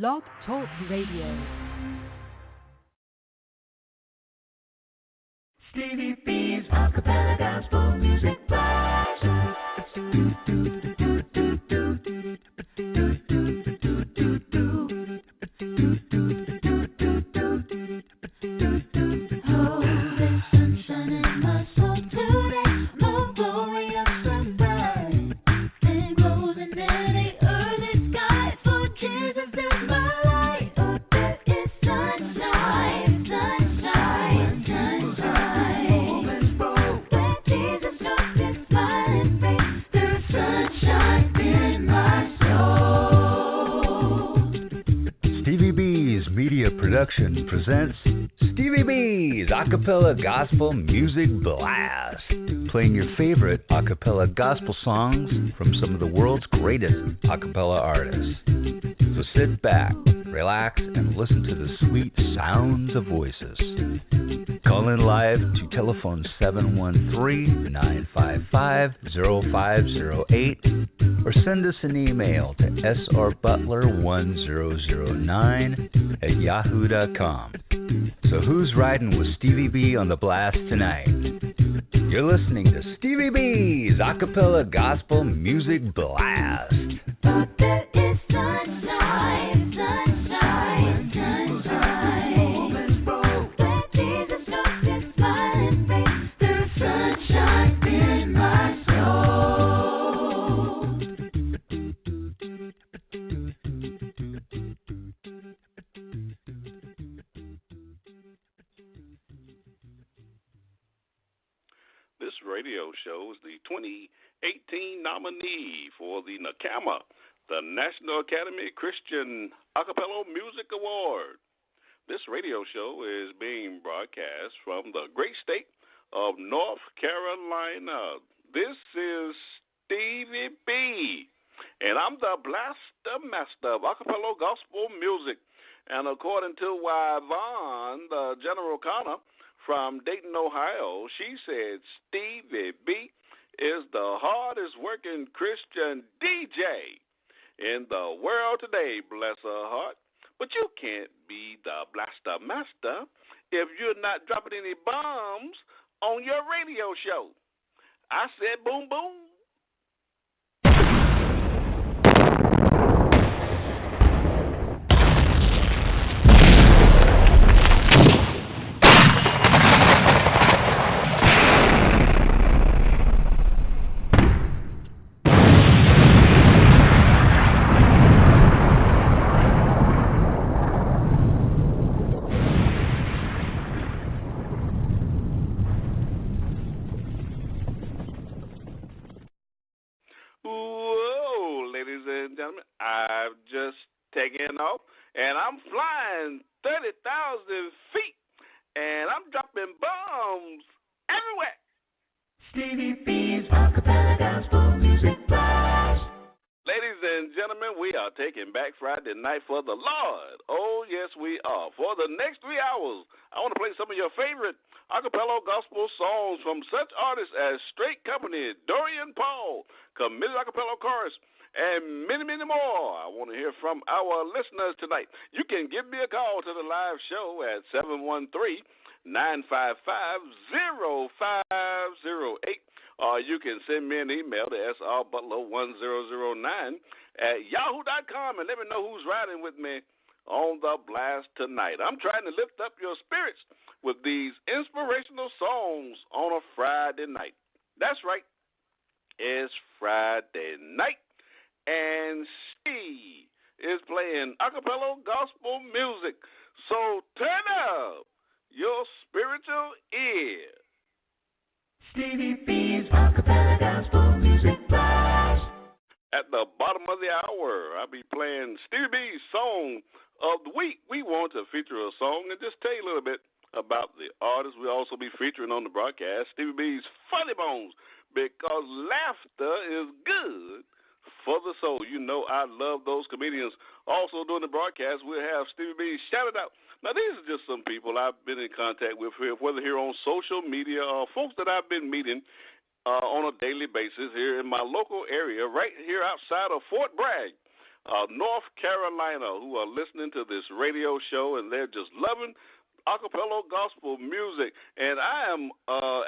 Blog Talk Radio. Stevie B's Acappella Gospel Music Blast. Production presents Stevie B's Acappella Gospel Music Blast, playing your favorite acappella gospel songs from some of the world's greatest acappella artists. So sit back, relax, and listen to the sweet sounds of voices. Call in live to telephone 713-955-0508 or send us an email to srbutler1009@yahoo.com. So who's riding with Stevie B on the blast tonight? You're listening to Stevie B's Acappella Gospel Music Blast. But there is sunshine, sunshine, sunshine. Where Jesus looks his smiling face, there's sunshine in my soul. This radio show is the 2018 nominee for the NACAMA, the National Academy Christian Acappella Music Award. This radio show is being broadcast from the great state of North Carolina. This is Stevie B, and I'm the blaster master of acappella gospel music. And according to Yvonne, the general Connor from Dayton, Ohio, she said Stevie B is the hardest working Christian DJ in the world today, bless her heart. But you can't be the blaster master if you're not dropping any bombs on your radio show. I said boom, boom. Whoa, ladies and gentlemen, I've just taken off, and I'm flying 30,000 feet, and I'm dropping bombs everywhere. Stevie B's Acappella Gospel Music Blast. Ladies and gentlemen, we are taking back Friday night for the Lord. Oh, yes, we are. For the next 3 hours, I want to play some of your favorite acappella gospel songs from such artists as Straight Company, Dorian Paul, Committed Acapella Chorus, and many, many more. I want to hear from our listeners tonight. You can give me a call to the live show at 713-955-0508, or you can send me an email to srbutler1009@yahoo.com and let me know who's riding with me on the blast tonight. I'm trying to lift up your spirits with these inspirational songs on a Friday night. That's right. It's Friday night, and she is playing acapella gospel music. So turn up your spiritual ear. Stevie B's Acappella Gospel Music Blast. At the bottom of the hour, I'll be playing Stevie B's Song of the Week. We want to feature a song and just tell you a little bit about the artist we'll also be featuring on the broadcast, Stevie B's Funny Bones, because laughter is good for the soul. You know I love those comedians. Also during the broadcast, we'll have Stevie B shout it out. Now, these are just some people I've been in contact with, whether here on social media or folks that I've been meeting on a daily basis here in my local area, right here outside of Fort Bragg. North Carolina who are listening to this radio show, and they're just loving Acappella gospel music. And I am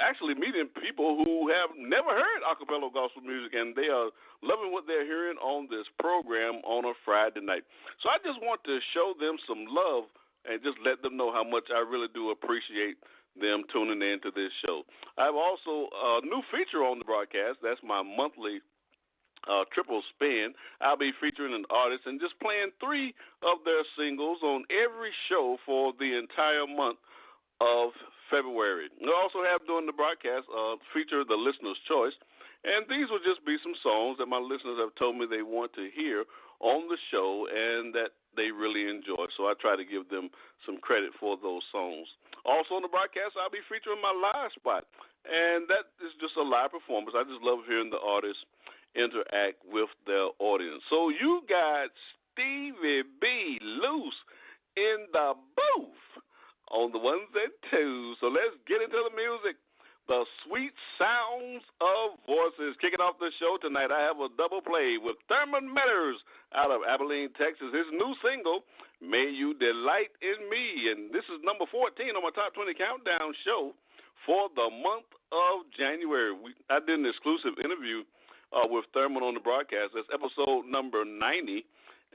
actually meeting people who have never heard Acappella gospel music, and they are loving what they're hearing on this program on a Friday night. So I just want to show them some love and just let them know how much I really do appreciate them tuning in to this show. I have also a new feature on the broadcast. That's my monthly triple spin. I'll be featuring an artist and just playing 3 of their singles on every show for the entire month of February. We also have during the broadcast feature the listener's choice, and these will just be some songs that my listeners have told me they want to hear on the show and that they really enjoy. So I try to give them some credit for those songs. Also on the broadcast, I'll be featuring my live spot, and that is just a live performance. I just love hearing the artists interact with their audience. So you got Stevie B loose in the booth on the ones and twos. So let's get into the music. The sweet sounds of voices. Kicking off the show tonight, I have a double play with Thurman Metters out of Abilene, Texas. His new single, May You Delight in Me. And this is number 14 on my Top 20 Countdown show for the month of January. I did an exclusive interview with Thurman on the broadcast. That's episode number 90,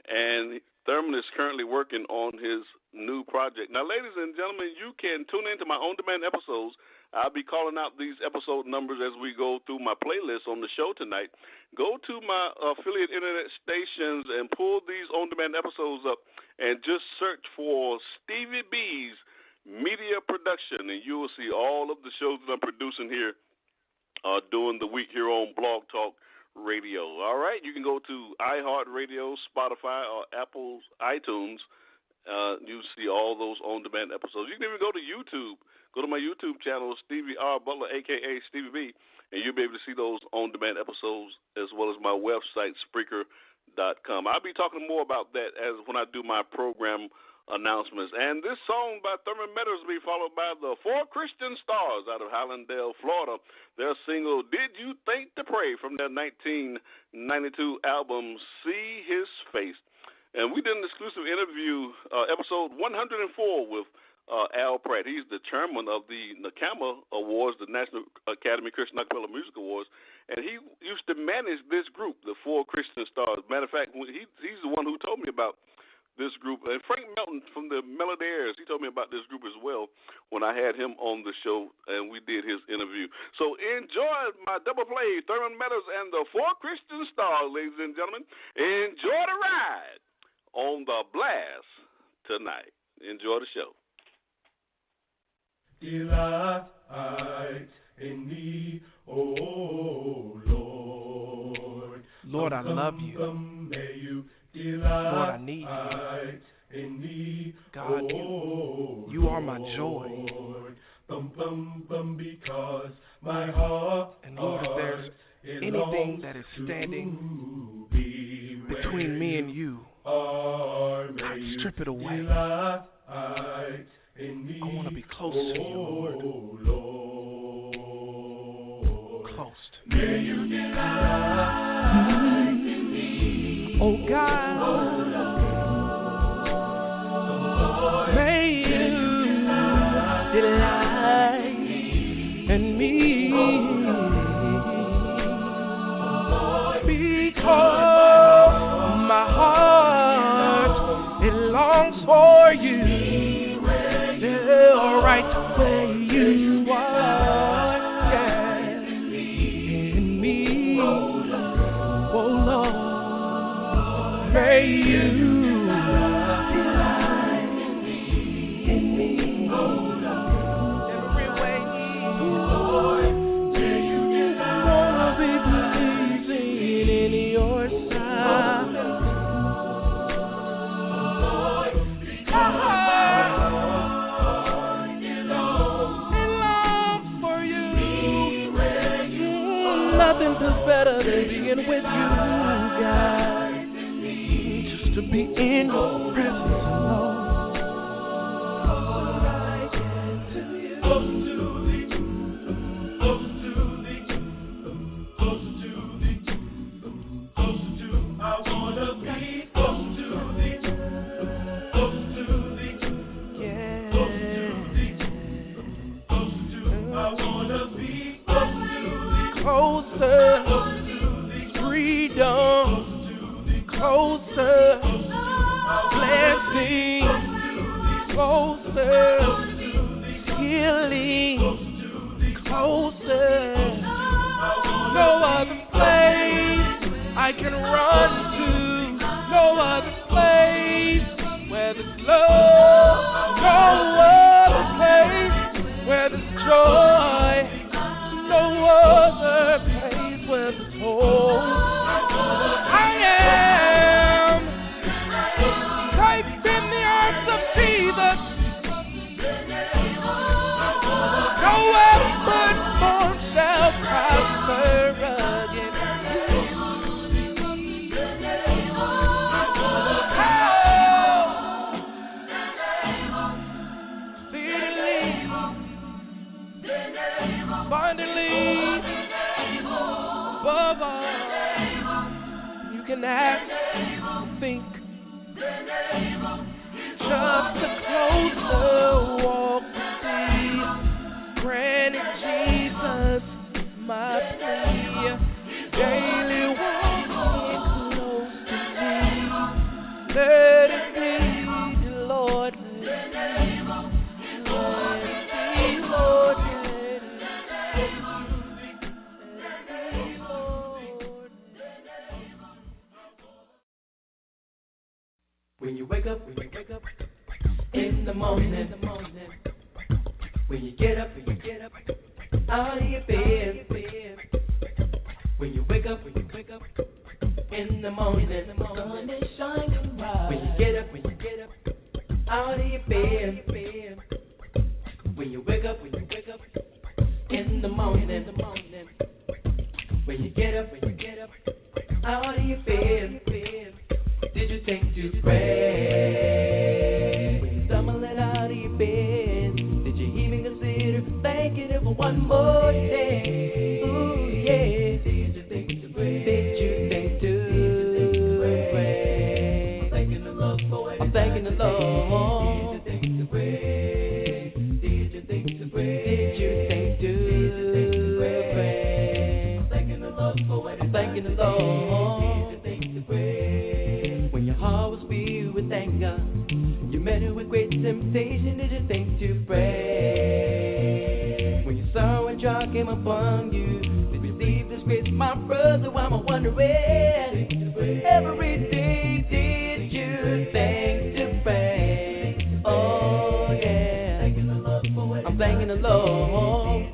and Thurman is currently working on his new project. Now, ladies and gentlemen, you can tune into my on-demand episodes. I'll be calling out these episode numbers as we go through my playlist on the show tonight. Go to my affiliate internet stations and pull these on-demand episodes up and just search for Stevie B's Media Production, and you will see all of the shows that I'm producing here during the week here on Blog Talk Radio. All right, you can go to iHeartRadio, Spotify, or Apple's iTunes. You see all those on-demand episodes. You can even go to YouTube. Go to my YouTube channel, Stevie R. Butler, a.k.a. Stevie B, and you'll be able to see those on-demand episodes as well as my website, Spreaker.com. I'll be talking more about that as when I do my program announcements. And this song by Thurman Metters will be followed by the 4 Christian Stars out of Hallandale, Florida. Their single, Did You Think to Pray, from their 1992 album, See His Face. And we did an exclusive interview, episode 104, with Al Pratt. He's the chairman of the NACAMA Awards, the National Academy Christian Acappella Music Awards, and he used to manage this group, the 4 Christian Stars. Matter of fact, he's the one who told me about this group. And Frank Melton from the Melodiers, he told me about this group as well when I had him on the show and we did his interview. So enjoy my double play, Thurman Metters and the 4 Christian Stars, ladies and gentlemen. Enjoy the ride on the blast tonight. Enjoy the show. Delight in me, oh Lord. Lord, I love you. May you Lord, I need you. In me, God, you are my joy. Because my heart, and Lord, if there's anything that is standing between me and you, God, strip it away. I want to be close to you, Lord. Close to me. May you delight in me, oh God. May you delight in me, because my heart, it longs for you. Right where you are, yeah, in me, oh Lord, may you delight in me, every way, Lord, may you delight, be pleasing in your sight, Lord, because closer. Healing closer. No other place I can run to. No other place where there's love. No other place where there's joy. No other place where there's hope. I am safe in the arms of Jesus. No weapon formed shall prosper again. Abundantly, above all, you can act, think, just a closer walk to see. Granted, Jesus, my plea, daily walking close to thee. Let it be, Lord, let it be, Lord. When you wake up in the morning, when you get up out of your bed, when you wake up in the morning, the sun is shining bright. When you get up out of your bed, when you wake up in the morning, when you get up out of your bed. Did you think to pray? When you stumbling out of your bed, did you even consider thanking Him for one more day? Ooh, yeah. Did you think to pray? Did you think to pray? I'm thanking the Lord for it. I'm thanking the Lord. Did you think to pray? Did you think to pray? Did you think to pray? I'm thanking the Lord for it. I'm thanking the Lord. Anger, you met it with great temptation. Did you think to pray? When your sorrow and joy came upon you, did you receive this grace, my brother? I'm wondering, every day did you think to pray? Oh yeah, I'm thanking the Lord.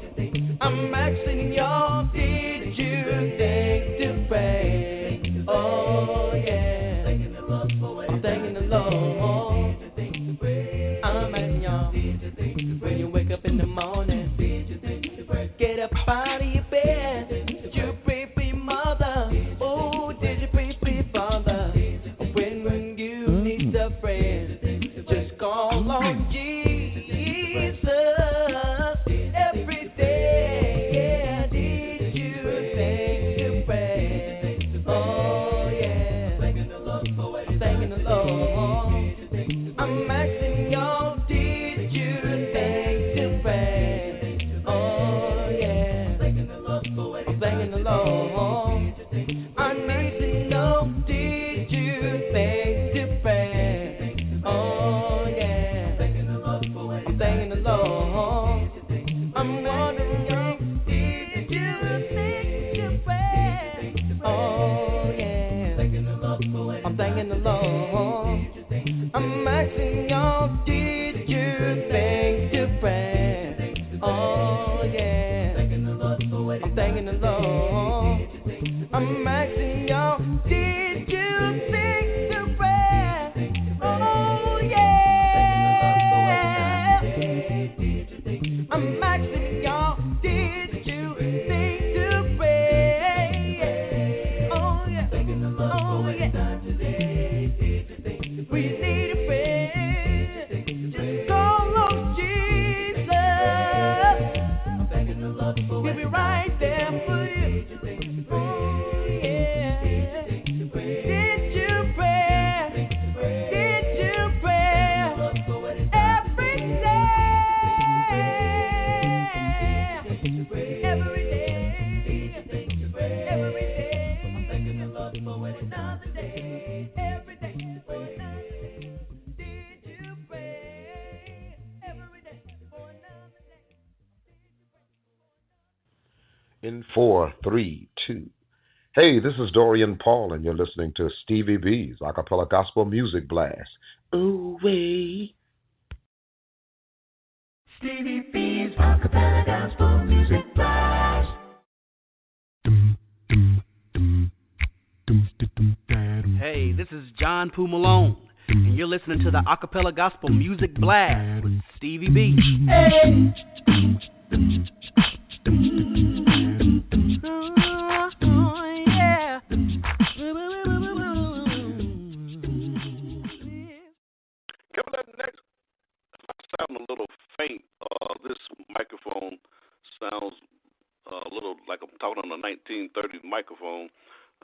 I'm asking y'all, did you think to pray? Oh yeah. I'm thanking the Lord. I'm asking y'all, when you wake up in the morning, get up out of your bed. Did you pray for your mother? Oh, did you pray for your father? In 4, 3, 2. Hey, this is Dorian Paul, and you're listening to Stevie B's Acappella Gospel Music Blast. Ooh, wait. Stevie B's Acappella Gospel Music Blast. Hey, this is John Poo Malone, and you're listening to the Acappella Gospel Music Blast with Stevie B. Hey. Coming up next, I sound a little faint. This microphone sounds a little like I'm talking on a 1930s microphone.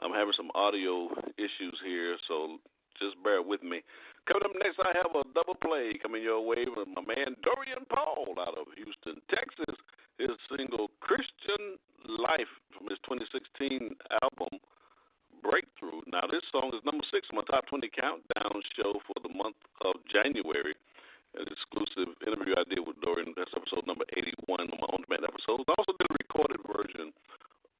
I'm having some audio issues here, so just bear with me. Coming up next, I have a double play coming your way with my man Dorian Paul out of Houston, Texas. His single Christian Life from his 2016 album Breakthrough. Now, this song is number 6 on my top 20 countdown show for the month of January. An exclusive interview I did with Dorian. That's episode number 81 on my on-demand episodes. I also did a recorded version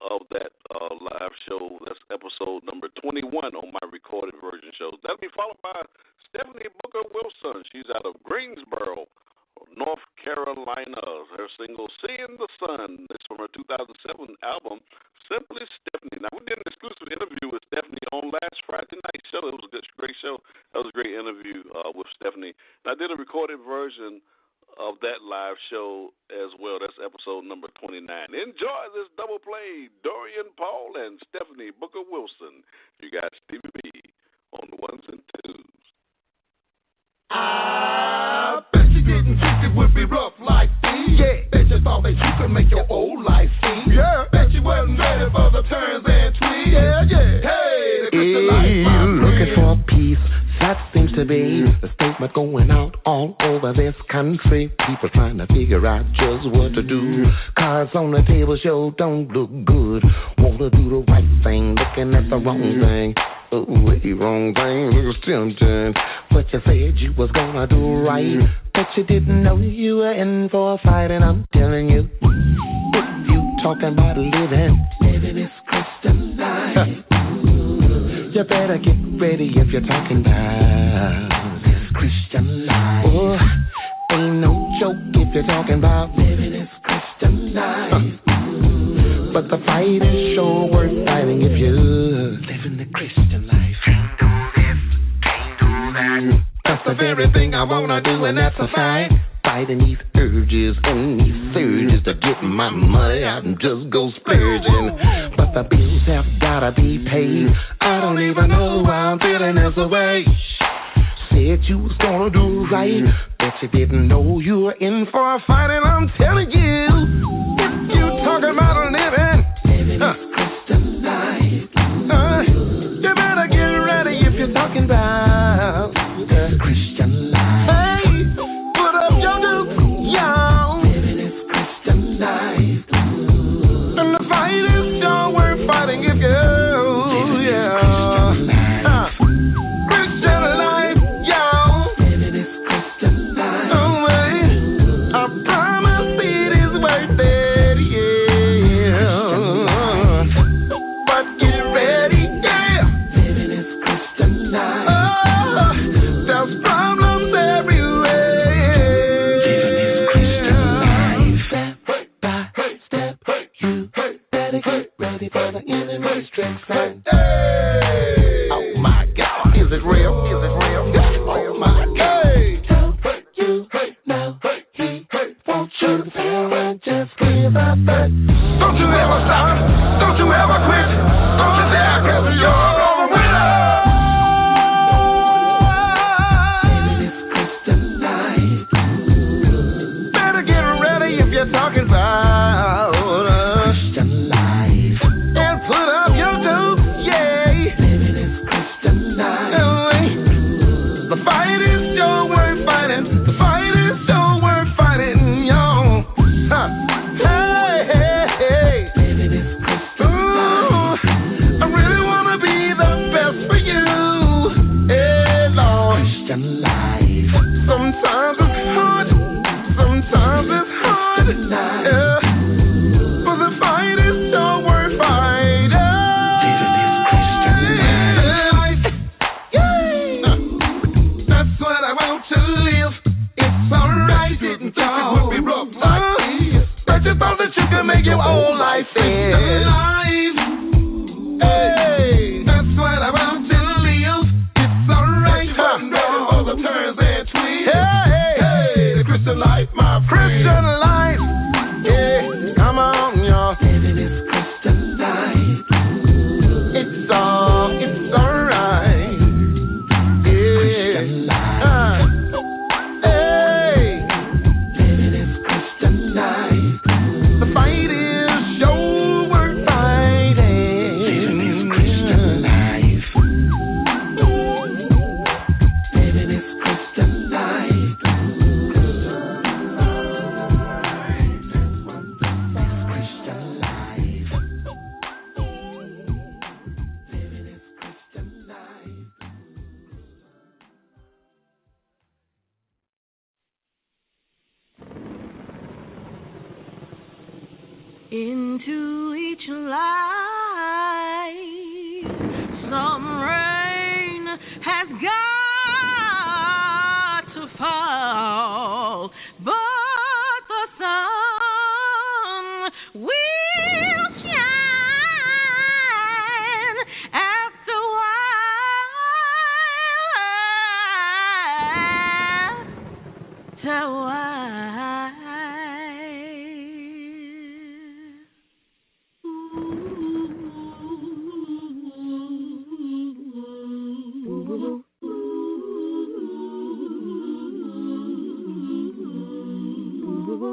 of that live show. That's episode number 21 on my recorded version show. That'll be followed by Stephanie Booker Wilson. She's out of Greensboro, North Carolina. Her single Seeing the Sun is from her 2007 album Simply Stephanie. Now, we did an exclusive interview with Stephanie on last Friday night's show. It was a great show. That was a great interview with Stephanie. And I did a recorded version of that live show as well. That's episode number 29. Enjoy this double play, Dorian Paul and Stephanie Booker Wilson. You got Stevie B on the ones and twos. I bet you didn't think it would be rough like these. Yeah. Bet you thought that you could make your old life see. Yeah. Bet you wasn't ready for the turns and twists. Yeah, yeah. Hey, the Christian life, my friend. Looking for peace. That seems to be the statement going out all over this country. People trying to figure out just what to do. Cards on the table show don't look good. Want to do the right thing, looking at the wrong thing. Oh, the wrong thing looks tempting. But you said you was gonna do right. But you didn't know you were in for a fight. And I'm telling you, if you talking about living this Christian life, you better get ready if you're talking about this Christian life. Oh, ain't no joke if you're talking about living this Christian life. But the fight is sure worth fighting if you're living the Christian life. Can't do this, can't do that. That's the very thing I wanna do, and that's a fight. Fighting these urges and these surges to get my money out and just go splurging. But the bills have gotta be paid. I don't even know why I'm feeling this way. Said you was gonna do right, but you didn't know you were in for a fight. And I'm telling you, if you talking about living this Christian life, you better get ready if you're talking about the Christian life. Hey, put up your duke, y'all. Living this Christian life, and the fight is sure worth fighting if you. Oh! Hey, the Christian life, my friend. Christian life. Yeah, come on, y'all. Living this Christian life. It's alright. Yeah. Christian life. Hey, living this Christian life. The fight is sure worth fighting. Living this Christian life. Living this Christian life. Into each life, some rain has got to fall, but the sun will shine after a while. To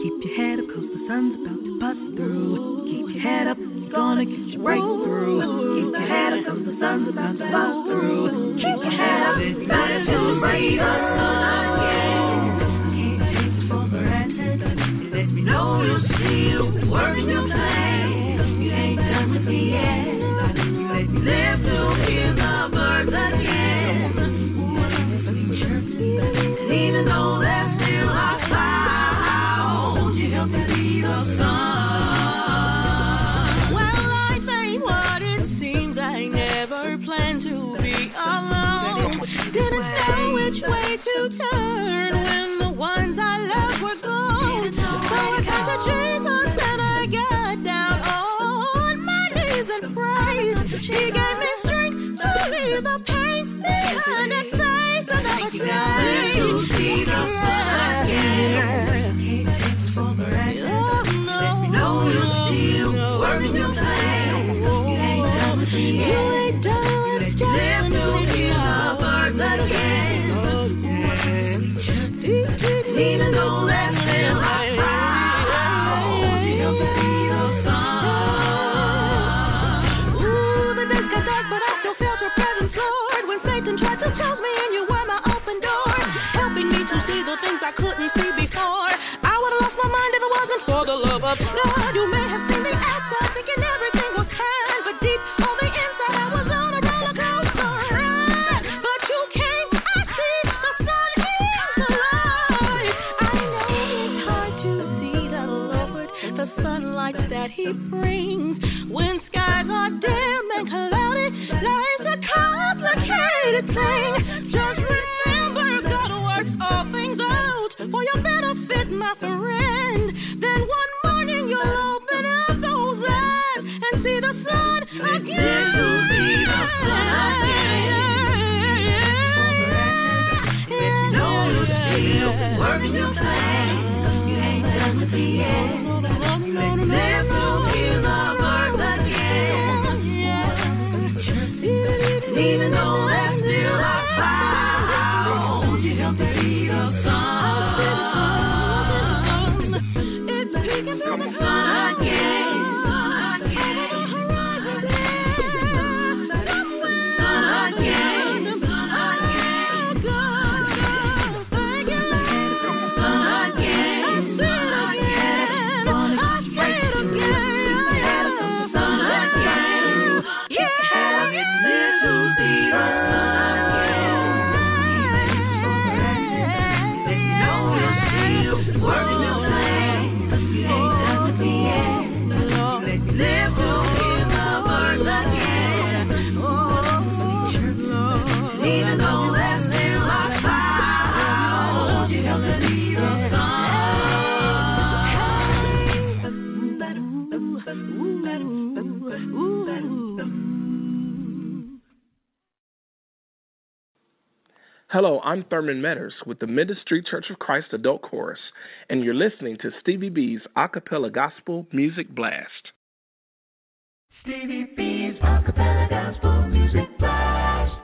keep your head up, 'cause the sun's about to bust through. Keep your head up, it's gonna get you breakthrough. Keep your head up, 'cause the sun's about to bust through. Keep your head up, it's better to break through. Can't take it for granted. Let me know you're still working your plan. You ain't done with me yet. Let me live to hear the birds again. And even though there's still a cloud, you help me see the sun. Well, life ain't what it seems. I never planned to be alone. Didn't know which way to turn when the ones I loved were gone. So I turned to Jesus and I got down on my knees and prayed. He gave me strength to leave the pain behind and face another day. To see the sun again. Can't take it for granted. Let me know you're still working your plan. You ain't done with me yet. You ain't done. Live to hear the birds again. Even though there's still a cloud, you help me see the sun. Ooh, the days got dark, but I still felt your presence, Lord. When Satan tried to tell me, and you were my open door, helping me to see the things I couldn't see before. I would have lost my mind if it wasn't for the love of God. You may have seen the outside, thinking everything was kind, but deep on the inside, I was on a roller coaster ride. But you came, I see the sun is alive. I know it's hard to see the Lord, the sunlight that He brings. When skies are dim and cloudy, life's a complicated thing. Just remember, God works all things out for your benefit, my friend. Then one morning you'll open up those eyes and see the sun again. See the sun again. Let me know you're still working your plan. You ain't done with me yet. Let me live to hear the birds again. Even though there's still a cloud, you help me see the sun. It's peeking through the sun again. Hello, I'm Thurman Metters with the Ministry Church of Christ Adult Chorus, and you're listening to Stevie B's Acappella Gospel Music Blast. Stevie B's Acappella Gospel Music Blast.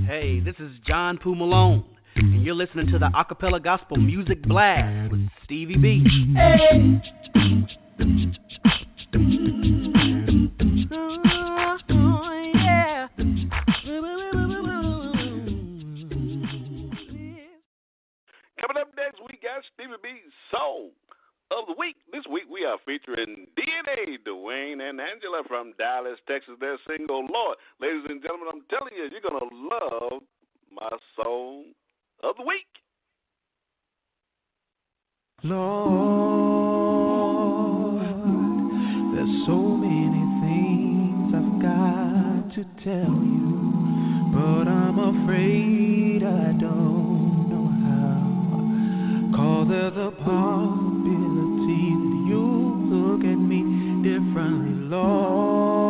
Hey, this is John Poo Malone, and you're listening to the Acappella Gospel Music Blast with Stevie B. Hey. Coming up next, we got Stevie B's Soul of the Week. This week we are featuring DNA, Dwanye and Angela from Dallas, Texas. Their single, Lord. Ladies and gentlemen, I'm telling you, you're going to love my Soul of the Week. Lord, there's so many things I've got to tell you, but I'm afraid I don't know how. 'Cause there's a possibility that you look at me differently, Lord.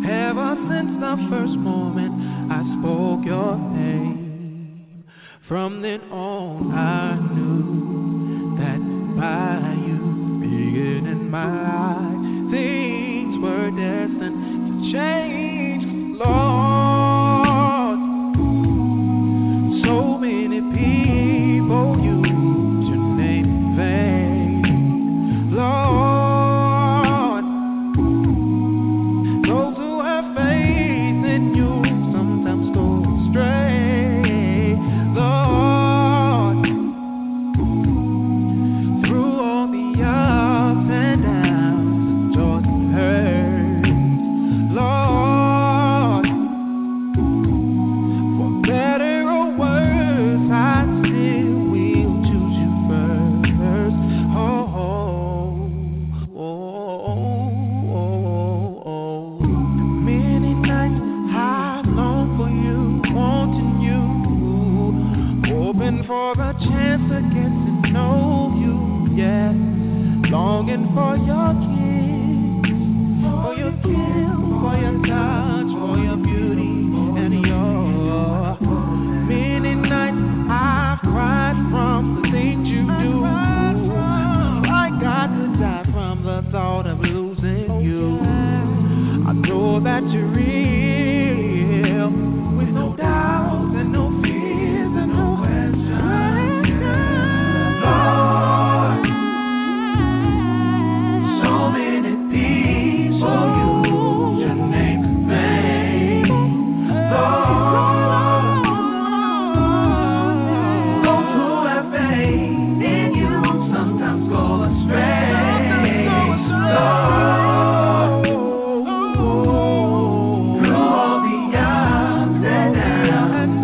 Ever since the first moment I spoke your name, from then on I knew that by you being in my life, things were destined to change, Lord. So many people use your name in vain, Lord. Those who have faith in you sometimes go astray, Lord. Through all the ups and downs, joys and hurt, Lord. For better or worse, I still will choose you first. Many nights I've longed for you, wanting you, hoping for a chance to get to know you, yeah. Longing for your kiss, for your kill, for your touch, for your beauty and your. Many nights I've cried from the things you do. I got to die from the thought of losing you. I know that you're real, with no doubts and no fears and no questions. Lord, so many people use your name in vain. Lord, those who have faith in you sometimes go astray. Lord, through all the ups and downs,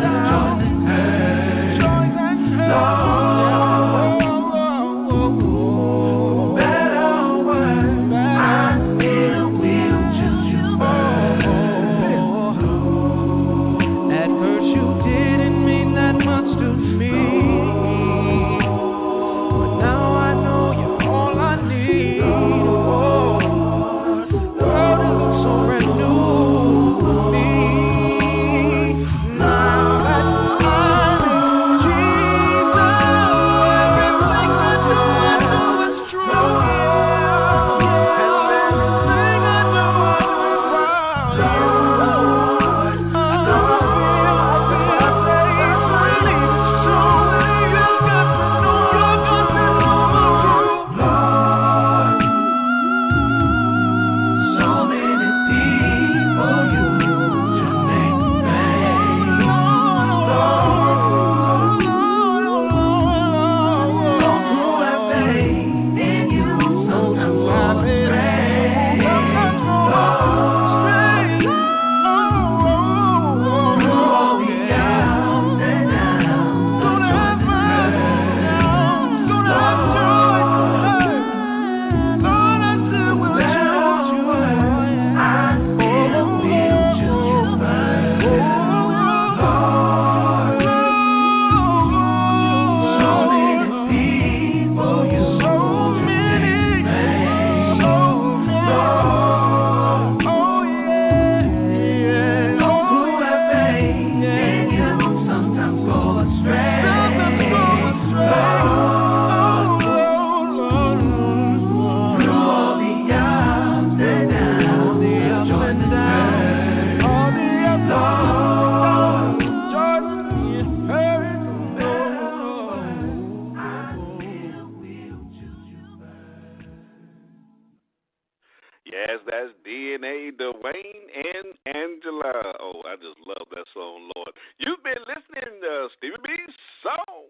That's DNA, Dwanye and Angela. Oh, I just love that song, Lord. You've been listening to Stevie B's Song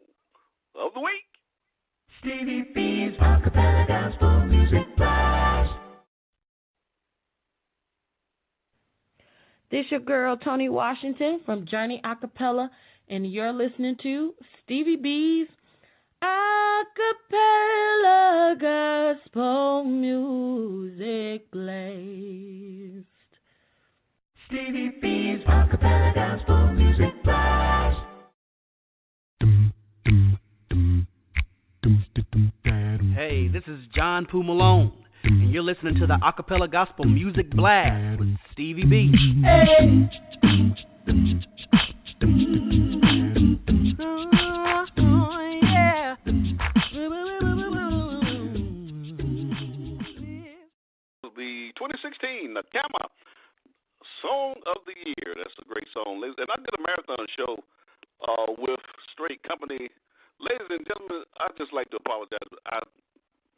of the Week. Stevie B's Acappella Gospel Music Blast. This your girl, Tony Washington from Journey Acappella, and you're listening to Stevie B's Acappella Gospel Music Blast. Stevie B's Acappella Gospel Music Blast. Hey, this is John Poo Malone, and you're listening to the Acappella Gospel Music Blast with Stevie B. Hey. The 2016 NACAMA Song of the Year. That's a great song. And I did a marathon show with Straight Company. Ladies and gentlemen, I'd just like to apologize.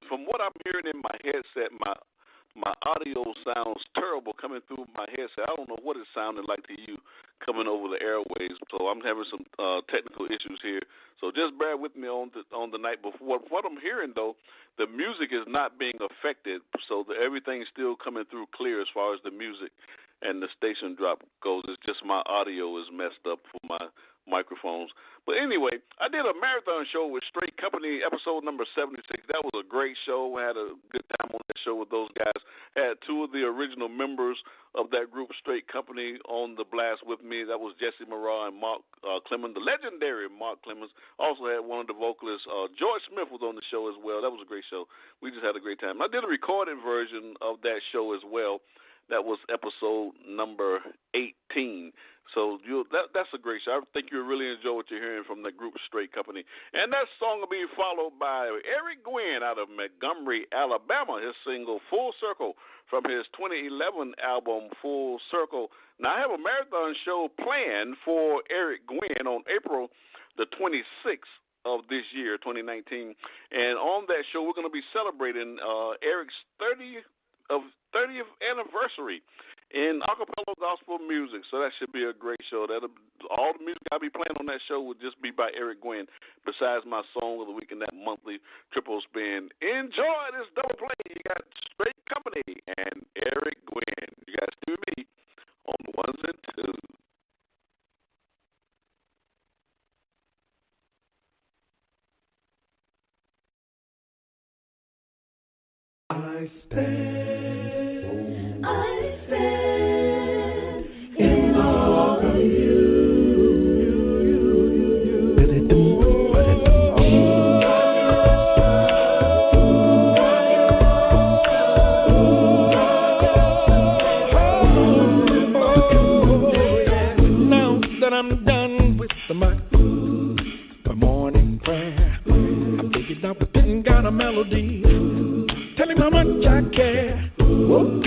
From what I'm hearing in my headset, my audio sounds terrible coming through my headset. I don't know what it sounded like to you coming over the airwaves. So I'm having some technical issues here. So just bear with me on the night before. What I'm hearing, though, the music is not being affected. So everything's still coming through clear as far as the music and the station drop goes. It's just my audio is messed up for my microphones. But anyway, I did a marathon show with Straight Company, episode number 76. That was a great show. I had a good time on that show with those guys. I had two of the original members of that group, Straight Company, on the blast with me. That was Jesse Murrah and Mark Clemens, the legendary Mark Clemens. Also had one of the vocalists, George Smith, was on the show as well. That was a great show. We just had a great time. I did a recorded version of that show as well. That was episode number 18. So that's a great show. I think you'll really enjoy what you're hearing from the group Straight Company. And that song will be followed by Eric Gwynn out of Montgomery, Alabama, his single Full Circle from his 2011 album Full Circle. Now, I have a marathon show planned for Eric Gwynn on April the 26th of this year, 2019. And on that show, we're going to be celebrating Eric's 30th anniversary in acapella gospel music. So that should be a great show. All the music I'll be playing on that show will just be by Eric Gwynn, besides my song of the week and that monthly triple spin. Enjoy this double play. You got Straight Company and Eric Gwynn. You got Stevie B on the ones and twos. I stand in awe of you. Now that I'm done with my morning prayer, I figured out and got a melody. Tell him how much I care. Whoa.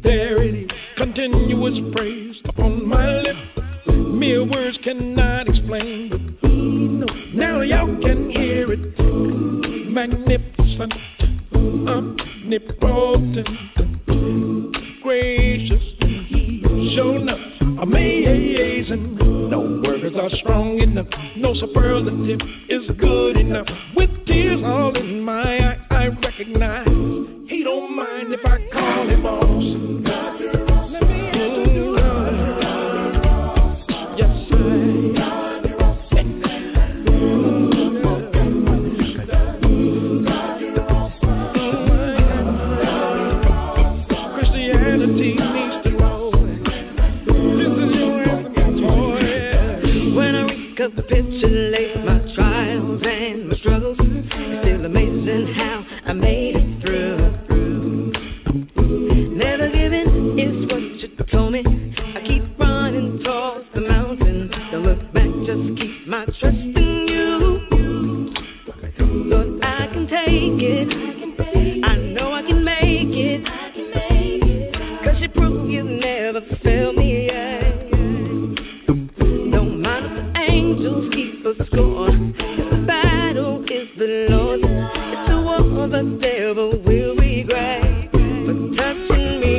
There it is, continuous praise upon my lips. Mere words cannot explain, but now y'all can hear it. Magnificent, omnipotent, gracious, shown up, amazing. No words are strong enough, no superlative is good enough. With tears all in my eye, I recognize he don't mind if I call him awesome. God, you're awesome. Let me introduce yes, I. God, you're awesome. God, you're awesome. Christianity needs to know. This is your anthem, boy. When I recapitulate my trials and my struggles, it's still amazing how I made it through. Never giving is what you told me. I keep running towards the mountain. Don't look back, just keep my trust in you. Lord, I can take it. I know I can make it. 'Cause you prove you never failed me yet. Don't mind if the angels keep us score. The battle is the Lord's. It's a war the devil will regret. But touching me,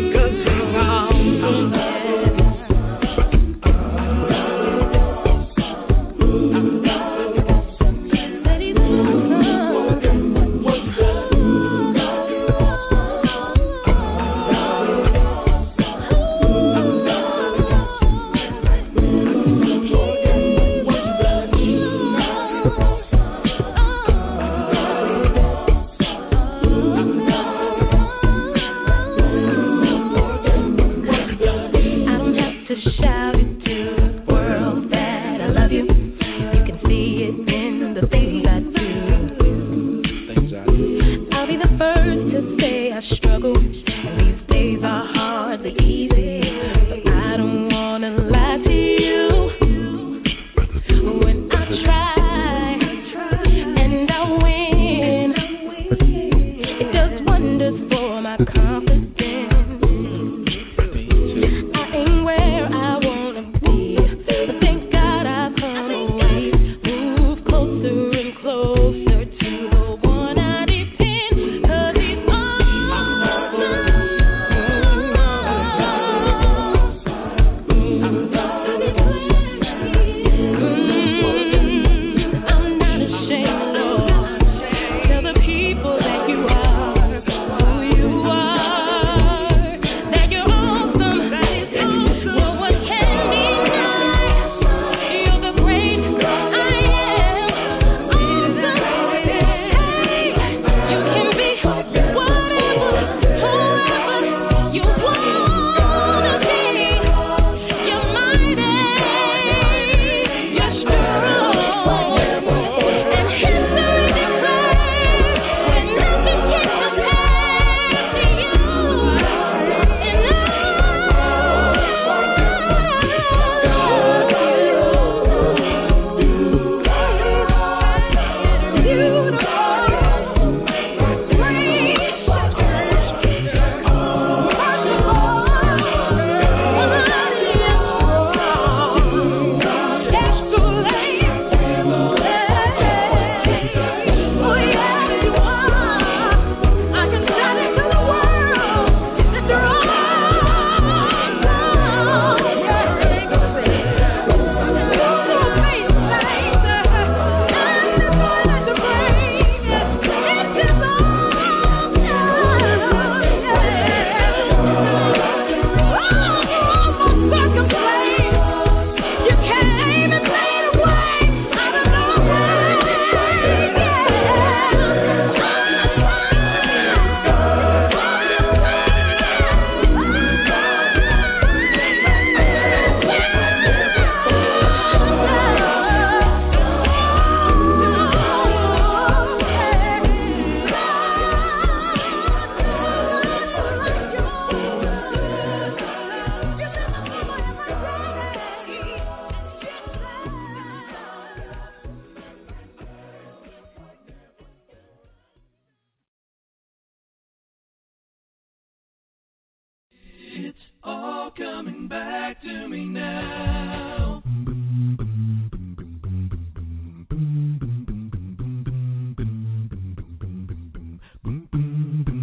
coming back to me now.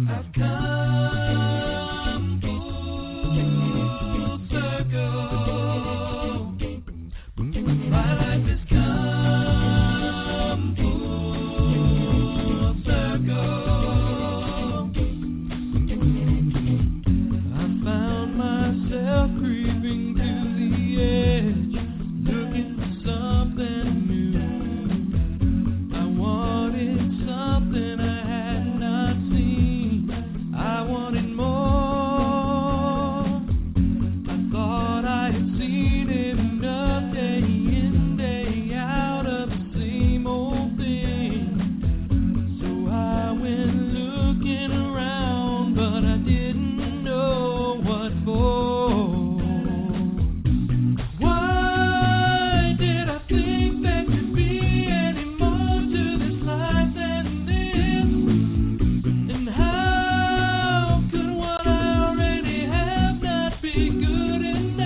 I've come full circle. My life has come full circle. I found myself creeping to the edge, looking for something new. I wanted something I had not seen. I wanted more. I thought I had seen it enough, day in, day out of the same old thing. So I went looking around, but I didn't know what for. Why did I think there could be any more to this life than this? And how could what I already have not be good enough?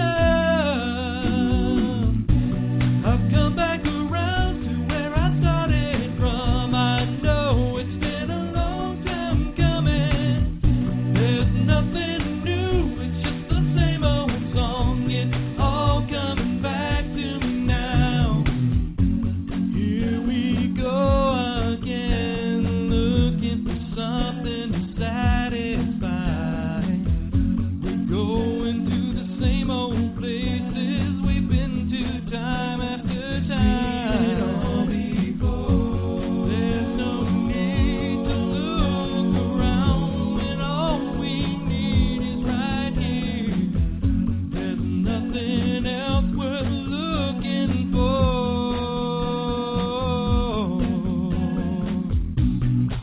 I've come back around to where I started from. I know it's been a long time coming. There's nothing new, it's just the same old song. It's all coming back to me now. Here we go again, looking for something to satisfy. We're going to the same old places we've been to time after time. There's no need to look around when all we need is right here. There's nothing else worth looking for.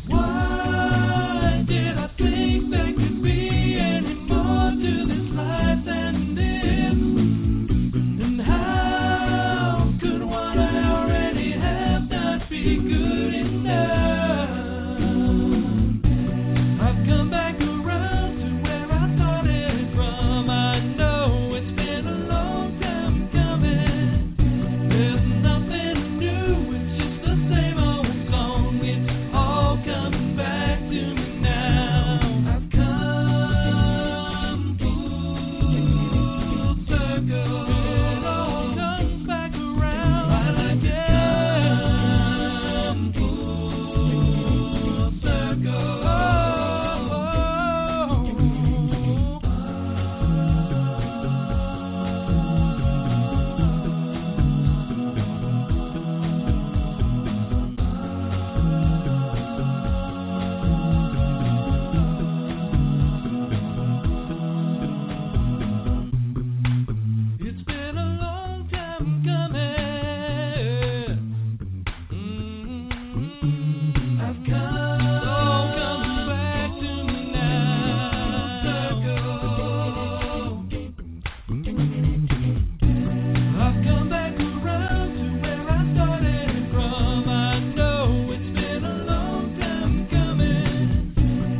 Why did I think there could be any more to this life than this? And how could what I already have not be good enough? I've come back around to where I started from. I know it's been a long time coming. There's nothing new, it's just the same old song. It's all coming back to me now. I've come full circle. It all comes back around. My life has come full circle. It's been a long time coming. I've come, all coming back to me now. I've come back around to where I started from. I know it's been a long time coming.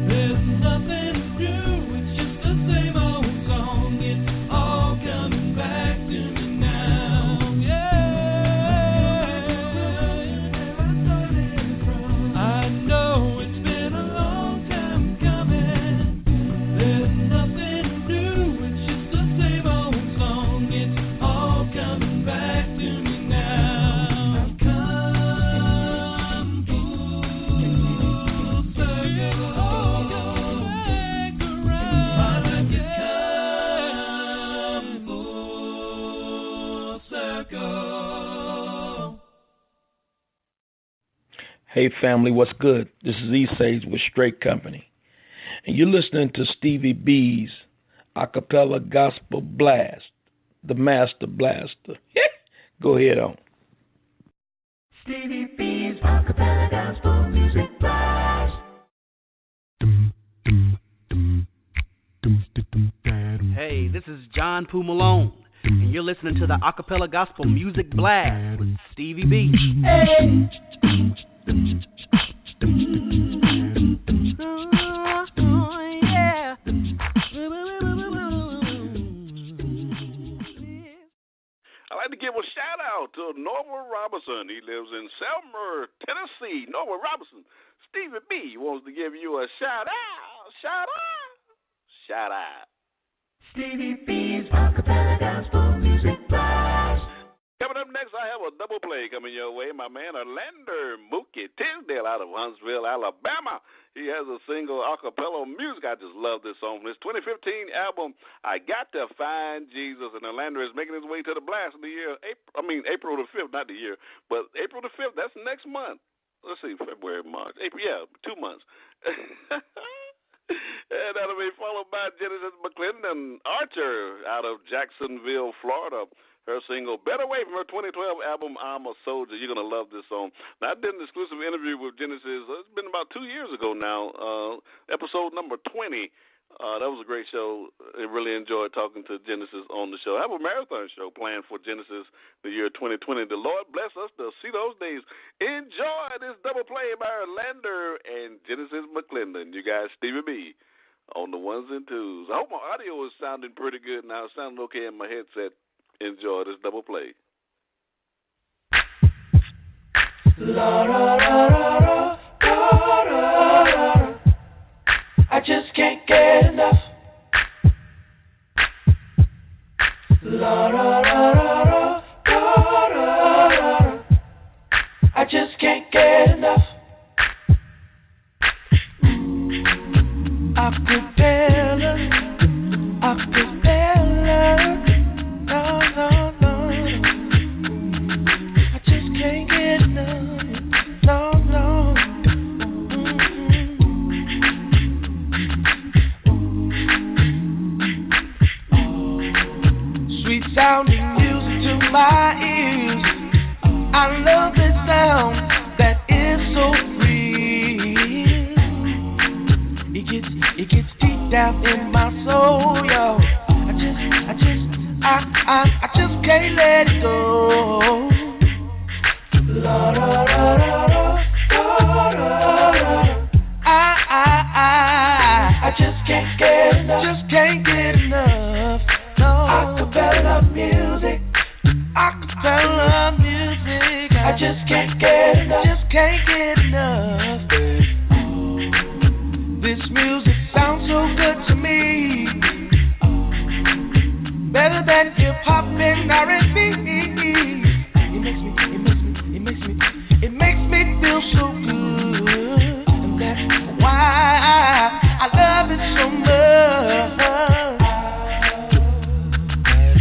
There's nothing new, it's just the same old song. It's all coming back to me now. I know it's been a long time coming. There's nothing new, it's just the same old song. It's all coming back to me now. I've come full circle. All coming back around. My life has come full circle. Hey family, what's good? This is E-Sage with Straight Company. And you're listening to Stevie B's Acappella Gospel Blast, the Master Blaster. Go ahead on. Stevie B's Acappella Gospel Music Blast. Hey, this is John Poo Malone, and you're listening to the Acappella Gospel Music Blast with Stevie B. Hey. like to give a shout-out to Norma Robinson. He lives in Selmer, Tennessee. Norma Robinson. Stevie B wants to give you a shout-out. Shout-out. Shout-out. Stevie B's Acappella Gospel Music Blast. Coming up next, I have a double play coming your way. My man, Orlando Mookie Tisdale out of Huntsville, Alabama. He has a single acapella music. I just love this song. His 2015 album, I Got to Find Jesus. And Orlando is making his way to the blast of the year. April the 5th, not the year, but April the 5th. That's next month. Let's see, February, March, April. Yeah, 2 months. And that'll be followed by Genesis McClendon Archer out of Jacksonville, Florida. Her single, Better Way, from her 2012 album, I'm a Soldier. You're going to love this song. Now, I did an exclusive interview with Genesis. It's been about 2 years ago now, episode number 20. That was a great show. I really enjoyed talking to Genesis on the show. I have a marathon show planned for Genesis the year 2020. The Lord bless us to see those days. Enjoy this double play by Orlando and Genesis McClendon. You guys, Stevie B on the ones and twos. I hope my audio is sounding pretty good now. It sounded okay in my headset. Enjoy this double play. La, da, da, da, da, da, da, da. I just can't get enough. La, da, da, da, da, da, da, da. I just can't get enough. Acappella, acappella. No, no, no. I just can't get enough. No, no. Sweet sounding music to my ears. I love this sound that is so free. It gets deep down in my soul, yo. I just can't let it go. La, da, da, da, da, da, da. I just can't get enough. Just can't get enough. No. Acappella music. Acappella music. I just can't get enough. Just can't get enough. This music sounds so good to me. Better than hip hop and R&B. It makes me feel so good. And that's why I love it so much.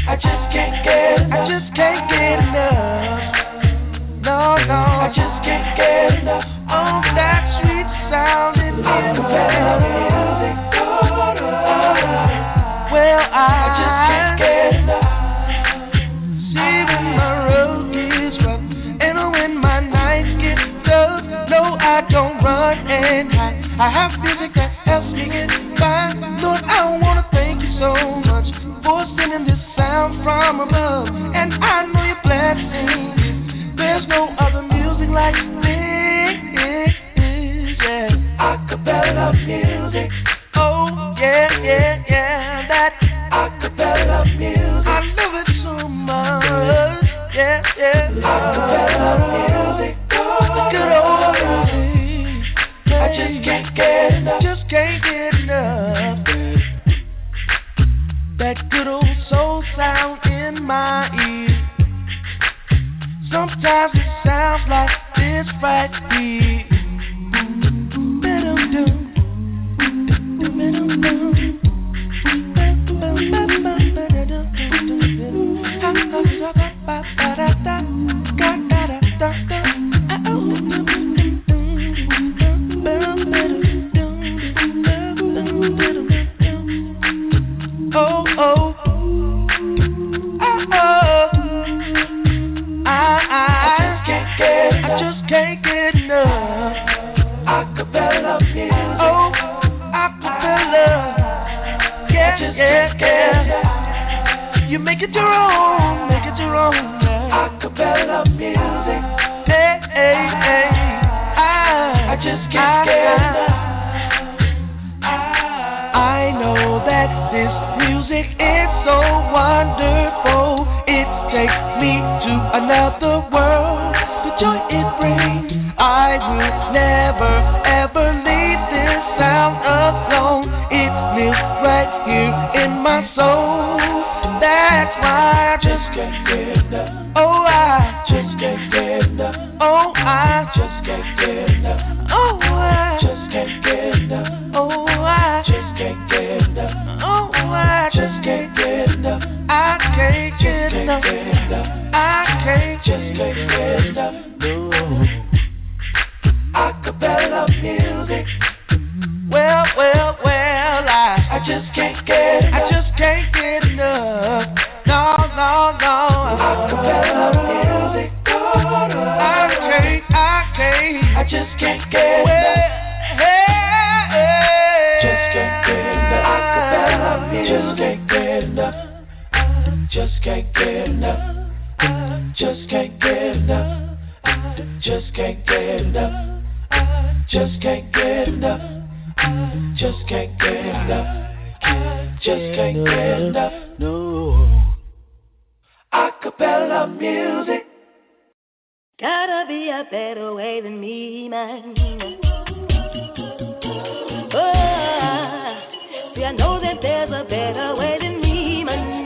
I just can't get enough. No, I just can't get enough. Oh, that sweet sounding music. Well, I just can't get enough. See when my road is rough and when my nights get tough. No, I don't run and hide. I have music that helps me get by. Lord, I want to thank you so much for sending this sound from above. And I know you're blessing. There's no other music like this. Yeah. Acappella music. Oh, yeah, that acappella music. I love it so much. Yeah. Acappella music. The good old music. I just can't get enough. Just can't get enough. That good old soul sound in my ear. Sometimes it sounds like this right here. I just can't get enough. Acappella music. Oh, acappella. Yeah. You make it your own, Acappella music. Hey. I just can't get enough. I know that this music is so wonderful. It takes me out the world, the joy it brings. I will never ever leave this sound alone. It lives right here in my soul. That's why I just can't get enough. Oh, I just can't get enough. Oh, I just can't get enough. Oh, I just can't get enough. Oh, I just can't get enough. Oh, I just can't get enough. I can't get enough. I can't just can't get enough. No. Acappella music. Well, I just can't get enough. I just can't get enough. No. Acappella music. I can't. I just can't get enough. Just can't get enough. Acappella music. Just can't get enough. Just can't get enough. Just can't get enough. Just can't get enough. Just can't get enough. Just can't get enough. No. Acappella music. Gotta be a better way than me, man. Oh, see, I know that there's a better way than me, man.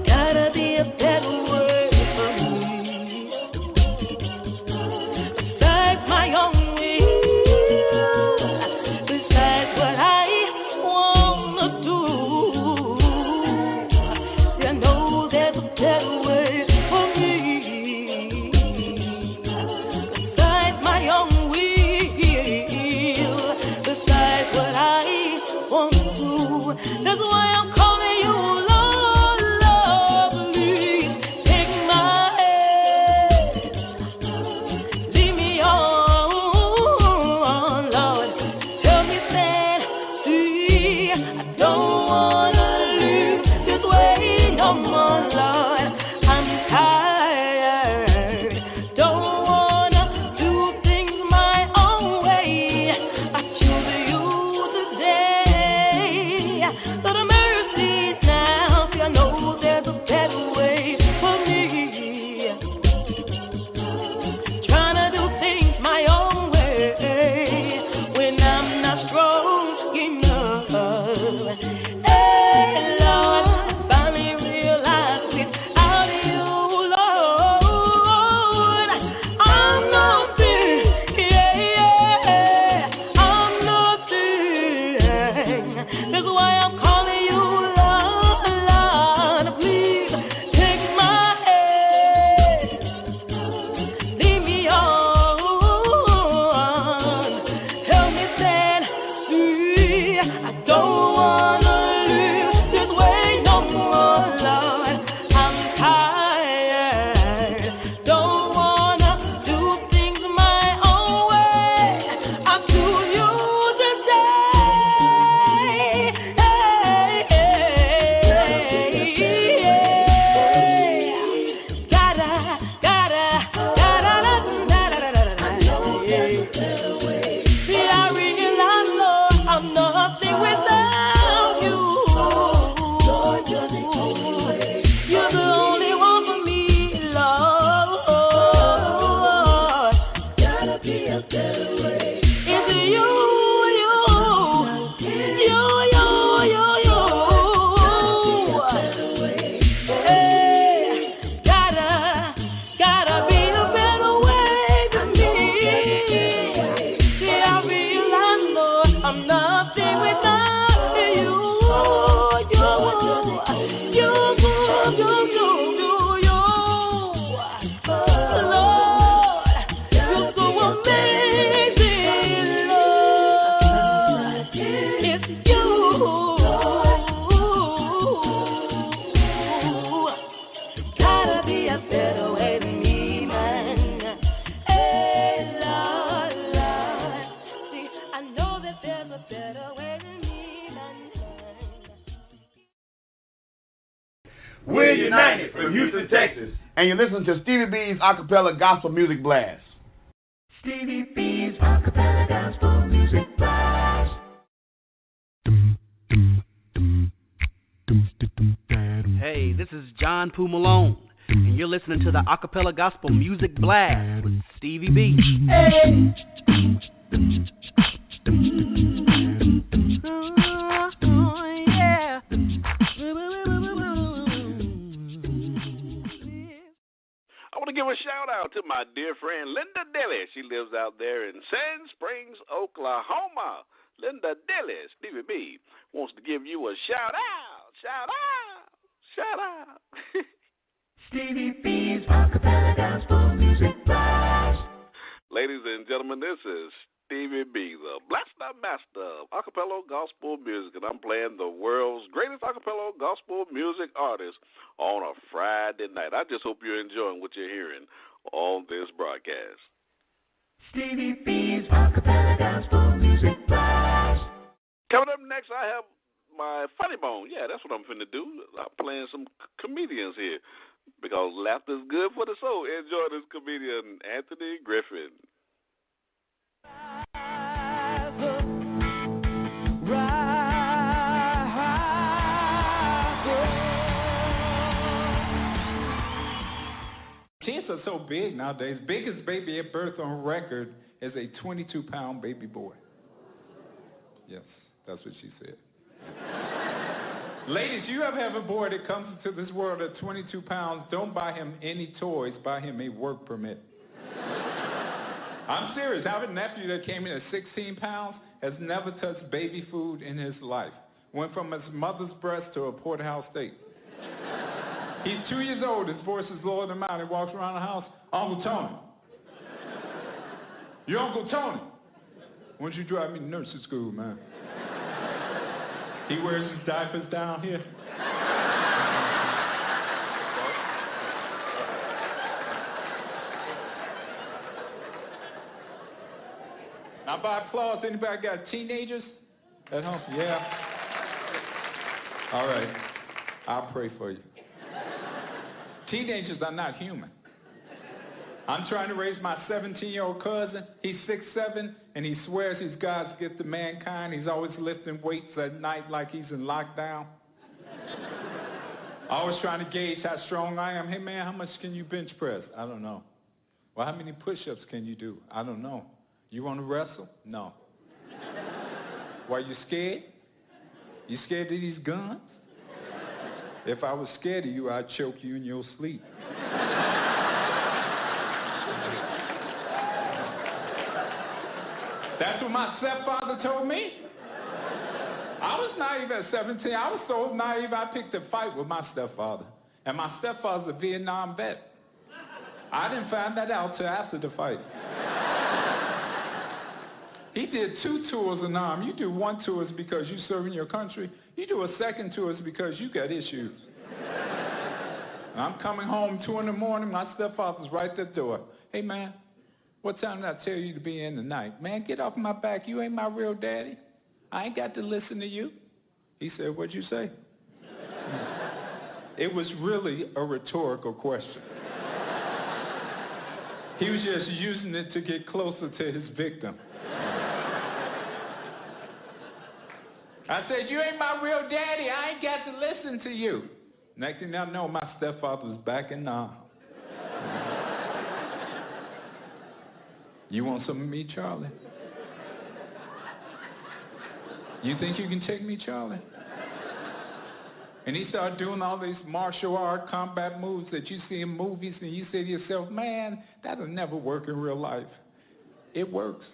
Gotta be a better way for me. Besides my own will, besides what I wanna do. See, I know there's a better way for me. Besides my own will, besides what I want to do. That's why I'm calling you, Lord, Lord, please take my hand. Lead me on, Lord. Tell me stand, see, I don't wanna live this way no more, Lord. I'm tired. Don't wanna do things my own way. I choose you today. But the mercies now, see, I know there's a better way for me. Trying to do things my own way when I'm not strong enough. Hey, Lord, I finally realized without you, Lord, I'm nothing. Yeah, I'm nothing. That's why I'm calling you, Lord, please take my hand. Lead me on. Help me stand free. I don't wanna live this way no more, Lord. I'm tired. Don't wanna do things my own way. I choose you today. Gotta. See, I realize, Lord, I'm nothing without you. You're the only one for me, Lord. Gotta be a better way. It's you. Hey, gotta be a better way than me. See, I realize, Lord, I'm nothing without you. Lord, you're so amazing, Lord. It's you. Gotta be a better way than me, man. Hey, Lord. See, I know that there's a better way than me, man. We're United from Houston, Texas, and you listen to Stevie B's Acappella Gospel Music Blast. Stevie B's Acappella Gospel Music Blast. John Poo Malone, and you're listening to the Acappella Gospel Music Blast with Stevie B. Hey. I want to give a shout out to my dear friend Linda Dilly. She lives out there in Sand Springs, Oklahoma. Linda Dilly, Stevie B, wants to give you a shout out. Shout out. Shout out. Stevie B's Acappella Gospel Music Blast. Ladies and gentlemen, this is Stevie B, the blaster master of Acappella Gospel Music, and I'm playing the world's greatest Acappella Gospel Music artist on a Friday night. I just hope you're enjoying what you're hearing on this broadcast. Stevie B's Acappella Gospel Music Blast. Coming up next, I have my funny bone. Yeah, that's what I'm finna do. I'm playing some comedians here because laughter is good for the soul. Enjoy this comedian, Anthony Griffin. Kids are so big nowadays. Biggest baby at birth on record is a 22-pound baby boy. Yes, that's what she said. Ladies, you ever have a boy that comes into this world at 22 pounds, don't buy him any toys, buy him a work permit. I'm serious. I have a nephew that came in at 16 pounds, has never touched baby food in his life. Went from his mother's breast to a porterhouse steak. He's 2 years old. His voice is lower than mine. He walks around the house, Uncle Tony. Your Uncle Tony. Why don't you drive me to nursing school, man? He wears his diapers down here. Now, by applause, anybody got teenagers at home? Yeah. All right. I'll pray for you. Teenagers are not human. I'm trying to raise my 17-year-old cousin. He's 6'7", and he swears he's God's gift to mankind. He's always lifting weights at night like he's in lockdown. Always trying to gauge how strong I am. Hey, man, how much can you bench press? I don't know. Well, how many push-ups can you do? I don't know. You want to wrestle? No. Why, you scared? You scared of these guns? If I was scared of you, I'd choke you in your sleep. That's what my stepfather told me. I was naive at 17. I was so naive I picked a fight with my stepfather. And my stepfather's a Vietnam vet. I didn't find that out till after the fight. He did 2 tours in Nam. You do 1 tour is because you serving your country. You do a second tour is because you got issues. And I'm coming home 2 in the morning. My stepfather's right at the door. Hey, man, what time did I tell you to be in tonight? Man, get off my back. You ain't my real daddy. I ain't got to listen to you. He said, what'd you say? It was really a rhetorical question. He was just using it to get closer to his victim. I said, you ain't my real daddy. I ain't got to listen to you. Next thing I know, my stepfather was back in Nam. You want some of me, Charlie? You think you can take me, Charlie? And he started doing all these martial art combat moves that you see in movies, and you say to yourself, man, that'll never work in real life. It works.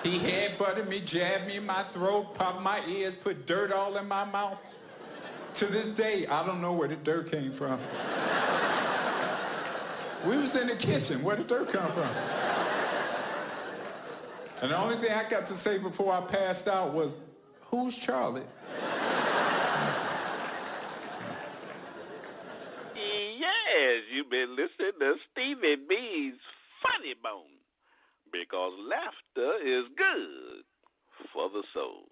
He headbutted me, jabbed me in my throat, popped my ears, put dirt all in my mouth. To this day, I don't know where the dirt came from. We was in the kitchen. Where did dirt come from? And the only thing I got to say before I passed out was, who's Charlie? Yes, you've been listening to Stevie B's Funny Bone, because laughter is good for the soul.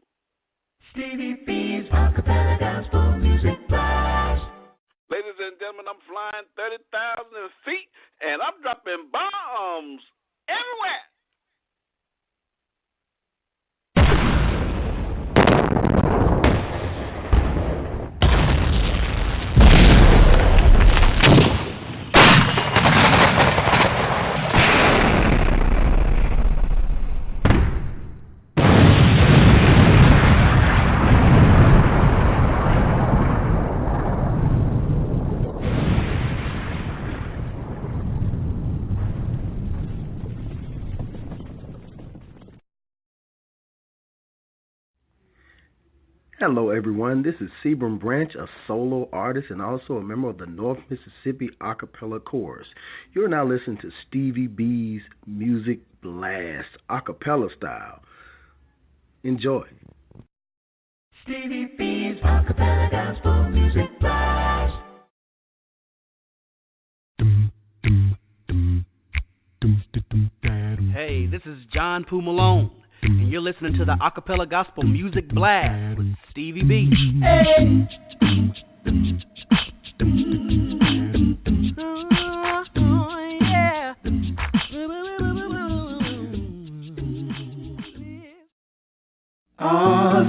Stevie B's Acappella Gospel Music Blast. Ladies and gentlemen, I'm flying 30,000 feet, and I'm dropping bombs everywhere. Hello, everyone. This is Sebrum Branch, a solo artist and also a member of the North Mississippi Acappella Chorus. You're now listening to Stevie B's Music Blast, Acappella style. Enjoy. Stevie B's Acappella Gospel Music Blast. Hey, this is John Poo Malone, and you're listening to the Acappella Gospel Music Blast with Stevie B. Hey.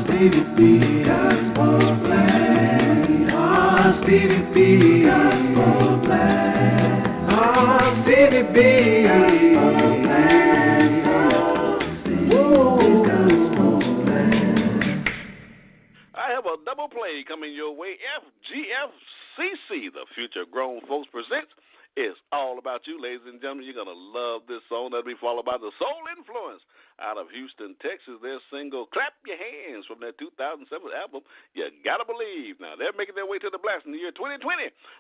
Stevie B, Gospel Blast. Stevie B, Gospel Blast. Stevie B, Gospel Blast. I have a double play coming your way. FGFCC, the Future Grown Folks presents. It's all about you, ladies and gentlemen. You're going to love this song. That'll be followed by the Soul Influence out of Houston, Texas. Their single, Clap Your Hands, from their 2007 album, You Gotta Believe. Now, they're making their way to the blast in the year 2020.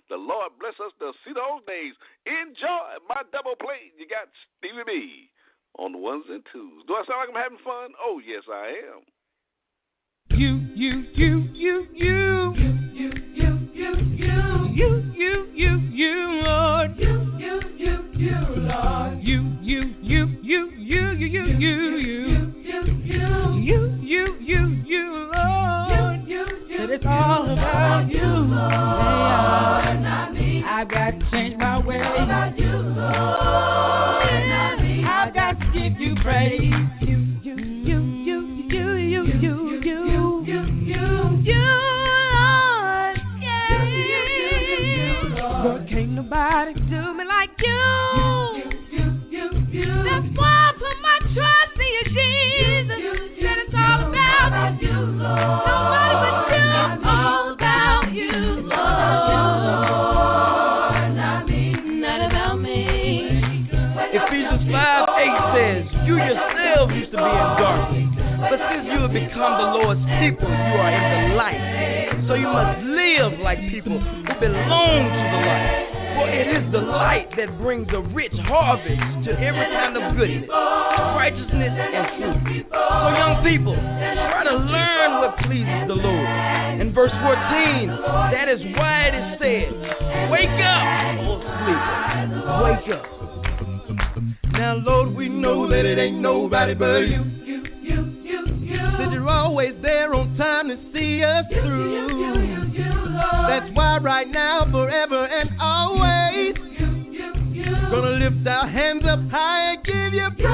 The Lord bless us to see those days. Enjoy my double play. You got Stevie B on the ones and twos. Do I sound like I'm having fun? Oh, yes, I am. You, Lord. You, Lord. You, Lord. That it's all about you, Lord. I've got to change my way. I've got to give you praise. Nobody do me like you. That's why I put my trust in you, Jesus. Said it's all about you, Lord. Nobody but you. All about you, Lord. Not me, not about me. Ephesians 5:8 says, you yourselves used to be in darkness, but since you have become the Lord's people, you are in the light. So you must live like people who belong to the light. For it is the light that brings a rich harvest to every kind of goodness, righteousness, and truth. So young people, try to learn what pleases the Lord. In verse 14, that is why it is said, wake up, O sleeper, wake up. Now, Lord, we know that it ain't nobody but you. That you're always there on time to see us through. That's why right now, forever and always, gonna lift our hands up high and give you praise.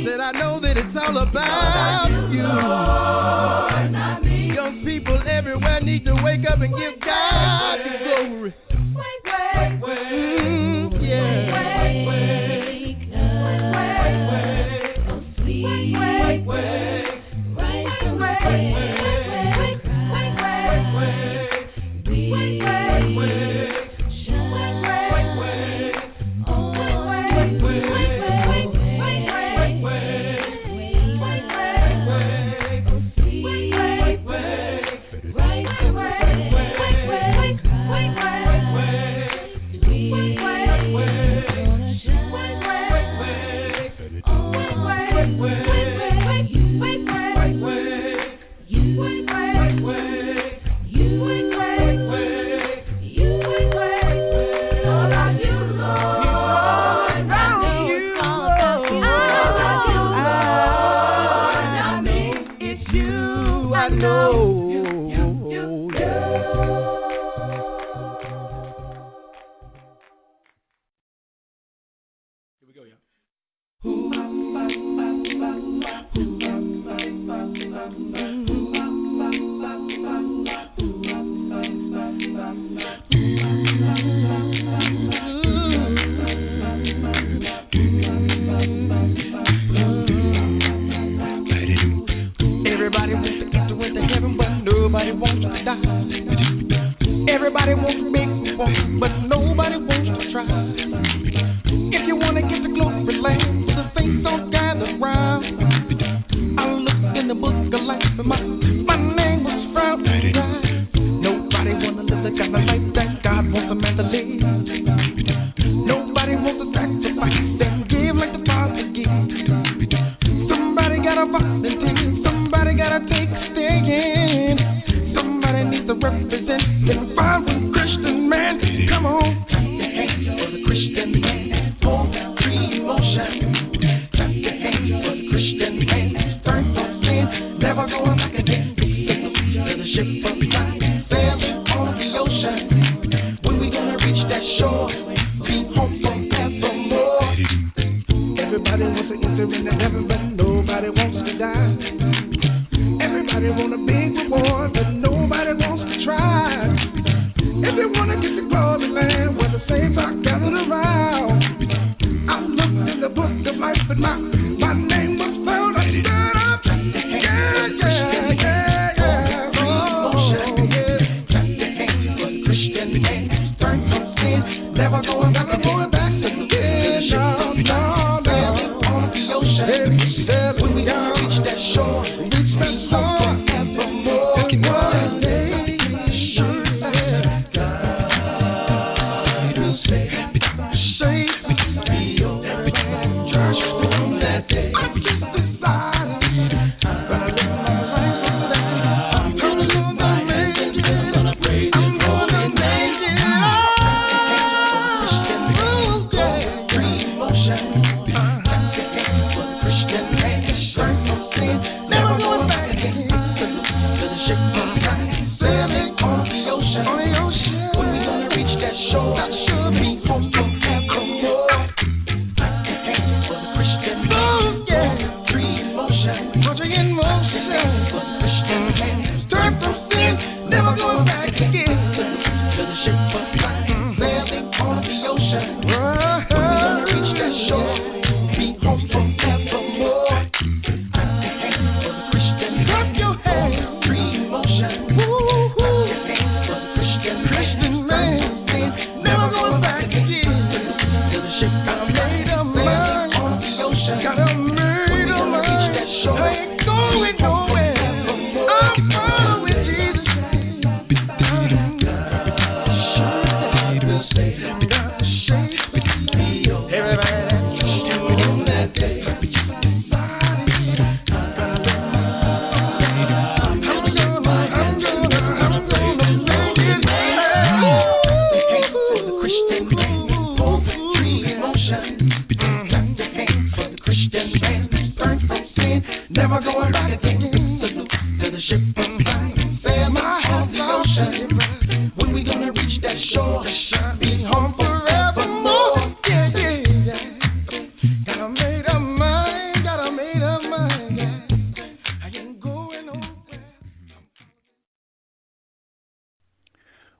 That I know that it's all about you. Young people everywhere need to wake up and give God the glory. Everybody wants to make one, but nobody wants to try. If you want to get the glory land, the saints don't gather round. then give like the Father gives. Somebody gotta volunteer, somebody gotta take a stand. Somebody needs to represent the vibrant Christian man. Come on, clap your hands for the Christian man. Poetry, emotion. Clap your hands for the Christian man. Turn from sin, never going back again. To the ship of life, sailing on the ocean. When we gonna reach that shore? Be home forevermore. Everybody wants to enter into heaven, but nobody wants to die. Everybody want a big reward, but nobody wants to try. If they wanna get the glory land where the saints are gathered around, I looked in the book of life, but my name was found. I stood up. Yeah, yeah, yeah, yeah. Oh, yeah. Clap your hands for the Christian man. Turn from sin, never going back to the sin. No, no. On the ocean, when we gonna reach that shore, reach that shore forevermore.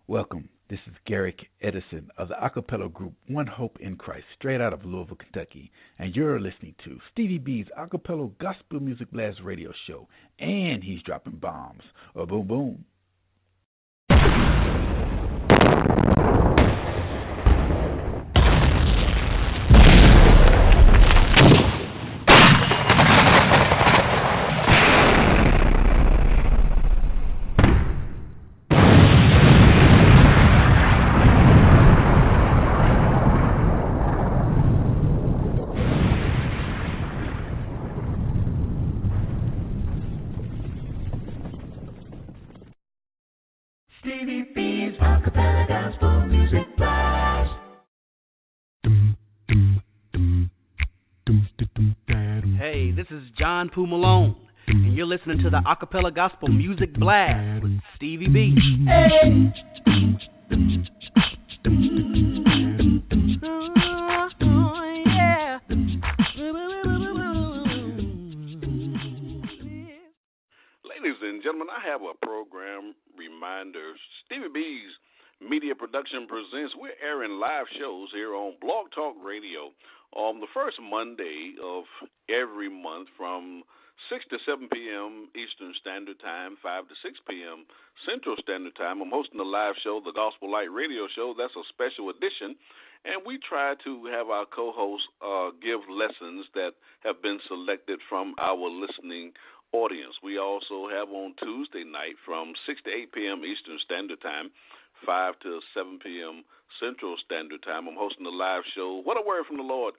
Welcome. This is Garrick Edison of the Acappella group One Hope in Christ, straight out of Louisville, Kentucky. And you're listening to Stevie B's Acappella Gospel Music Blast radio show. And he's dropping bombs. Oh, boom, boom. Stevie B's Acappella Gospel Music Blast. Hey, this is John Poo Malone, and you're listening to the Acappella Gospel Music Blast with Stevie B. Hey. Ladies and gentlemen, I have a program reminder. Stevie B's Media Production presents. We're airing live shows here on Blog Talk Radio on the first Monday of every month from 6 to 7 p.m. Eastern Standard Time, 5 to 6 p.m. Central Standard Time. I'm hosting a live show, the Gospel Light Radio Show. That's a special edition. And we try to have our co-hosts give lessons that have been selected from our listening audience. We also have on Tuesday night from 6 to 8 p.m. Eastern Standard Time, 5 to 7 p.m. Central Standard Time. I'm hosting a live show, What a Word from the Lord,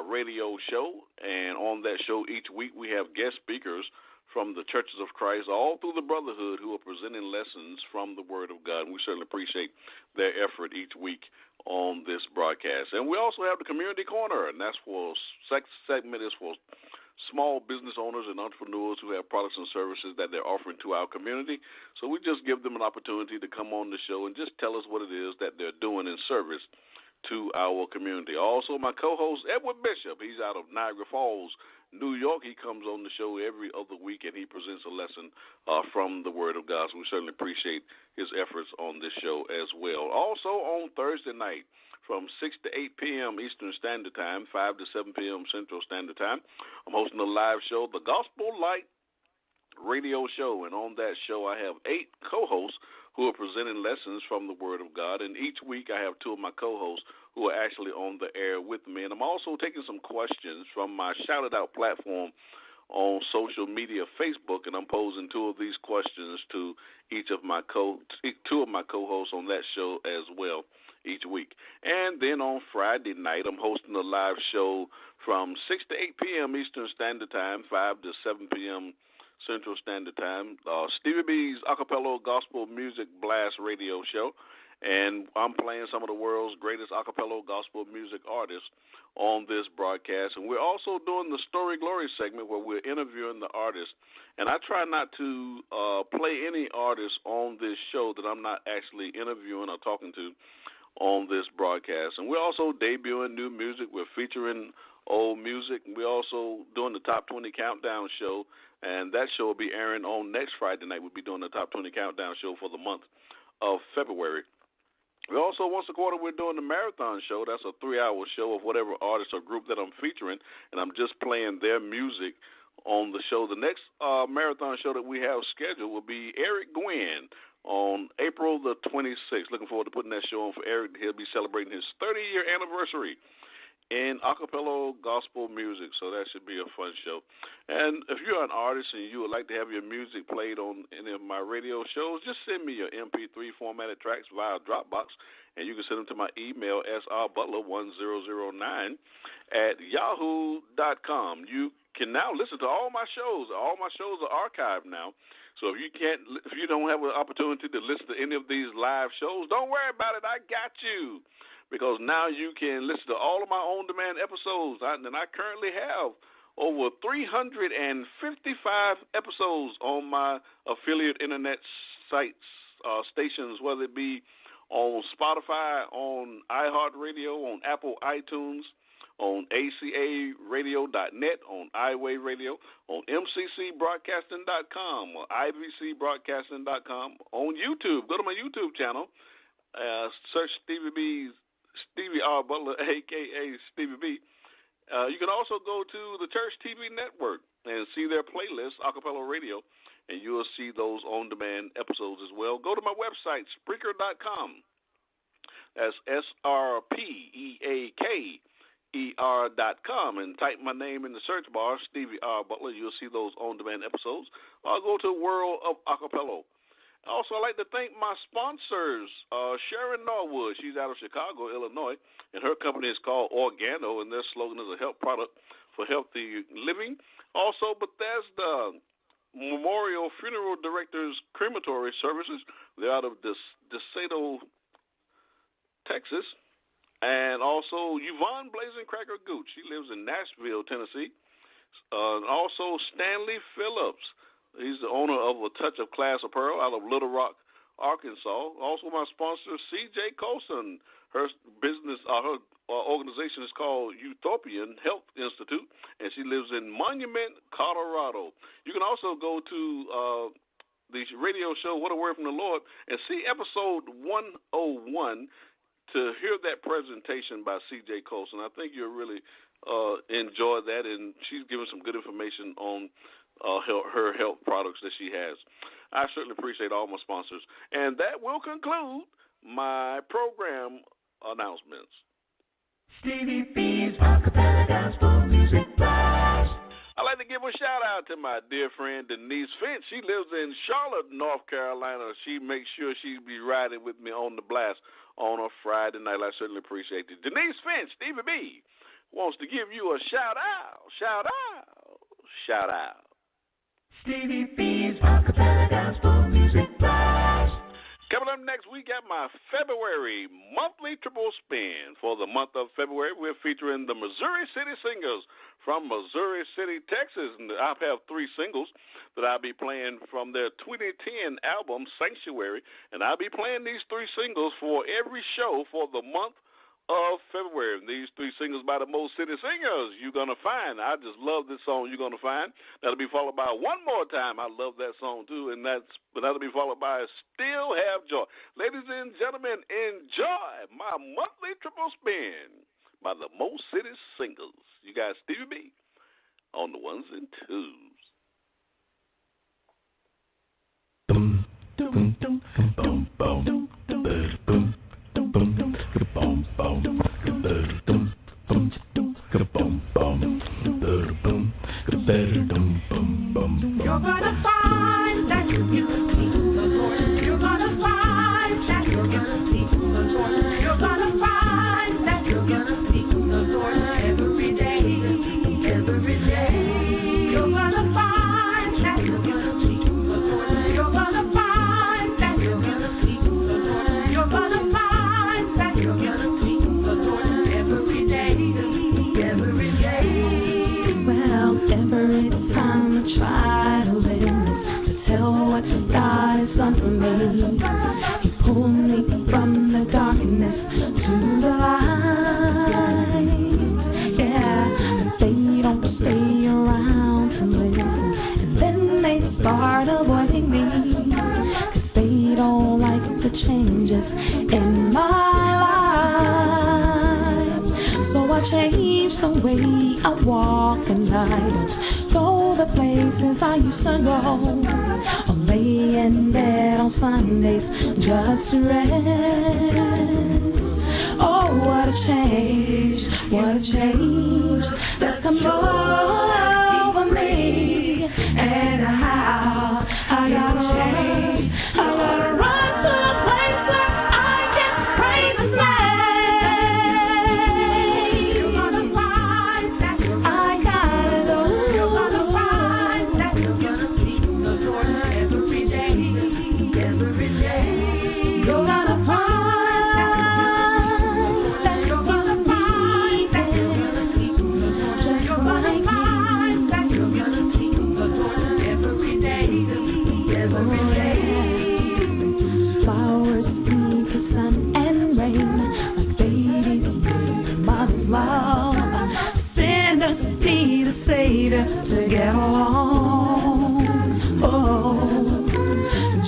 radio show, and on that show each week we have guest speakers from the Churches of Christ all through the Brotherhood who are presenting lessons from the Word of God. And we certainly appreciate their effort each week on this broadcast. And we also have the Community Corner, and that's for segment is for small business owners and entrepreneurs who have products and services that they're offering to our community. So we just give them an opportunity to come on the show and just tell us what it is that they're doing in service to our community. Also, my co-host, Edward Bishop, he's out of Niagara Falls, New York. He comes on the show every other week, and he presents a lesson from the Word of God. So we certainly appreciate his efforts on this show as well. Also, on Thursday night, from 6 to 8 p.m. Eastern Standard Time, 5 to 7 p.m. Central Standard Time, I'm hosting a live show, the Gospel Light Radio Show. And on that show, I have 8 co-hosts who are presenting lessons from the Word of God. And each week, I have 2 of my co-hosts who are actually on the air with me. And I'm also taking some questions from my Shout It Out platform on social media, Facebook, and I'm posing 2 of these questions to each of my 2 of my co-hosts on that show as well each week. And then on Friday night, I'm hosting a live show from 6 to 8 p.m. Eastern Standard Time, 5 to 7 p.m. Central Standard Time, Stevie B's Acappella Gospel Music Blast Radio Show. And I'm playing some of the world's greatest acapella gospel music artists on this broadcast. And we're also doing the Story Glory segment where we're interviewing the artists. And I try not to play any artists on this show that I'm not actually interviewing or talking to on this broadcast. And we're also debuting new music. We're featuring old music. We're also doing the Top 20 Countdown show, and that show will be airing on next Friday night. We'll be doing the Top 20 Countdown show for the month of February. We also, once a quarter, we're doing the Marathon show. That's a 3-hour show of whatever artist or group that I'm featuring, and I'm just playing their music on the show. The next Marathon show that we have scheduled will be Eric Gwynn on April the 26th. Looking forward to putting that show on for Eric. He'll be celebrating his 30-year anniversary in acapella gospel music, so that should be a fun show. And if you're an artist and you would like to have your music played on any of my radio shows, just send me your MP3 formatted tracks via Dropbox, and you can send them to my email, srbutler1009 at yahoo.com. You can now listen to all my shows. All my shows are archived now. So if you don't have an opportunity to listen to any of these live shows, don't worry about it. I got you. Because now you can listen to all of my on-demand episodes. And I currently have over 355 episodes on my affiliate internet sites, stations, whether it be on Spotify, on iHeartRadio, on Apple iTunes, on ACARadio.net, on iWay Radio, on MCCBroadcasting.com, or IVCBroadcasting.com, on YouTube. Go to my YouTube channel, search Stevie R. Butler, a.k.a. Stevie B. You can also go to the Church TV Network and see their playlist, Acappella Radio, and you'll see those on-demand episodes as well. Go to my website, Spreaker.com. That's SRPEAKER.com, and type my name in the search bar, Stevie R. Butler. You'll see those on-demand episodes. I'll go to World of Acappella. Also, I'd like to thank my sponsors, Sharon Norwood. She's out of Chicago, Illinois, and her company is called Organo, and their slogan is a health product for healthy living. Also, Bethesda Memorial Funeral Directors Crematory Services. They're out of DeSoto, Texas. And also, Yvonne Blazing Cracker Gooch. She lives in Nashville, Tennessee. Also, Stanley Phillips. He's the owner of A Touch of Class Apparel out of Little Rock, Arkansas. Also, my sponsor, C.J. Colson. Her business, her organization is called Utopian Health Institute, and she lives in Monument, Colorado. You can also go to the radio show, What a Word from the Lord, and see episode 101 to hear that presentation by C.J. Colson. I think you'll really enjoy that, and she's giving some good information on her health products that she has. I certainly appreciate all my sponsors. And that will conclude my program announcements. Stevie B's Acapella Gospel Music Blast. I'd like to give a shout-out to my dear friend Denise Finch. She lives in Charlotte, North Carolina. She makes sure she be riding with me on the blast on a Friday night. I certainly appreciate it. Denise Finch, Stevie B, wants to give you a shout out. Shout out. Shout out. Stevie B's Acappella Gospel Music Blast. Coming up next, we got my Feburary monthly triple spin. For the month of February, we're featuring the Missouri City Singers from Missouri City, Texas. And I have 3 singles that I'll be playing from their 2010 album, Sanctuary. And I'll be playing these 3 singles for every show for the month of February. These 3 singles by the most city singers you're going to find. I just love this song you're going to find. That'll be followed by One More Time. I love that song too. And that'll be followed by Still Have Joy. Ladies and gentlemen, enjoy my monthly triple spin by the most city singles. You got Stevie B on the 1s and 2s. Boom, boom, boom, boom, boom, boom. You're gonna find that you can see the Lord. You're gonna find that you're gonna see the Lord. You're gonna find that you're gonna see the Lord every day, every day. You're gonna find that you're gonna see the Lord. You're gonna find that you're gonna see the Lord. You're gonna find that you're gonna see the Lord every day, every day. Well, every time I try to live, to tell what God has done for me, He pulled me from the darkness to the light. Yeah, but they don't stay around to listen, and then they start avoiding me, 'cause they don't like the changes in my life. So I changed the way I walk and I don't go the places I used to go, or lay in bed on Sundays just to rest. Oh, what a change that's come over me, and how I gotta change. I gotta run to a place where I can praise His name. You're gonna find that I gotta go. You're gonna find that you're gonna see the Lord every day, every day. You're gonna find that you're gonna find that you're gonna see the Lord. You're gonna find that you're gonna see the Lord every day, every day. Flowers need the sun and rain, like babies need mother's love. Sinners need a Savior to get along. Oh,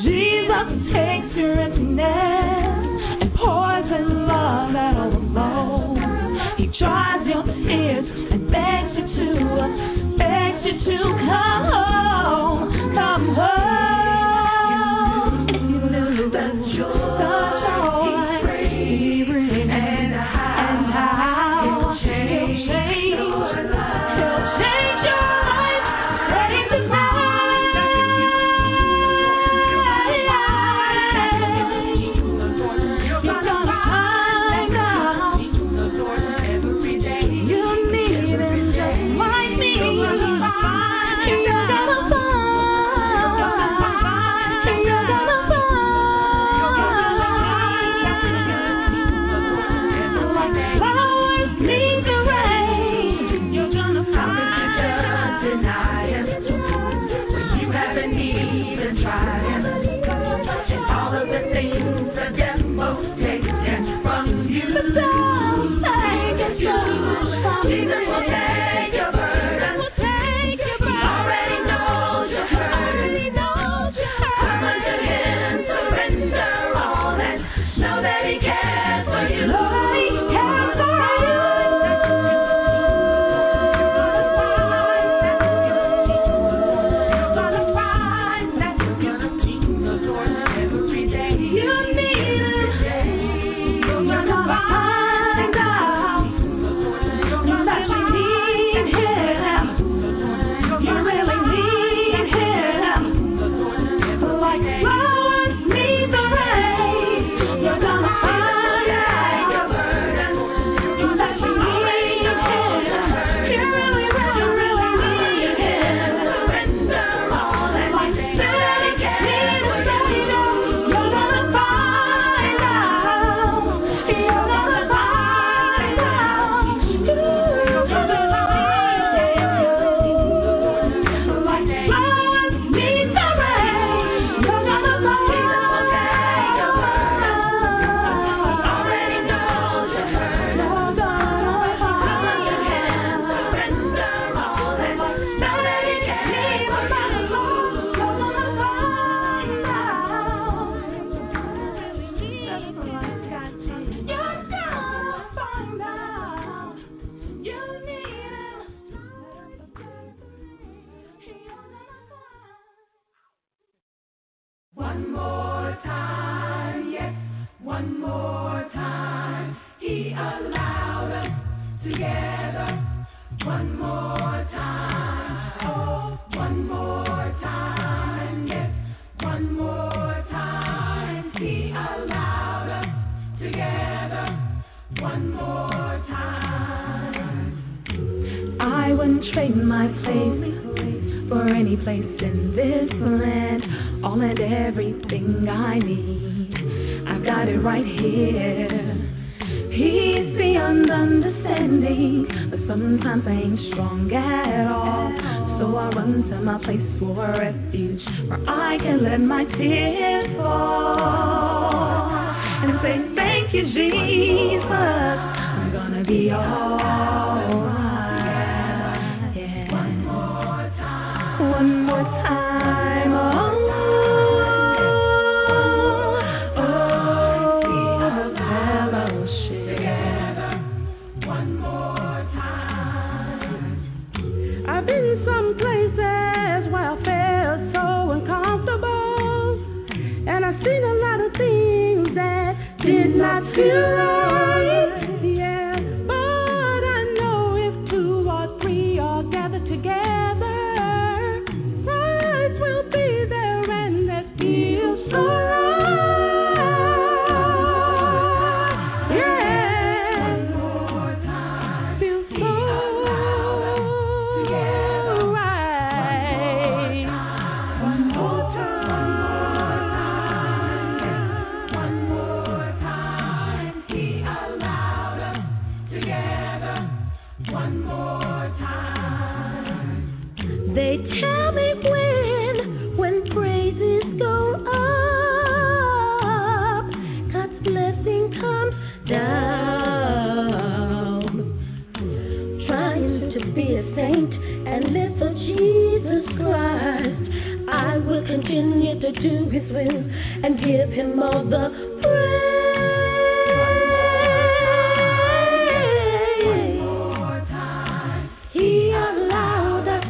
Jesus takes your emptiness and pours His love that overflows. He dries your tears and begs you to come home, come home. If you lose the joy He brings, and how He'll change your life. Praise His name. You're gonna find out every day. You need one more time. He allowed us together one more time. Oh, one more time. Yes, one more time. He allowed us together one more time. I wouldn't trade my place for any place in this land. All and everything I need, I've got it right here. He's beyond understanding, but sometimes I ain't strong at all. So I run to my place for refuge, where I can let my tears fall. And I say, thank you, Jesus, I'm gonna be alright. Yeah. One more time. One more time. Oh. Been some places where I felt so uncomfortable, and I've seen a lot of things that did not feel right. Yeah, but I know if two or three are gathered together, Christ will be there, and that feels so right. Yeah, one more time. Feels so They tell me when praises go up, God's blessing comes down. Trying to be a saint and live for Jesus Christ, I will continue to do His will and give Him all the praise. One more time. He allowed us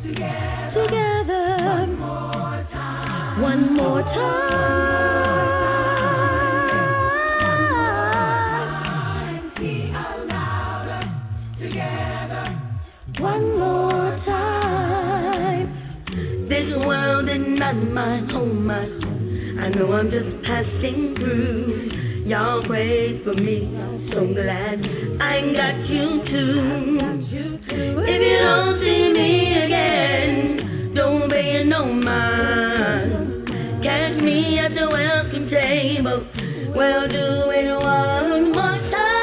together one more time. One more time. He allowed us together one more time. This world is not my home. I know I'm just passing through. Y'all pray for me. I'm so glad I got you too. If you don't see me again, don't pay no mind. Catch me at the welcome table. We'll do it one more time.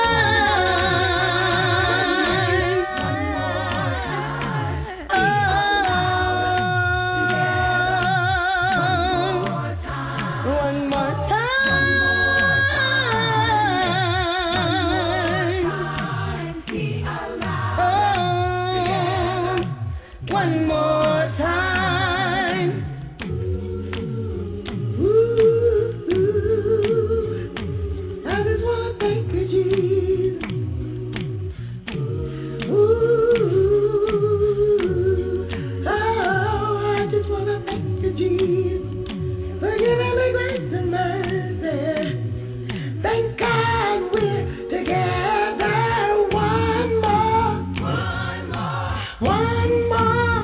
One more time. One more time. Ooh, I just wanna thank you, Jesus. Ooh, oh, I just wanna thank you, Jesus, for giving me grace and mercy. Thank God we're together. One more. One more.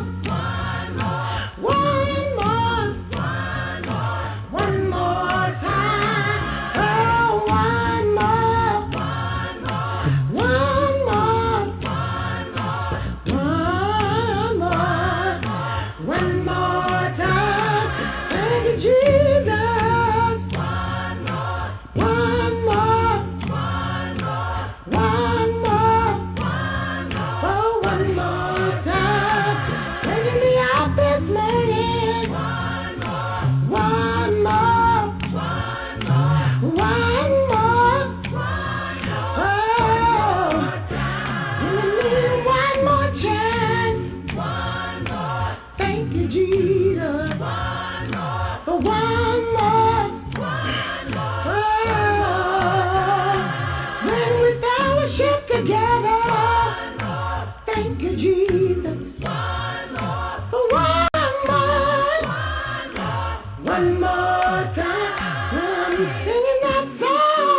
One more time, I'm singing that song.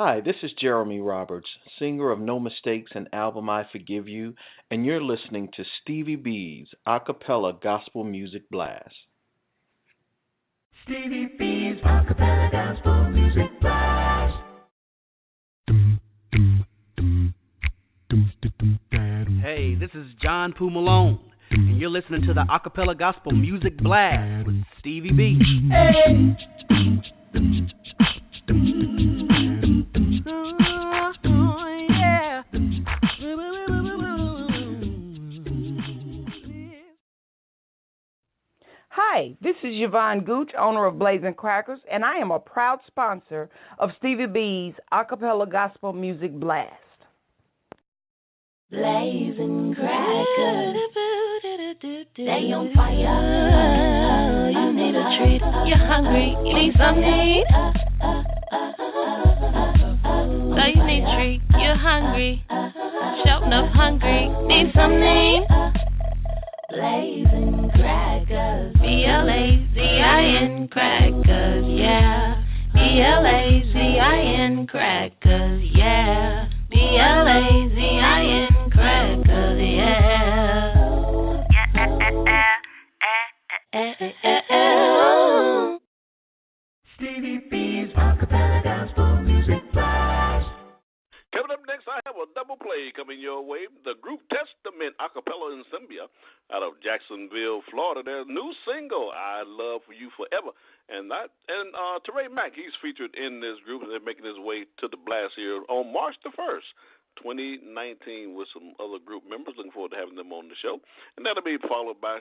Hi, this is Jeremy Roberts, singer of No Mistakes and album I Forgive You, and you're listening to Stevie B's Acappella Gospel Music Blast. Stevie B's Acappella Gospel Music Blast. Hey, this is John Poo Malone, and you're listening to the Acappella Gospel Music Blast with Stevie B. Hey. Hi, this is Yvonne Gooch, owner of Blazing Crackers, and I am a proud sponsor of Stevie B's Acappella Gospel Music Blast. Blazing Crackers, they on fire. You need a treat, you're hungry, you need something. So you need a treat, you're hungry, shouting up hungry, need something. Blazing crackers. B-L-A-Z-I-N crackers, yeah. B-L-A-Z-I-N crackers, yeah. B-L-A-Z-I-N crackers, yeah. Stevie B's Acappella Gospel Music Blast. Coming up next, I have a double play coming your way. The group Testament Acappella Ensemble out of Jacksonville, Florida. Their new single, I Love For You Forever. And Teray Mack, he's featured in this group, and they're making his way to the blast here on March the 1st, 2019, with some other group members. Looking forward to having them on the show. And that'll be followed by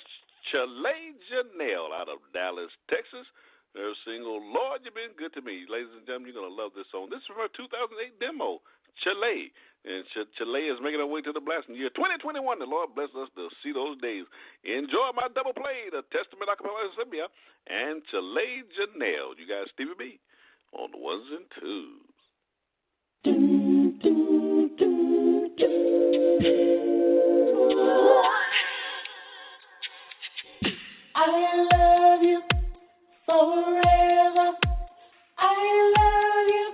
Chalet Janelle out of Dallas, Texas. Their single, Lord, You've Been Good to Me. Ladies and gentlemen, you're going to love this song. This is from her 2008 demo, Chalet. And Chalet is making her way to the blast in the year 2021. The Lord bless us to see those days. Enjoy my double play, the Testament Acappella Ensemble and Chalet Janelle. You guys, Stevie B on the ones and twos. I love you forever. I love you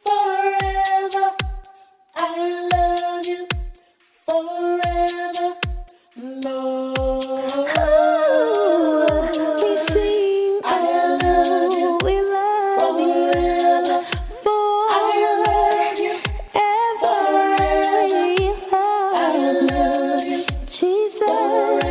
forever. I love you forever, Lord. We sing, I love you, we love forever. I love you ever. I love you, Jesus, Lord.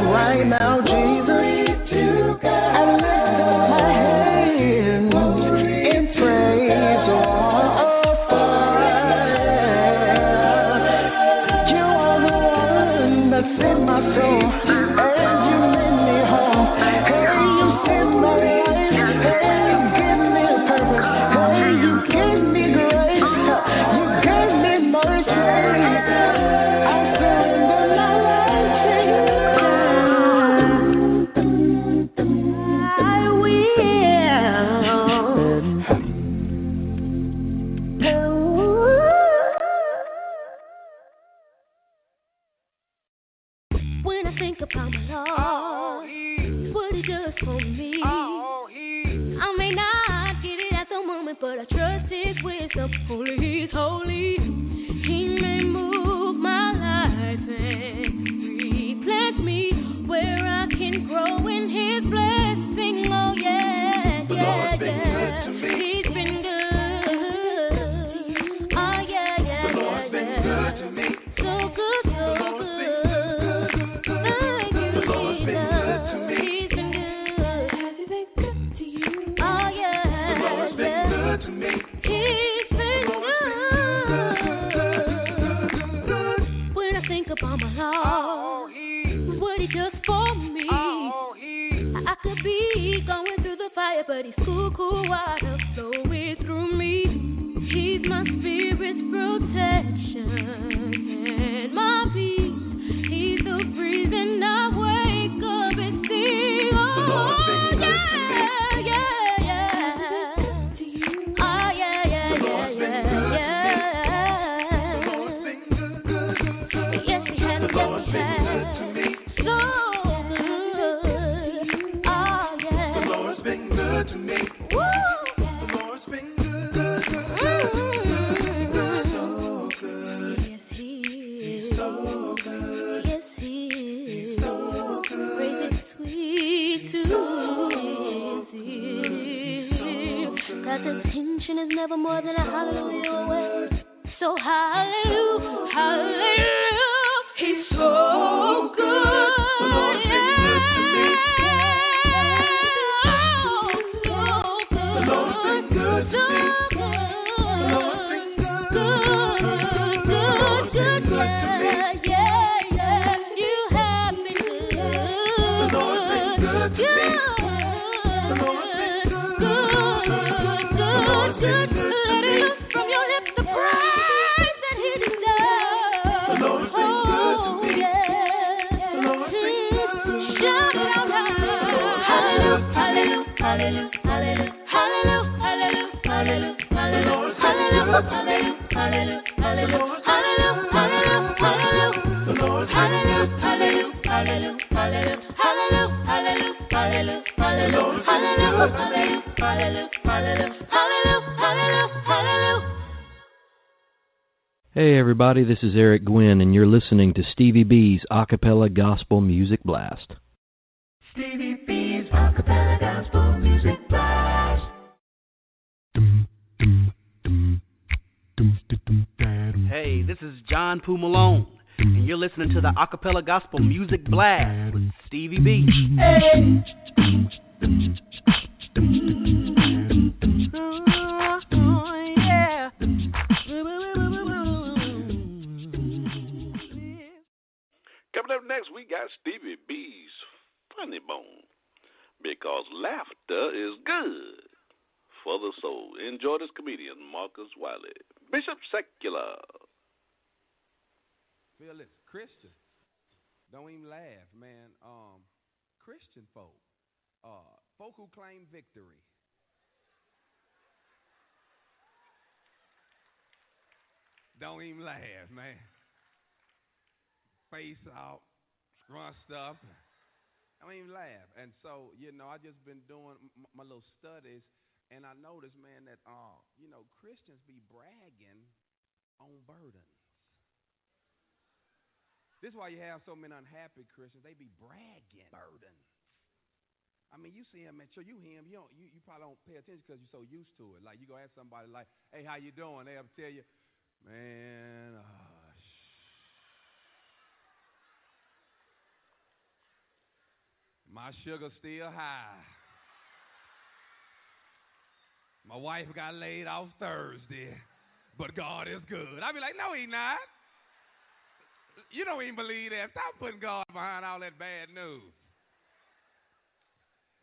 Right now, Jesus, I lift up my hands. holy, he's holy. He may move my life and replant me where I can grow in his blessing. Oh yeah, the Lord's been good to me. He's been good. Oh yeah, the Lord's been good to me. So good, so good. The Lord's been good to me. He's been good. Has he been good to you? Oh yeah, the Lord's been good to me. He's been good. When I think about my Lord, what he took for me, I could be going through the fire, but he's cool, cool water flowing through me. He's my spirit's protection and my peace. He's the reason I wake up and sing. Oh, yeah, yeah, yeah. Oh, yeah, yeah, yeah, yeah, yeah. Yes, he has, yes, he has. So good. Oh, yeah. The Lord's been good to me. Woo! The Lord's been good, good, good, good. So good. Yes, he is. He's so good. Yes, he is. He's so good. Praise is sweet to his ears. God's attention is never more than a hallelujah away. So hallelujah, hallelujah. He's so good. The Lord's been good to me. So good. The Lord's been good to me. The Lord's been good, good, good to me. Yeah, yeah, you have been good. The Lord's been good to me. The Lord's been good, good, good. Let it loose from your lips the praise that he deserves. The Lord's been good to me. The Lord's been good. Shout it out loud. Hallelujah, hallelujah, hallelujah, hallelujah, hallelujah, hallelujah, hallelujah, hallelujah, hallelujah, hallelujah, hallelujah, hallelujah. The Lord's hallelujah, hallelujah, hallelujah, hallelujah, hallelujah, hallelujah, hallelujah, hallelujah, hallelujah, hallelujah, hallelujah, hallelujah, hallelujah. Hey everybody, this is Eric Gwynn, and you're listening to Stevie B's Acappella Gospel Music Blast. Stevie B's Acappella Gospel Music Blast. Hey, this is John Poo Malone, and you're listening to the Acappella Gospel Music Blast with Stevie B. Hey. Yeah. Coming up next, we got Stevie B's Funny Bone, because laughter is good for the soul. Enjoy this comedian, Marcus Wiley, Bishop Secular. Phyllis, Christian, don't even laugh, man. Christian folk, folk who claim victory. Don't even laugh, man. Face out, scrunched up. Don't even laugh. And so, I just been doing my little studies, and I noticed, man, that, Christians be bragging on burdens. This is why you have so many unhappy Christians. They be bragging burdens. I mean, you see him, man. So you hear him. You probably don't pay attention because you're so used to it. Like, you go ask somebody, like, hey, how you doing? They'll tell you, man, my sugar's still high. My wife got laid off Thursday, but God is good. I be like, no, he not. You don't even believe that. Stop putting God behind all that bad news.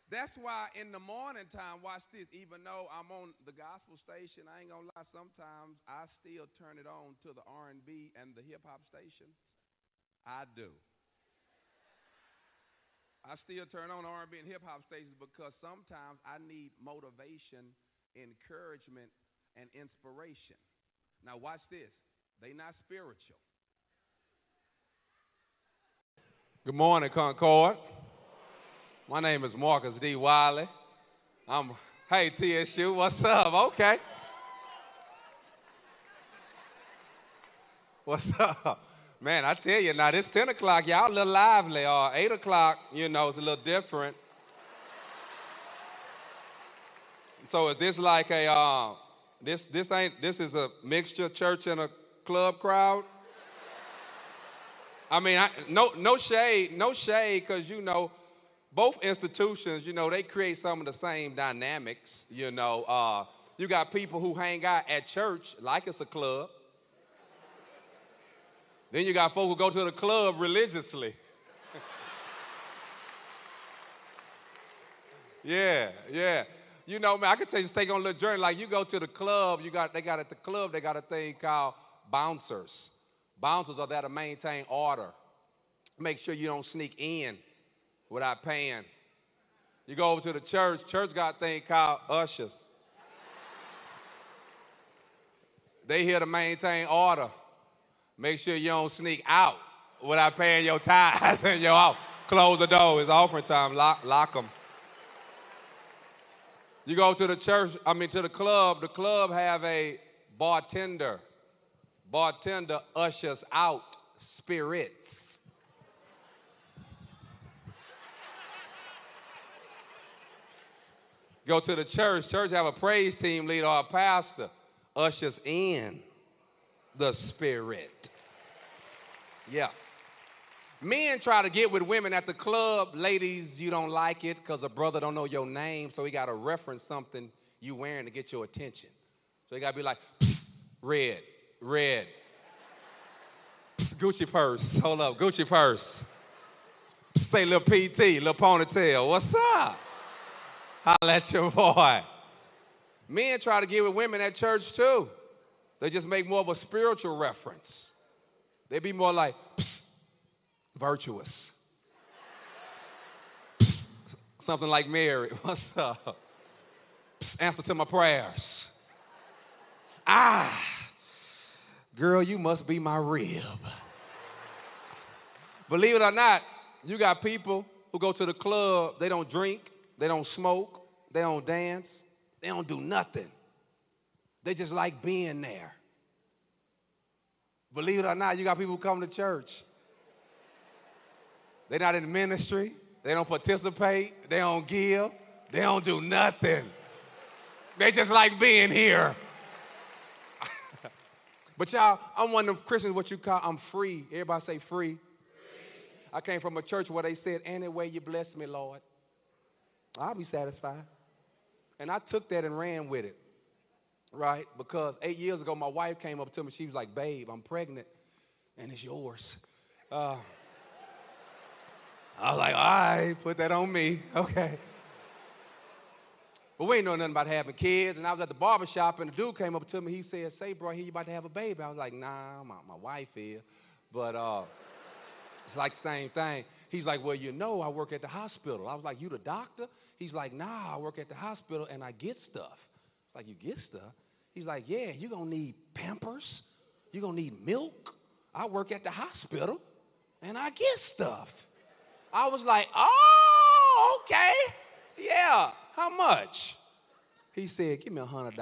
That's why in the morning time, watch this, even though I'm on the gospel station, I ain't gonna lie, sometimes I still turn it on to the R&B and the hip-hop station. I do. I still turn on R&B and hip-hop stations because sometimes I need motivation, encouragement, and inspiration. Now watch this. They not spiritual. Good morning, Concord. My name is Marcus D. Wiley. Hey, TSU, what's up? Okay. What's up? Man, I tell you, now it's 10 o'clock. Y'all a little lively. 8 o'clock, you know, it's a little different. So is this like a, this is a mixture church and a club crowd? I mean, no shade, because, you know, both institutions, you know, they create some of the same dynamics, you know. You got people who hang out at church like it's a club. Then you got folks who go to the club religiously. Yeah. You know, man, I can take on a little journey. Like you go to the club, they got at the club, they got a thing called bouncers. Bouncers are there to maintain order. Make sure you don't sneak in without paying. You go over to the church got a thing called ushers. They here to maintain order. Make sure you don't sneak out without paying your tithes and your out. Close the door. It's offering time. Lock them. You go to the to the club. The club have a bartender. Bartender ushers out spirits. Go to the church. Church have a praise team leader or a pastor. Ushers in the spirit. Yeah. Men try to get with women at the club. Ladies, you don't like it because a brother don't know your name, so he got to reference something you wearing to get your attention. So he got to be like, red, Gucci purse, hold up, Gucci purse. Say little PT, little ponytail, what's up? Holla at your boy. Men try to get with women at church too. They just make more of a spiritual reference. They be more like, virtuous. Something like Mary, what's up? Answer to my prayers. Girl, you must be my rib. Believe it or not, you got people who go to the club, they don't drink, they don't smoke, they don't dance, they don't do nothing. They just like being there. Believe it or not, you got people who come to church. They're not in ministry, they don't participate, they don't give, they don't do nothing. They just like being here. But y'all, I'm one of them Christians, what you call, I'm free. Everybody say free. I came from a church where they said, any way you bless me, Lord, I'll be satisfied. And I took that and ran with it, right? Because 8 years ago, my wife came up to me. She was like, babe, I'm pregnant, and it's yours. I was like, all right, put that on me. Okay. But we ain't know nothing about having kids. And I was at the barber shop, and the dude came up to me. He said, say, bro, you about to have a baby. I was like, nah, my wife is. But it's like the same thing. He's like, well, you know, I work at the hospital. I was like, you the doctor? He's like, nah, I work at the hospital, and I get stuff. I was like, you get stuff? He's like, yeah, you're going to need Pampers. You're going to need milk. I work at the hospital, and I get stuff. I was like, oh, okay. Yeah, how much? He said, give me $100.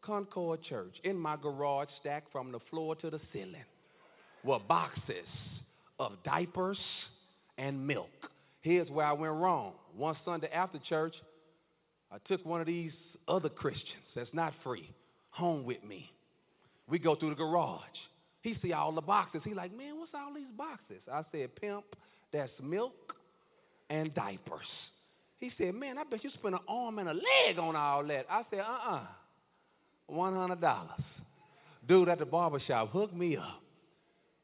Concord Church, in my garage, stacked from the floor to the ceiling, were boxes of diapers and milk. Here's where I went wrong. One Sunday after church, I took one of these other Christians that's not free home with me. We go through the garage. He see all the boxes. He like, man, what's all these boxes? I said, pimp, that's milk and diapers. He said, man, I bet you spent an arm and a leg on all that. I said, $100. Dude at the barbershop hooked me up.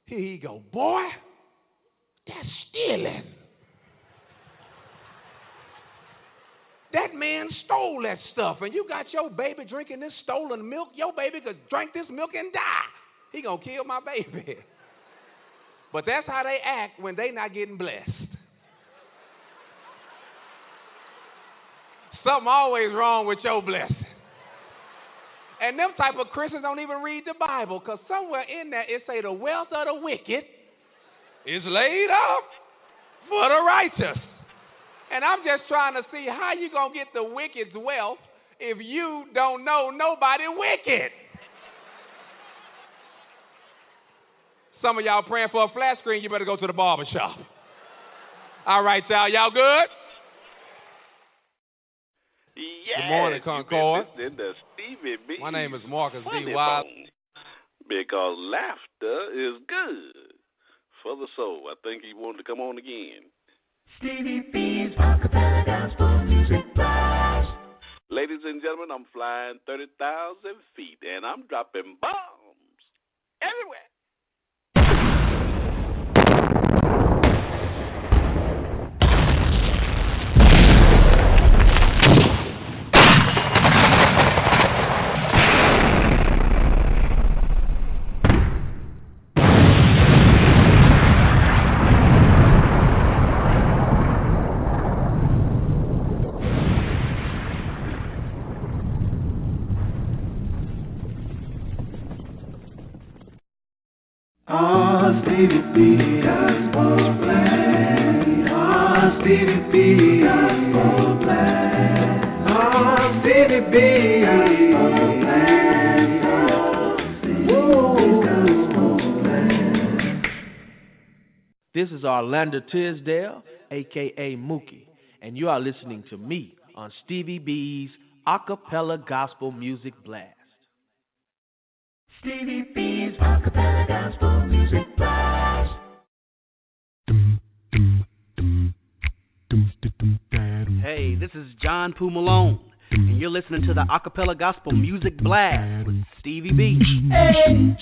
Here he go, boy, that's stealing. That man stole that stuff, and you got your baby drinking this stolen milk. Your baby could drink this milk and die. He gonna kill my baby. But that's how they act when they not getting blessed. Something always wrong with your blessing. And them type of Christians don't even read the Bible, because somewhere in there it say the wealth of the wicked is laid up for the righteous. And I'm just trying to see how you going to get the wicked's wealth if you don't know nobody wicked. some of y'all praying for a flat screen, you better go to the barber shop. All right, y'all good? Yes. Good morning, Concord. Listening to Stevie B. My name is Marcus D. Funny Wild. Bone. Because laughter is good for the soul. I think he wanted to come on again. Stevie B's Acappella Gospel Music Blast. Ladies and gentlemen, I'm flying 30,000 feet, and I'm dropping bombs everywhere. Stevie B, Gospel Blast. Stevie B, Gospel Blast. Stevie B, Gospel Blast. This is Orlando Tisdale, a.k.a. Mookie, and you are listening to me on Stevie B's Acappella Gospel Music Blast. Stevie B's Acappella Gospel Music Blast. Hey, this is John Poo Malone, and you're listening to the Acappella Gospel Music Blast with Stevie B. Hey.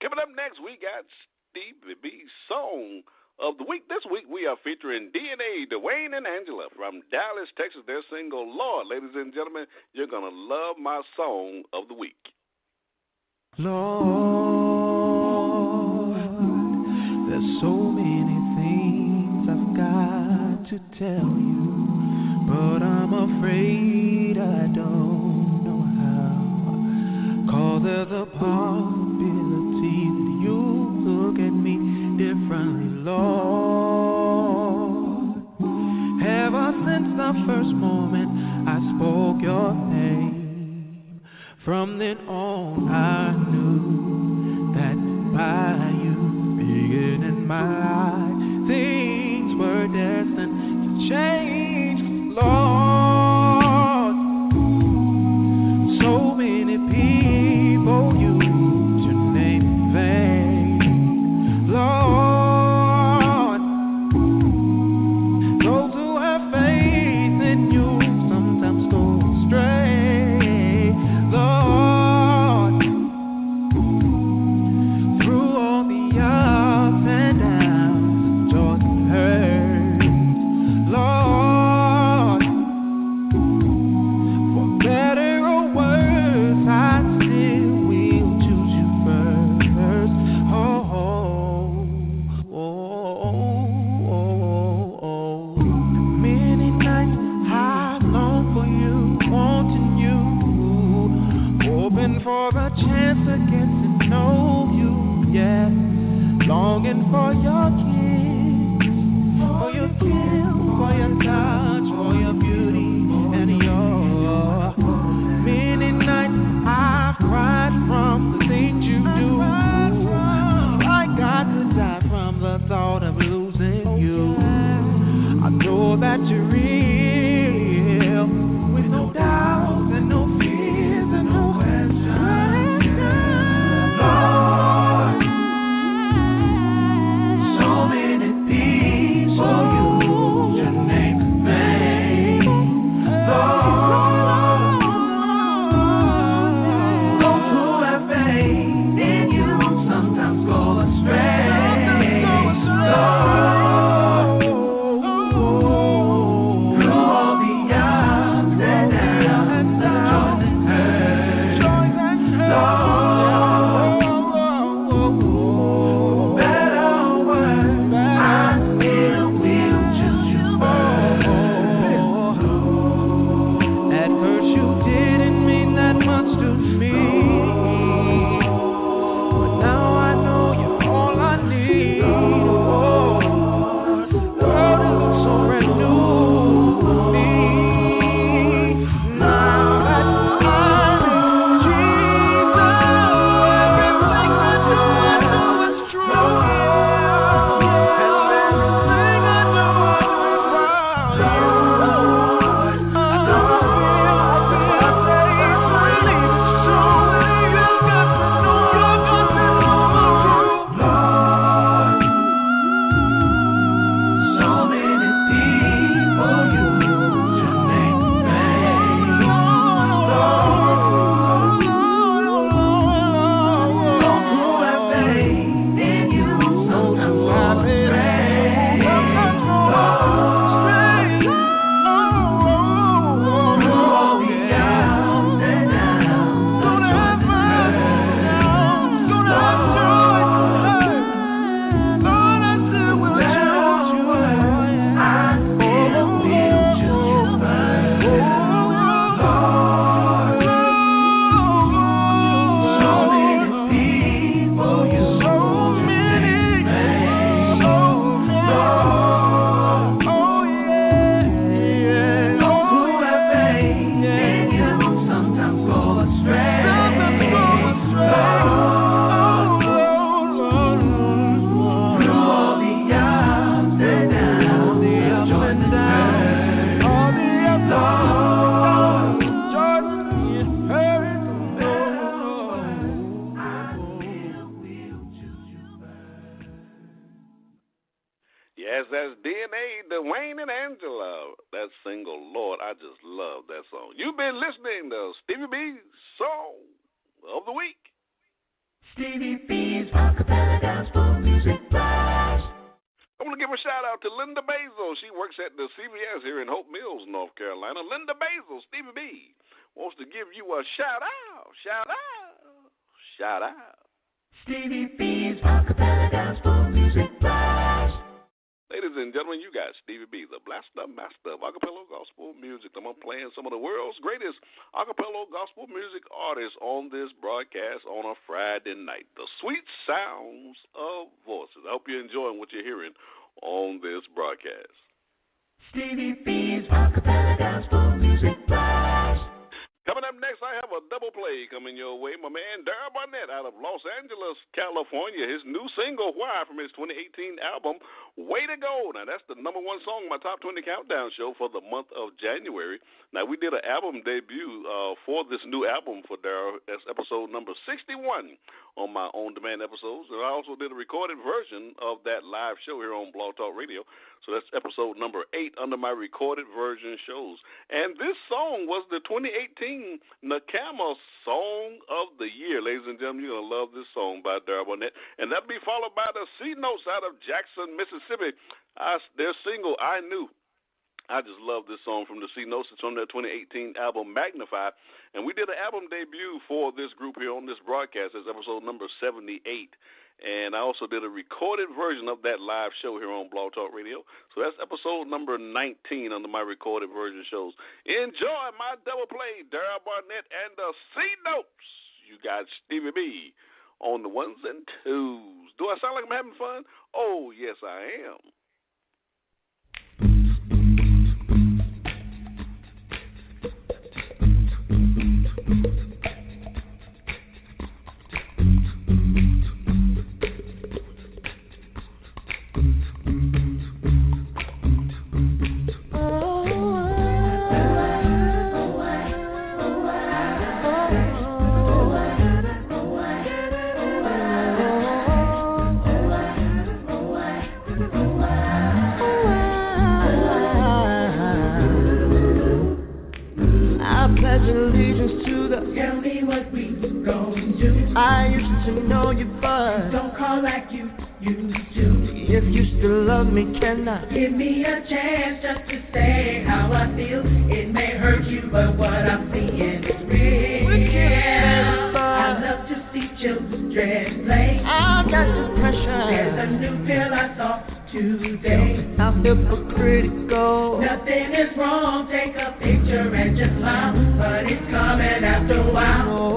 Coming up next, we got Stevie B's Song of the Week. This week, we are featuring DNA, Dwanye and Angela from Dallas, Texas. Their single, Lord. Ladies and gentlemen, you're going to love my Song of the Week. Lord, there's so many things I've got to tell you, but I'm afraid I don't know how. 'Cause there's a possibility that you look at me differently, Lord. Ever since the first moment I spoke your name, from then on I knew that by you being in my life, things were destined to change, Lord. So many people use your name in vain, Lord. Those who have faith in you sometimes go astray, Lord. Through all the ups and downs, joys and hurt, Lord. For better or worse, I still will choose you first. Many nights I've longed for you, wanting you, hoping for the chance to get to know you, yeah. Longing for your kiss, for your touch, for your beauty and your. Many nights I've cried from the things you do, like I could die from the thought of losing you. I know that you're real, with no doubts and no fears and no questions, Lord. So many people use your name Yes, that's DNA, Dwanye and Angela. That single, Lord, I just love that song. You've been listening to Stevie B's Song of the Week. Stevie B's Acappella Gospel Music Blast. I want to give a shout out to Linda Basil. She works at the CVS here in Hope Mills, North Carolina. Linda Basil, Stevie B, wants to give you a shout out. Shout out. Shout out. Stevie B's Acappella Gospel Music Blast. Ladies and gentlemen, you got Stevie B, the blaster master of acapella gospel music. I'm playing some of the world's greatest acapella gospel music artists on this broadcast on a Friday night. The sweet sounds of voices. I hope you're enjoying what you're hearing on this broadcast. Stevie B's Acapella Gospel Music Blast. Coming up next, I have a double play coming your way. My man, Darryl Barnett out of Los Angeles, California. His new single, Why, from his 2018 album, Way to Go. Now, that's the #1 song on my Top 20 Countdown show for the month of January. Now, we did an album debut for this new album for Darryl. That's episode number 61 on my on-demand episodes. And I also did a recorded version of that live show here on Blog Talk Radio. So that's episode number 8 under my recorded version shows. And this song was the 2018 NACAMA Song of the Year. Ladies and gentlemen, you're going to love this song by Darryl Barnett. And that'll be followed by the C-Notes out of Jackson, Mississippi. Their single, I Knew. I just love this song from the C-Notes. It's from their 2018 album, Magnify. And we did an album debut for this group here on this broadcast. It's episode number 78. And I also did a recorded version of that live show here on Blog Talk Radio. So that's episode number 19 under my recorded version shows. Enjoy my double play, Darryl Barnett and the C-Notes. You got Stevie B on the ones and twos. Do I sound like I'm having fun? Oh, yes, I am. I used to know you, but don't call like you used to. If you still love me, can I give me a chance just to say how I feel? It may hurt you, but what I'm seeing is real. I love to see children play. I've got this pressure. There's a new pill I saw today. I'm hypocritical. Nothing is wrong. Take a picture and just smile, but it's coming after a while.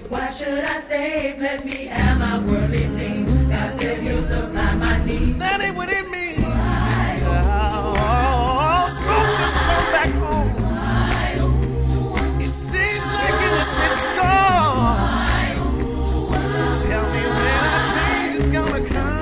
Why should I save? Let me have my worldly things. God said He'll supply my needs. That ain't what it means. Come back home. It seems wicked to go. Tell me when our change is gonna come.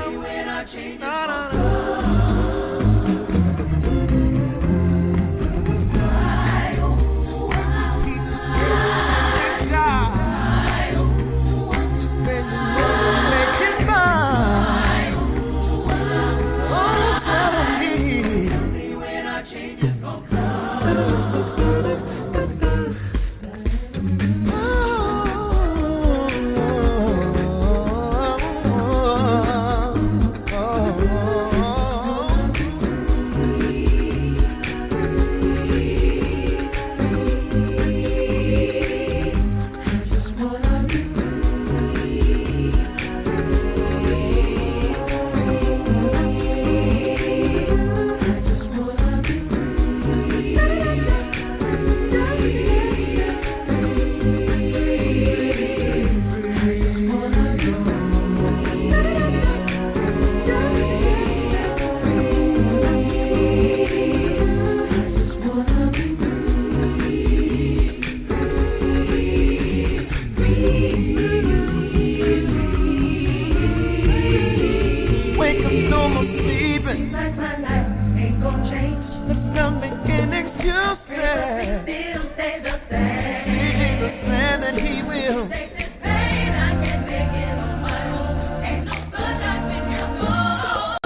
like my life ain't gonna change. Let's not make an excuse. Still stay the same. He's the same and he will. Take this pain, I can't take it on my own. Ain't no good life in your soul.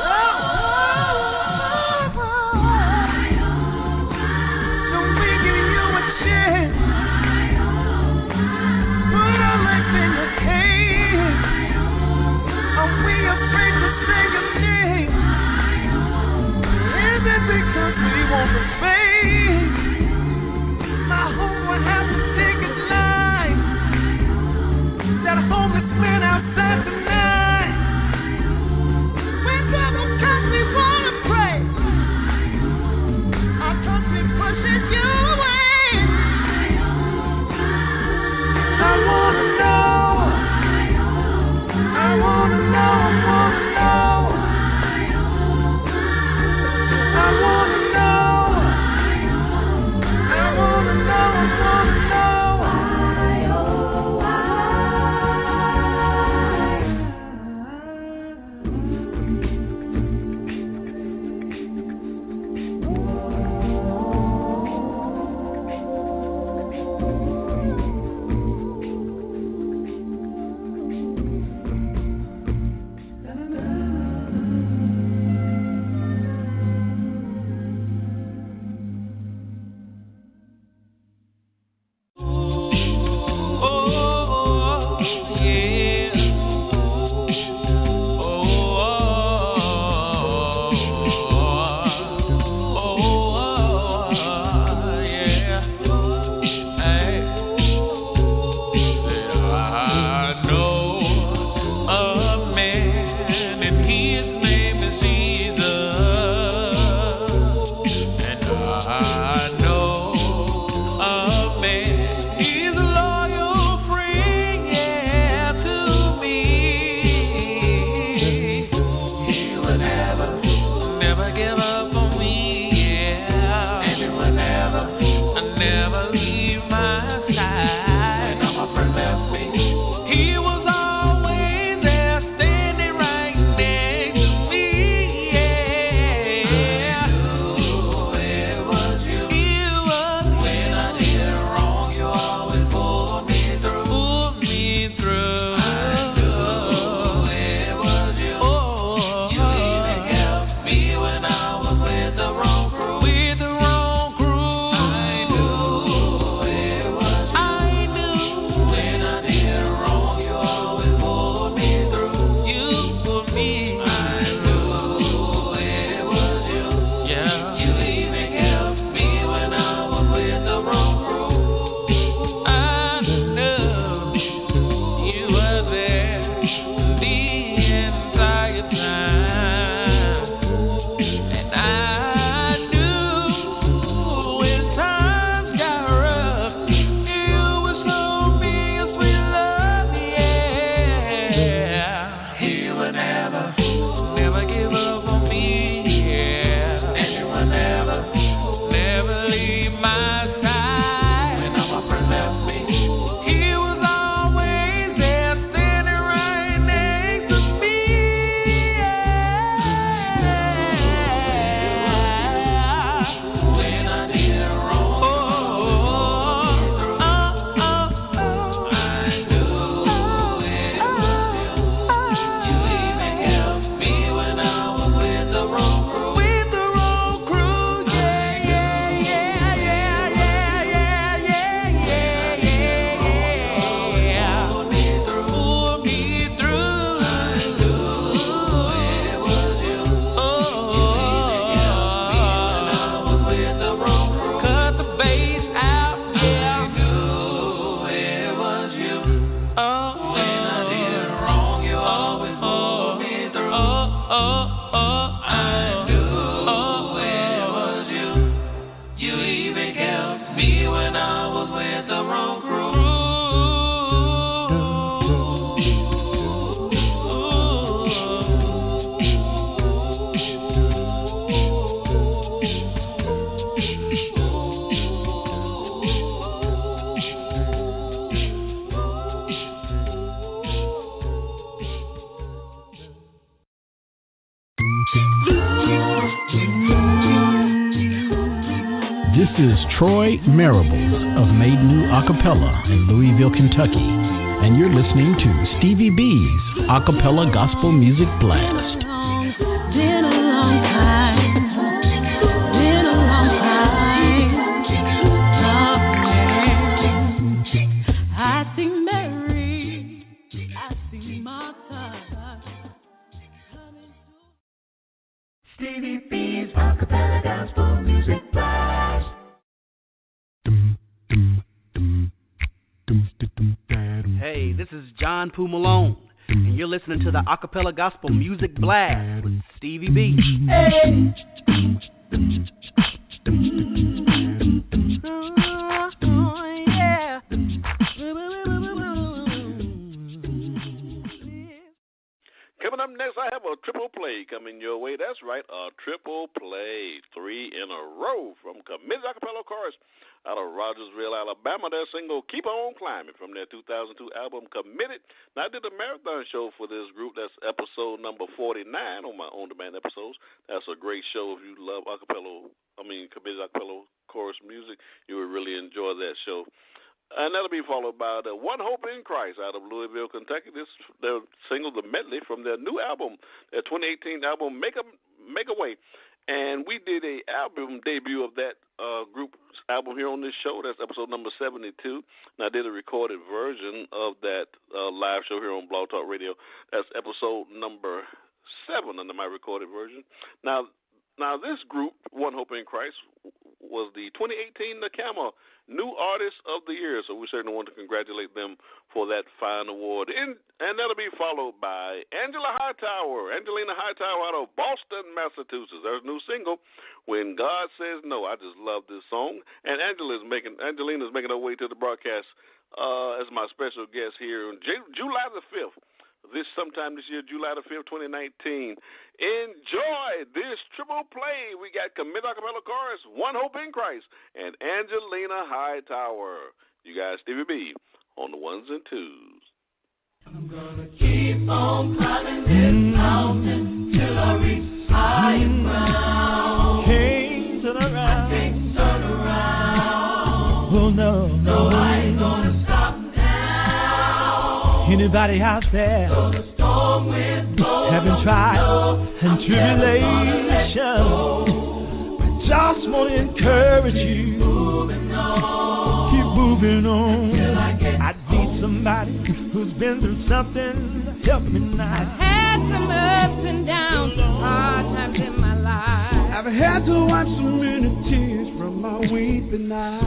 So we give you a chance. Put our life in your hands. Are we afraid to say your name? is Troy Marables of Made New Acappella in Louisville, Kentucky, and you're listening to Stevie B's Acappella Gospel Music Blast. Been a long time. Been a long time. I see Mary. I see Martha. Stevie B's Acappella Gospel Music Blast. Hey, this is John Poo Malone, and you're listening to the Acappella Gospel Music Blast with Stevie B. Hey. Coming up next, I have a triple play coming your way. That's right, a triple play, 3 in a row from Committed Acappella Chorus out of Rogersville, Alabama. Their single, Keep On Climbing, from their 2002 album, Committed. Now, I did a marathon show for this group. That's episode number 49 on my on-demand episodes. That's a great show. If you love Committed Acappella Chorus music, you would really enjoy that show. And that'll be followed by the One Hope in Christ out of Louisville, Kentucky. This their single, The Medley, from their new album, their 2018 album, Make a Way. And we did a album debut of that group's album here on this show. That's episode number 72. And I did a recorded version of that live show here on Blog Talk Radio. That's episode number 7 under my recorded version. Now this group, One Hope in Christ, was the 2018 NACAMA New Artist of the Year, so we certainly want to congratulate them for that fine award. And that'll be followed by Angelina Hightower out of Boston, Massachusetts. Their new single, When God Says No. I just love this song. And Angelina's making her way to the broadcast as my special guest here on July the 5th. Sometime this year, July the 5th, 2019. Enjoy this triple play. We got Commit Acappella Chorus, One Hope in Christ, and Angelina Hightower. You guys, Stevie B, on the ones and twos. I'm gonna keep on climbing this mountain till I reach higher ground. Can't turn around. I can't turn around. Oh no, no, I ain't gonna stop. Anybody out there having trials and tribulation, I just want to encourage you, keep moving on. I need somebody who's been through something to help me now. I've had some ups and downs, hard times in my life. I've had to wipe so many tears from my weeping eyes. I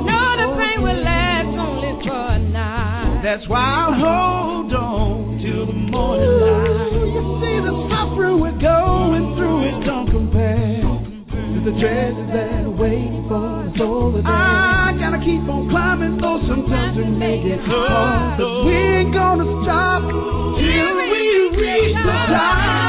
know the pain will last only for a night. That's why I'll hold on till the morning light. You see, the suffering we're going through, it don't compare to the dresses that wait for us over there. I gotta keep on climbing, though sometimes it may get hard. But we ain't gonna stop till we reach the top.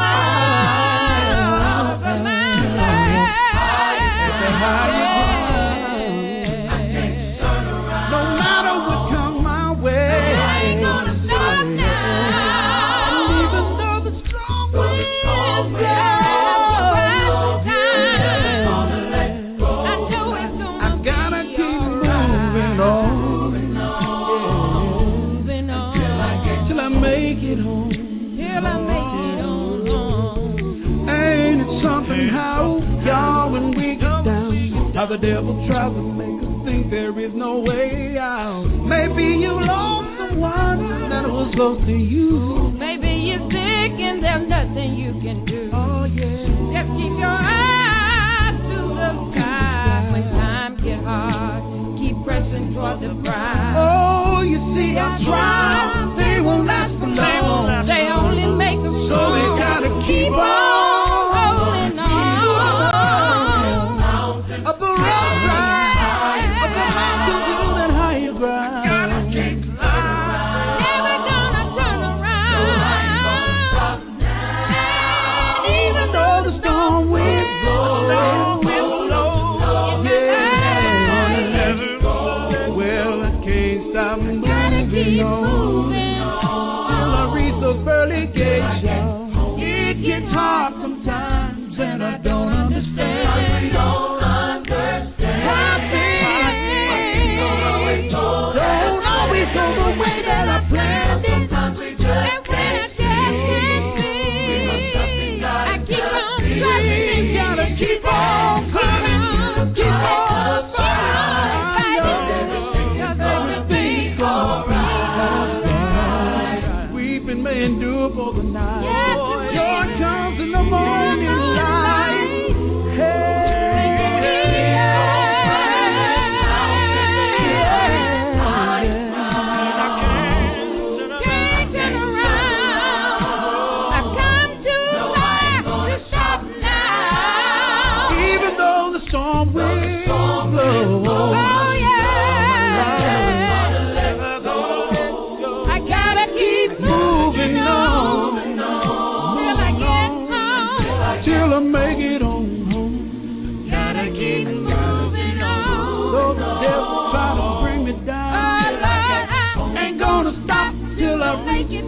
How the devil tries to make us think there is no way out. Maybe you lost someone that was close to you. Maybe you're sick and there's nothing you can do. Oh yeah. Just keep your eyes to the sky. When times get hard, keep pressing toward the prize. Oh, you see, I tried. They won't last for long. They only make us so we gotta keep on. Up the road, up the mountain to that higher ground. Gotta keep climbing. Never gonna turn around. No, I ain't gonna stop now. Even though the storm winds blow, yeah. Well, I can't stop moving on till I reach those pearly gates, y'all. It gets hard sometimes, and I don't understand. I don't understand.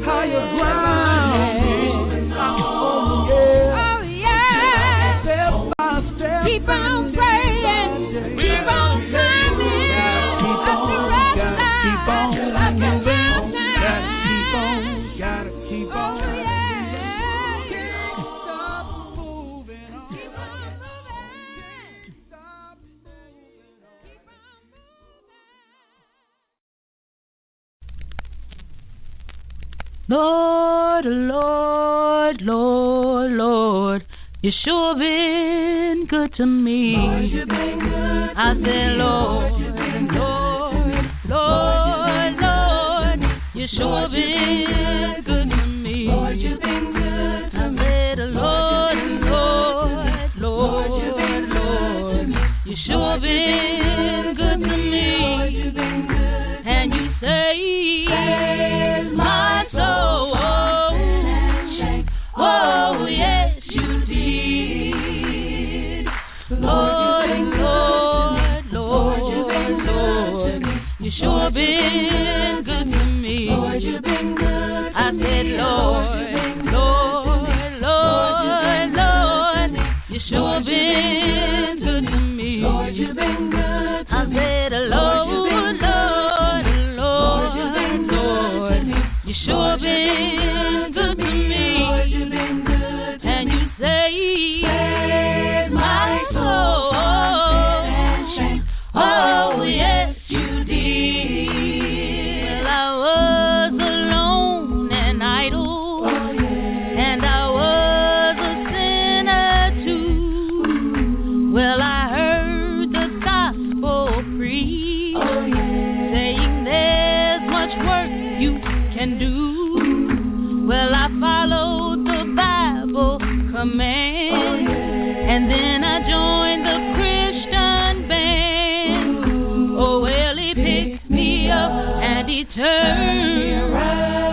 higher ground. Oh yeah, step by step. Keep on praying, keep on climbing. Gotta keep on moving. Gotta keep on. Lord, Lord, Lord, Lord, you sure been good to me. Lord, you've been good to I said, Lord, Lord, Lord, Lord, you sure been good to me. Lord, you've been good to me. I said, Lord, Lord, Lord, Lord, you sure been good to me. Lord, you've been good. And you saved my soul. Oh, yes, you did. Lord, Lord, Lord, you sure been good to me. Lord, you've been good. I said, Lord, Lord, Lord, you sure been good to me. Lord, you've been good. I said, Lord, Lord, Lord, you sure been good to me. Lord, you've been good. And you saved my soul. Oh, yes, you did. Well, I was alone and idle, and I was a sinner too. Well, I heard the gospel preached, saying there's much work you can do. Well, I followed the Bible command, and then I joined the Christian band. Oh, well, he picked me up and he turned,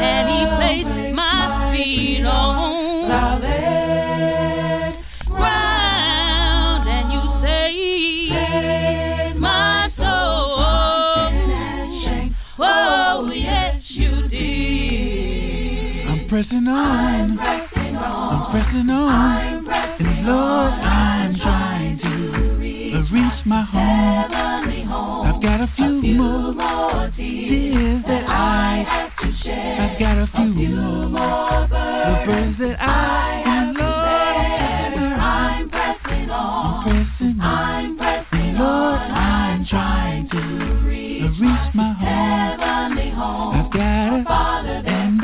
and he placed my feet on solid ground, and you saved my soul. Oh, yes, you did. I'm pressing on. I'm pressing on. And Lord, I'm trying to reach my home. I've got a few more tears that I've got a few more the burdens that and Lord, I'm pressing on. And Lord, I'm trying to reach my home. I've got a Father and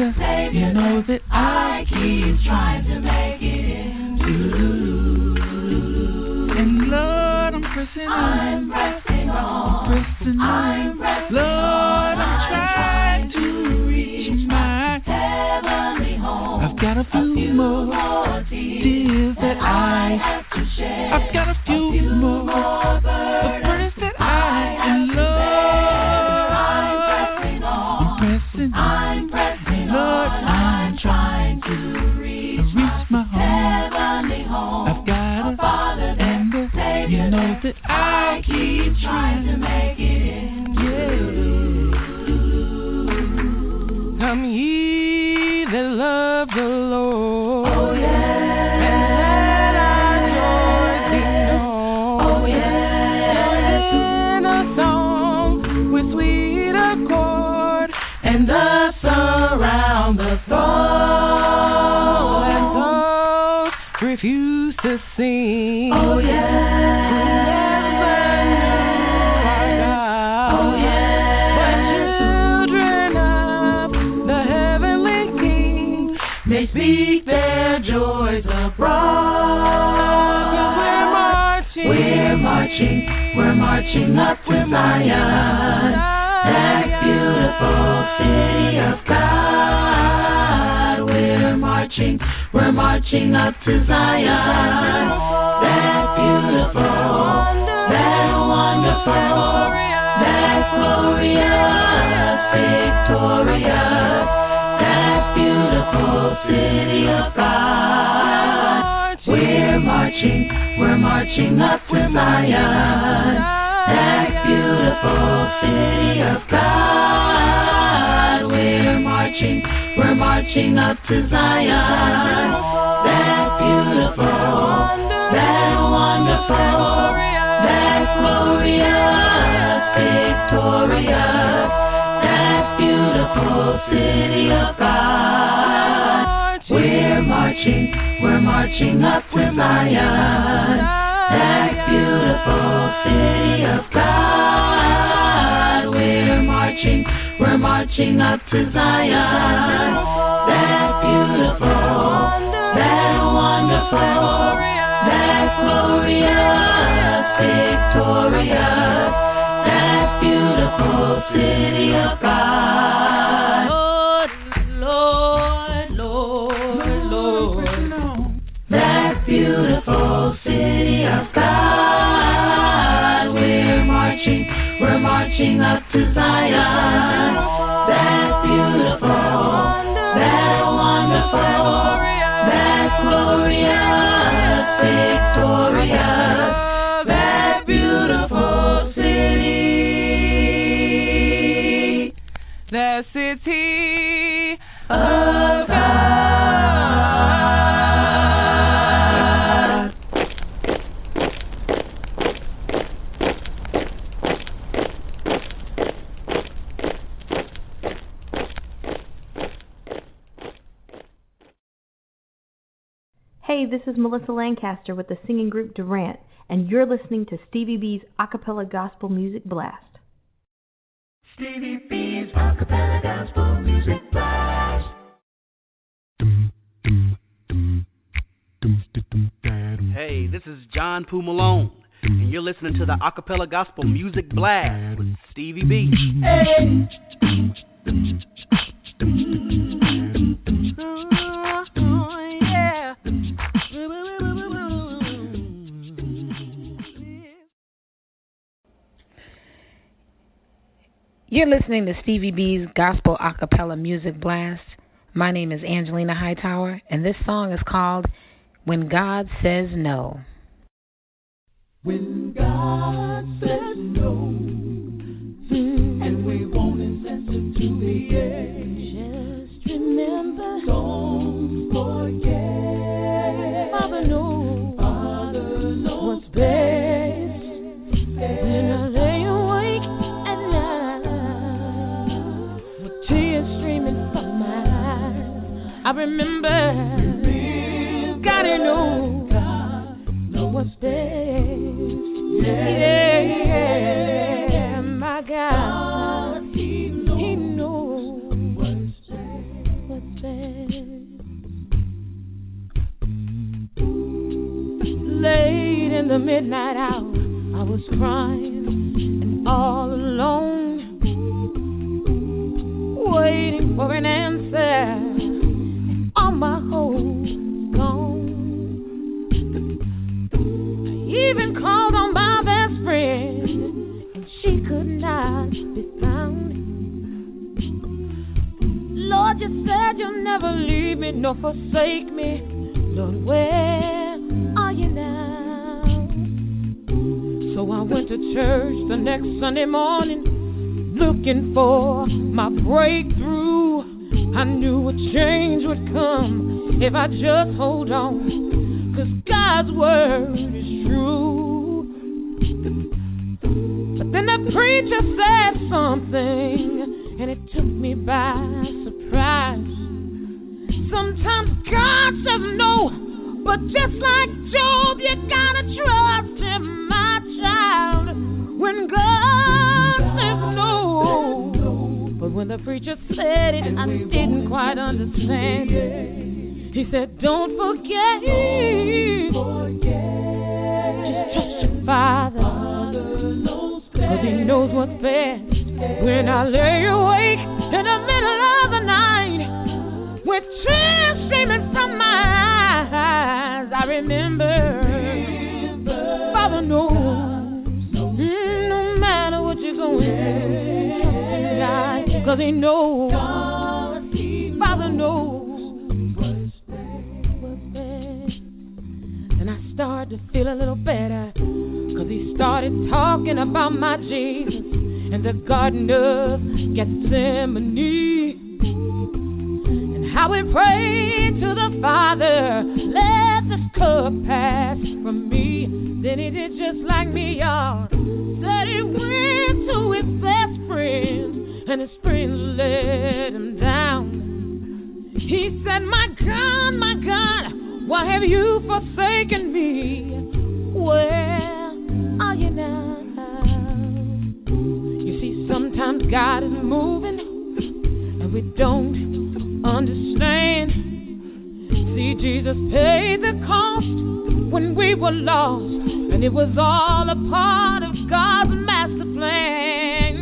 you know that I keep trying to make it into. And Lord, I'm pressing on. Lord, I'm trying to reach my heavenly home. I've got a few more tears that I've got a few more the burdens that and Lord, I'm pressing. Lord, I'm trying to reach my home. I've got a Father and you know that I keep trying to make it in. Yeah. Come ye that love the Lord. Oh yeah. And let our joy be known. Oh yeah. Sing a song with sweet accord, and thus around the throne. And those refuse to sing. Oh yeah. They speak their joys abroad. We're marching up to Zion, that beautiful city of God. We're marching up to Zion, that beautiful, that wonderful, that glorious, victorious, that beautiful city of God. We're marching up to Zion, that beautiful city of God. We're we're marching up to Zion. That beautiful, that wonderful, that glorious, victorious, that beautiful city of God. We're marching up to Zion. That beautiful city of God. We're marching up to Zion. That beautiful, that wonderful, that glorious, victorious, that beautiful city of God. Lord, Lord, Lord, that beautiful city of God. We're marching up to Zion. That beautiful, that wonderful, that glorious, victorious, that beautiful city, the city of God. Hey, this is Melissa Lancaster with the singing group Durant, and you're listening to Stevie B's Acappella Gospel Music Blast. Stevie B's Acappella Gospel Music Blast. Hey, this is John Poo Malone, and you're listening to the Acappella Gospel Music Blast with Stevie B. Hey. You're listening to Stevie B's Gospel Acappella Music Blast. My name is Angelina Hightower, and this song is called When God Says No. When God says no, and we won't listen to the end, just remember, don't forget, Father knows what's best. When I lay awake at night, with tears streaming from my eyes, I remember gotta know what's best. Yeah, my God, He knows what's best. Late in the midnight hour, I was crying and all alone, waiting for an answer, and all my hope gone. I even called on my best friend, and she could not be found. Lord, you said you'll never leave me nor forsake me. Lord, where are you now? So I went to church the next Sunday morning, looking for my breakthrough. I knew a change would come if I just hold on, 'cause God's word is true. But then the preacher said something, and it took me by surprise. Sometimes God says no, but just like Job, you gotta trust him, my child. When God says no, but when the preacher said it, I didn't quite understand it. He said, don't forget, just trust your Father, 'cause He knows what's best. When I lay awake in the middle of the night, with tears streaming from my eyes, I remember, Father knows, no matter what you're going through, God, 'cause He knows, Father knows. And I started to feel a little better, 'cause He started talking about my Jesus in the Garden of Gethsemane. I would pray to the Father, let this cup pass from me. Then he did just like me, y'all. Said he went to his best friend, and his friends let him down. He said, my God, why have you forsaken me? Where are you now? You see, sometimes God is moving, and we don't understand. See, Jesus paid the cost when we were lost, and it was all a part of God's master plan.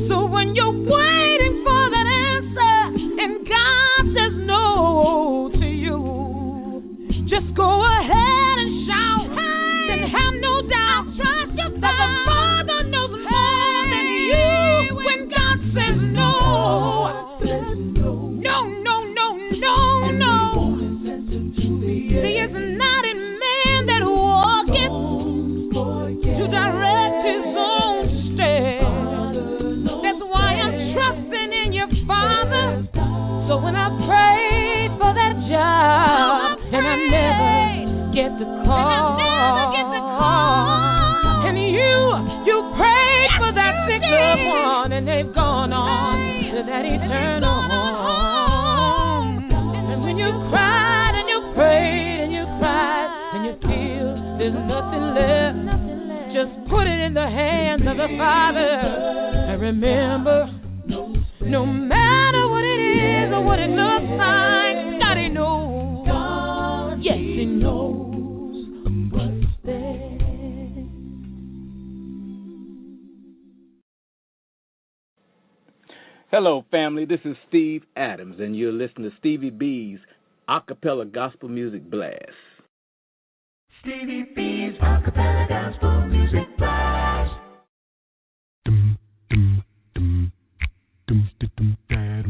So when you're waiting for that answer and God says no to you, just go ahead and shout, and have no doubt, trust your that the Father knows more than you when God says no. He is not a man that walketh to direct his own steps. That's why I'm trusting in your Father. So when I prayed for that job and I never get the call, and you prayed for that sick loved one and they've gone on to that eternal home. And when you cried and you prayed and you cried and you feel there's nothing left, just put it in the hands of the Father. And remember, no matter what it is or what it looks like, God, he knows. Yes, he knows what's there. Hello, family. This is Steve Adams, and you're listening to Stevie B's Acappella Gospel Music Blast. Stevie B's Acappella Gospel Music Blast.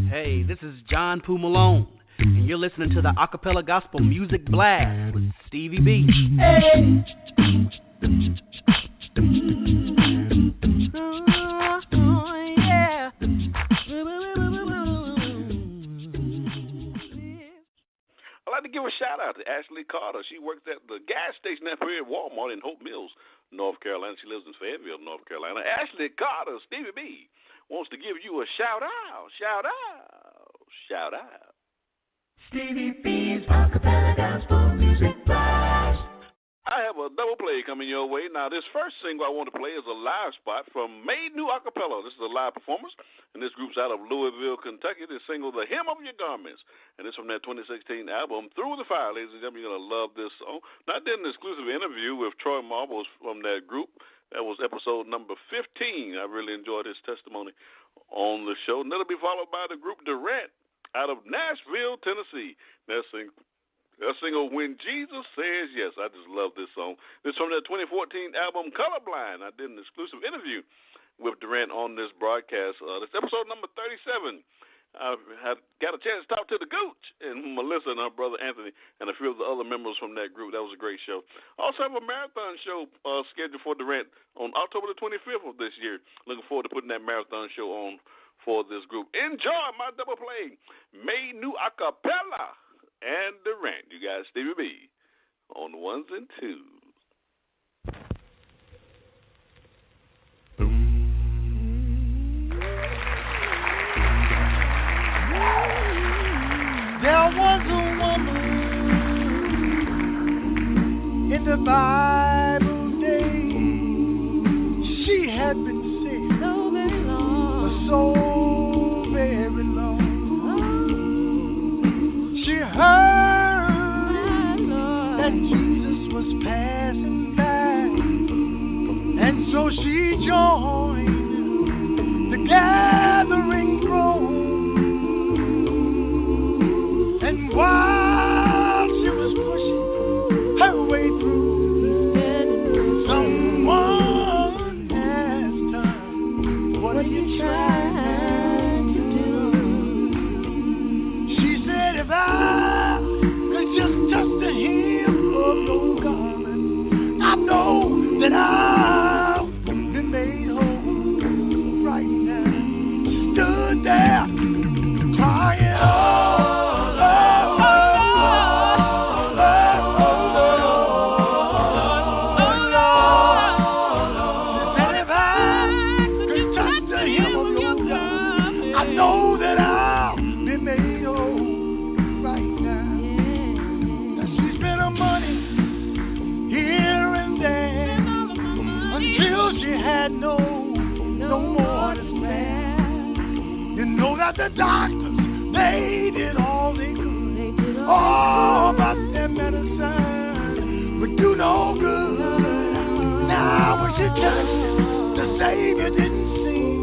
Hey, this is John Poo Malone, and you're listening to the Acappella Gospel Music Blast with Stevie B. Hey. I'd like to give a shout out to Ashley Carter. She works at the gas station up here at Walmart in Hope Mills, North Carolina. She lives in Fayetteville, North Carolina. Ashley Carter, Stevie B, wants to give you a shout out. Stevie B's Acappella Gospel Music Blast. I have a double play coming your way. Now, this first single I want to play is a live spot from Made New Acappella. This is a live performance, and this group's out of Louisville, Kentucky. This single, The Hem of Your Garments, and it's from their 2016 album, Through the Fire. Ladies and gentlemen, you're going to love this song. Now, I did an exclusive interview with Troy Marbles from that group. That was episode number 15. I really enjoyed his testimony on the show. And that'll be followed by the group Durant out of Nashville, Tennessee. That single, When Jesus Says Yes. I just love this song. This is from their 2014 album, Colorblind. I did an exclusive interview with Durant on this broadcast. This episode number 37. I got a chance to talk to the Gooch and Melissa and her brother Anthony and a few of the other members from that group. That was a great show. I also have a marathon show scheduled for Durant on October the 25th of this year. Looking forward to putting that marathon show on for this group. Enjoy my double play. Made New Acappella and Durant. You guys, Stevie B on the ones and twos. There was a woman in the Bible days. She had been sick so very long, for so very long. She heard that Jesus was passing by, and so she joined the gathering throng. And while she was pushing her way through, that the doctors, they did all they could. All about their medicine would do no good. Now when she touched him, the Savior didn't see,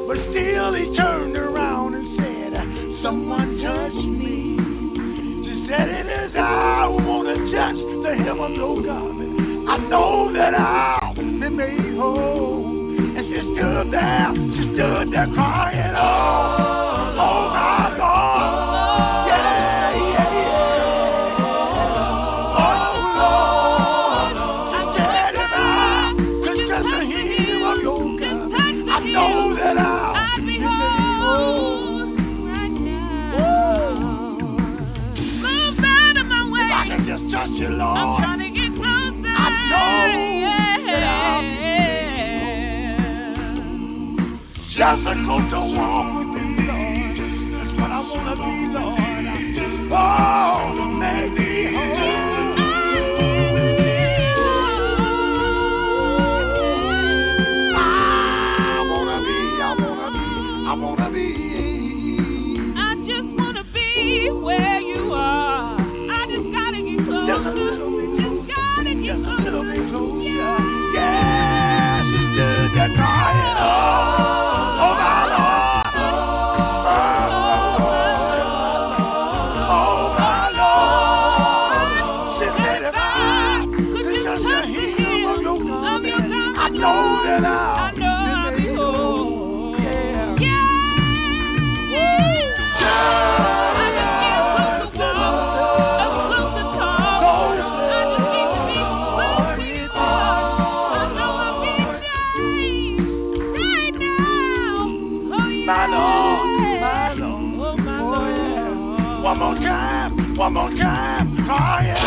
but still he turned around and said, someone touched me. She said, it is I who want to touch the hem of your garment. I know that I'll be made whole. And she stood there crying, oh my Lord. Yeah, yeah, yeah. Oh Lord. I said if I could touch the hem of your garment, I know that I'll be made whole. Right now. Move out of my way. If I could just touch you, Lord. I'm trying to get closer. I know that I'll be Jessica, to walk with me, Lord. That's what I want to be, Lord. Oh, to make me whole. I want to be. I just want to be where you are. I just got to get closer. Just got to get closer. A little bit closer. Yeah, she stood there crying, oh my Lord. Oh my Lord. She said if I could just touch the hem of your garment, I know that I'll be whole. Yeah. One more time, crying. Oh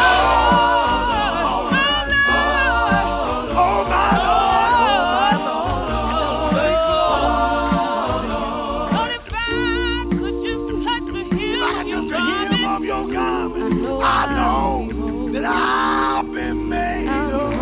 my Lord, oh my Lord. Lord, if I could just touch the hem of your garment, I know that I'll be made whole.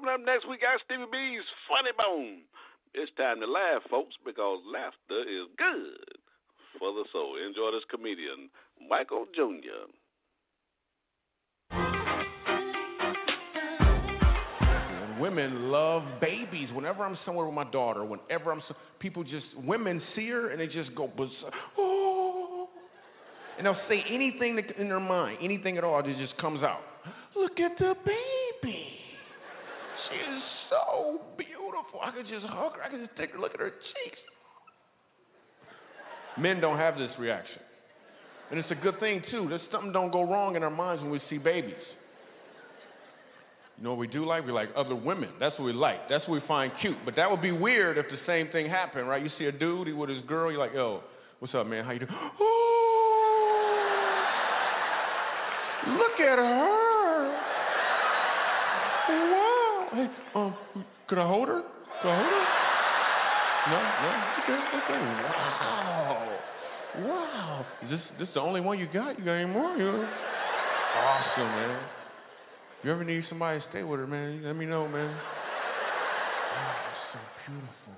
Coming up next, we got Stevie B's Funny Bone. It's time to laugh, folks, because laughter is good for the soul. Enjoy this comedian, Michael Jr. Women love babies. Whenever I'm somewhere with my daughter, people just, women see her and they just go, oh. And they'll say anything in their mind, anything at all, it just comes out. Look at the baby. She is so beautiful. I could just hug her. I could just take her, look at her cheeks. Men don't have this reaction. And it's a good thing, too. There's something don't go wrong in our minds when we see babies. You know what we do like? We like other women. That's what we like. That's what we find cute. But that would be weird if the same thing happened, right? You see a dude, he with his girl, you're like, yo, what's up, man? How you doing? Oh, look at her. Wow. Hey, could I hold her? No? Okay. Wow. Is this the only one you got? You got any more? Awesome, man. If you ever need somebody to stay with her, man, let me know, man. Oh, it's so beautiful.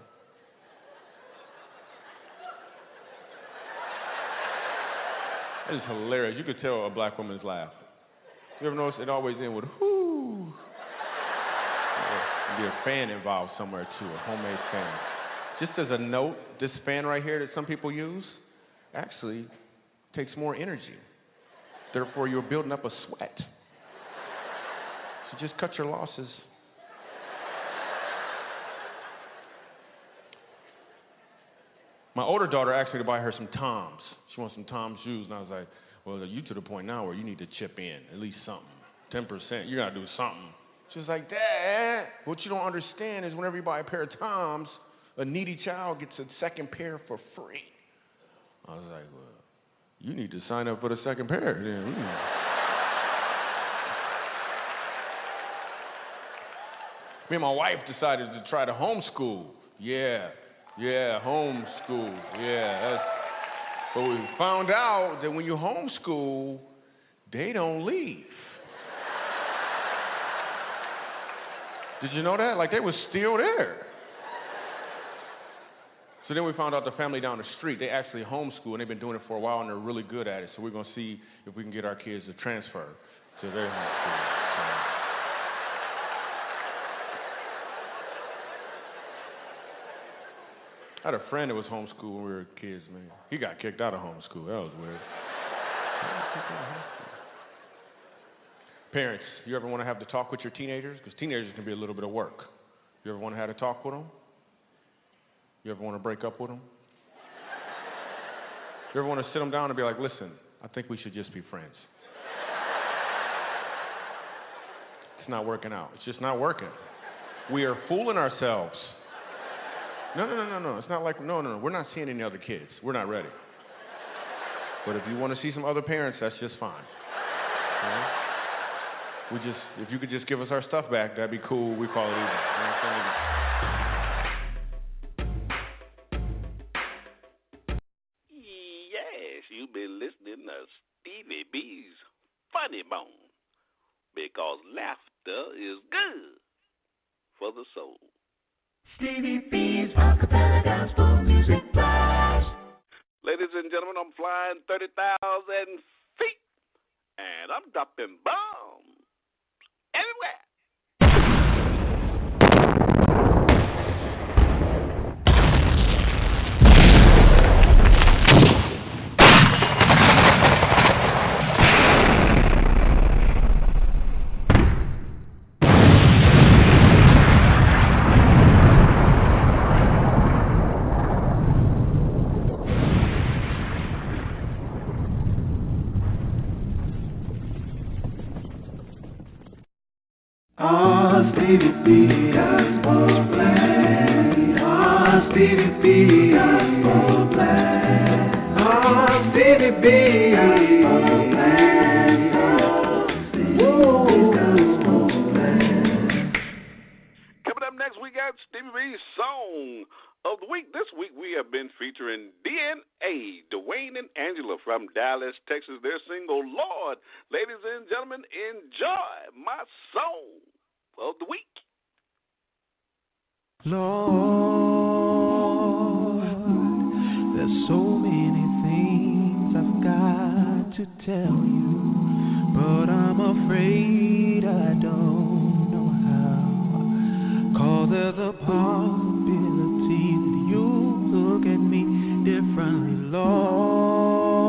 That is hilarious. You could tell a black woman's laugh. You ever notice it always ends with whoo? There'd be a fan involved somewhere, too, a homemade fan. Just as a note, this fan right here that some people use actually takes more energy. Therefore, you're building up a sweat. So just cut your losses. My older daughter asked me to buy her some Toms. She wants some Toms shoes, and I was like, well, you to the point now where you need to chip in, at least something. 10%, you gotta do something. She was like, Dad, what you don't understand is whenever you buy a pair of Toms, a needy child gets a second pair for free. I was like, well, you need to sign up for the second pair. Me and my wife decided to try to homeschool. Yeah, homeschool. Yeah, but we found out that when you homeschool, they don't leave. Did you know that? Like, they were still there. So then we found out the family down the street, they actually homeschool, and they've been doing it for a while, and they're really good at it. So we're going to see if we can get our kids to transfer to their homeschool. I had a friend that was homeschooled when we were kids, man. He got kicked out of homeschool. That was weird. Parents, you ever want to have to talk with your teenagers? Because teenagers can be a little bit of work. You ever want to have to talk with them? You ever want to break up with them? You ever want to sit them down and be like, listen, I think we should just be friends. It's not working out. It's just not working. We are fooling ourselves. No. It's not like, no. We're not seeing any other kids. We're not ready. But if you want to see some other parents, that's just fine. Okay? If you could just give us our stuff back, that'd be cool. We call it even. You know what I'm saying? Yes, you've been listening to Stevie B's Funny Bone, because laughter is good for the soul. Stevie B's Acappella Gospel Music Blast. Ladies and gentlemen, I'm flying 30,000 feet, and I'm dropping bombs everywhere. Stevie B, Gospel Blast. Stevie B, Gospel Blast. Stevie B, Gospel Blast. Coming up next, we got Stevie B's Song of the Week. This week, we have been featuring DNA, Dwanye and Angela from Dallas, Texas. Their single, Lord. Ladies and gentlemen, enjoy my song of the week. Lord, there's so many things I've got to tell you, but I'm afraid I don't know how. 'Cause there's a possibility that you look at me differently, Lord.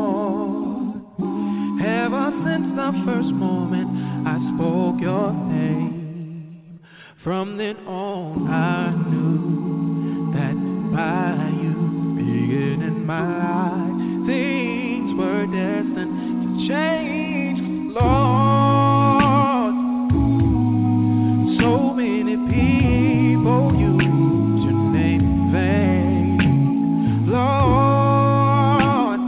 Ever since the first moment I spoke your name, from then on I knew that by you being in my life, things were destined to change, Lord. So many people use your name in vain, Lord.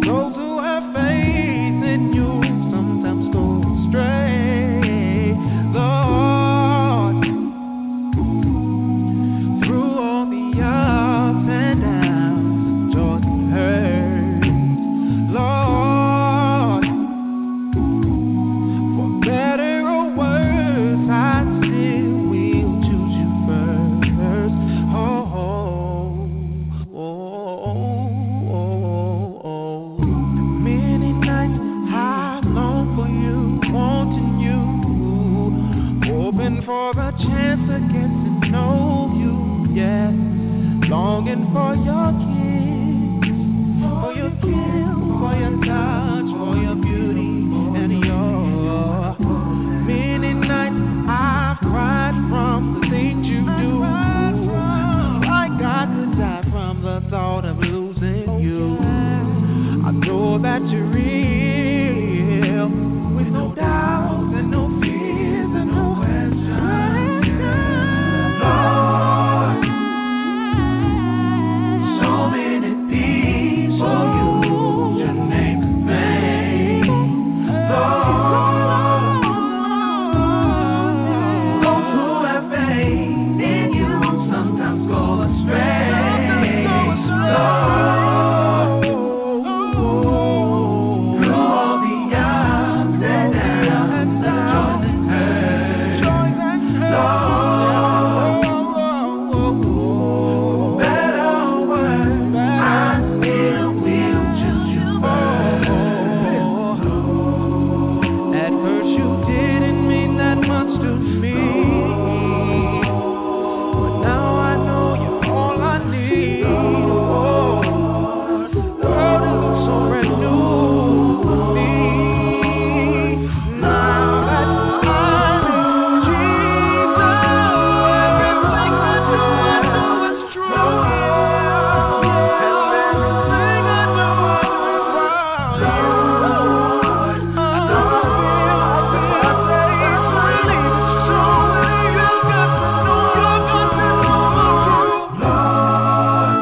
Those who have faith in you sometimes go astray, Lord. Through all the ups and downs, the joys and hurts, Lord. For better or worse, I still will choose you first. Many nights I've longed for you, wanting you, hoping for a chance to get to know you, yes, longing for your kiss, for your kill, for your touch, for your beauty and your. Many nights I've cried from the things you do. I got to die from the thought of losing you. I know that you're real, with no doubts and no fears and no questions. Lord, so many people use your name in vain. Lord, those who have faith in you sometimes go astray. Lord, through all the ups and downs, the joys and hurts, Lord, better or worse, I still will choose you first. At first you didn't mean that much to me, but now I know you're all I need. Oh, the world is so brand new for me. Now that I'm in Jesus, everything I do is true. And everything I do is proud. Lord, I know it's really true. You got to know you're gonna Lord,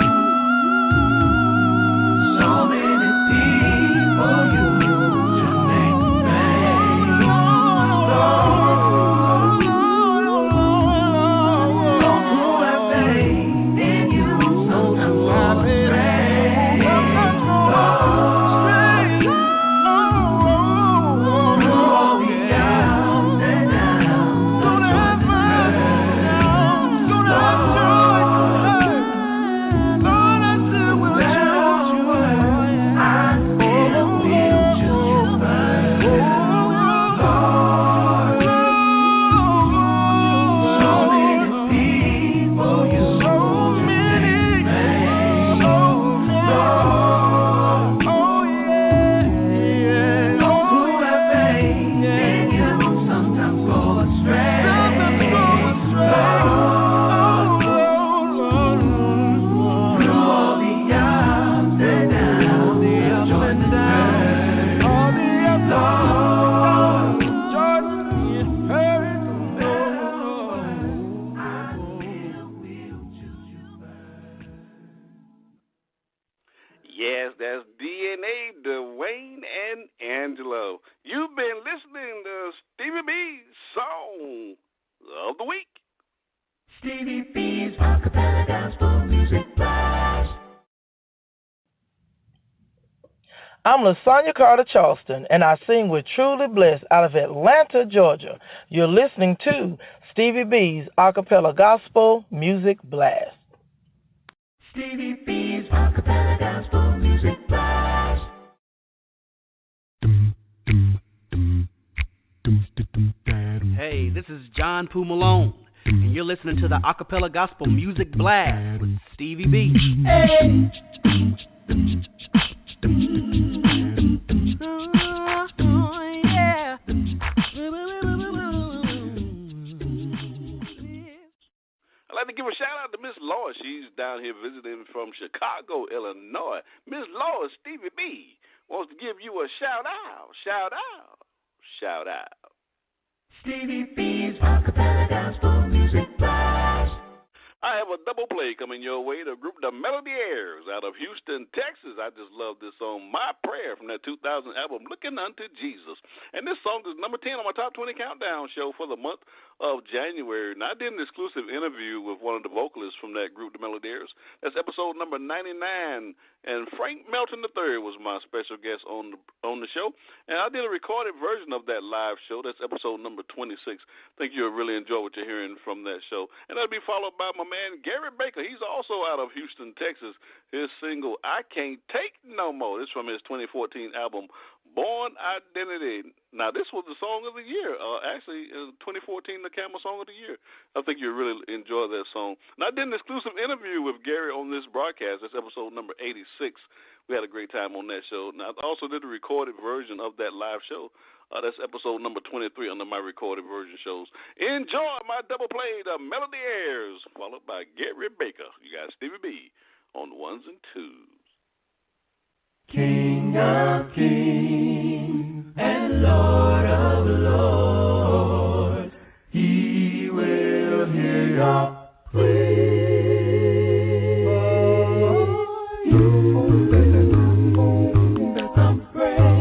so many people use your name in vain. Lord, those who have faith in you sometimes go astray. Lord, through all the ups and downs, the joys and hurts, Lord, I still will choose you first. I still will choose you first. Lord, so many people use your name in vain. Lord, oh yeah, those who have faith in you sometimes go astray. Lord, through all the ups and downs, the joys and hurts, Lord, Yes, that's DNA, Dwanye and Angela. You've been listening to Stevie B's Song of the Week. Stevie B's Acappella Gospel Music Blast. I'm LaSonia Carter Charleston, and I sing with Truly Blessed out of Atlanta, Georgia. You're listening to Stevie B's Acappella Gospel Music Blast. Stevie B's Acappella Gospel Music Blast. Hey, this is John Poo Malone, and you're listening to the Acappella Gospel Music Blast with Stevie B. Hey. I'd like to give a shout out to Miss Laura. She's down here visiting from Chicago, Illinois. Miss Laura, Stevie B wants to give you a shout out. Shout out. Shout out. Stevie B's Acappella Gospel Music Blast. I have a double play coming your way. The group The Melodiers out of Houston, Texas. I just love this song, My Prayer, from that 2000 album, Looking Unto Jesus. And this song is number 10 on my Top 20 Countdown show for the month of January. Now, I did an exclusive interview with one of the vocalists from that group, The Melodiers. That's episode number 99. And Frank Melton III was my special guest on the show. And I did a recorded version of that live show. That's episode number 26. I think you'll really enjoy what you're hearing from that show. And that'll be followed by my man Gary Baker. He's also out of Houston, Texas. His single, I Can't Take No More. This is from his 2014 album, Born Identity. Now, this was the song of the year. Actually, 2014 NACAMA Song of the Year. I think you'll really enjoy that song. Now, I did an exclusive interview with Gary on this broadcast. That's episode number 86. We had a great time on that show. Now, I also did a recorded version of that live show. That's episode number 23 under my recorded version shows. Enjoy my double play, The Melodiers, followed by Gary Baker. You got Stevie B on the ones and twos. King of kings and Lord of lords, He will hear your praise. I'm praying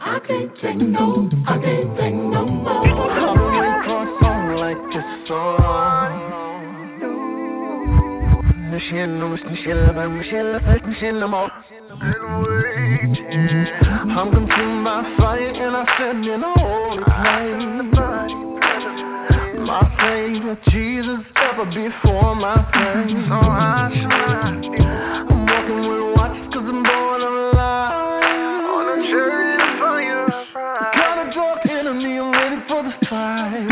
I can't take no more. I'm waiting for a song like this song. I'm consumed by fire and I stand in a holy flame. My Savior Jesus ever before my face. So I shine. I'm walking with watches 'cause I'm born alive. On a chariot of fire. Got a dark enemy, I'm ready for the fight.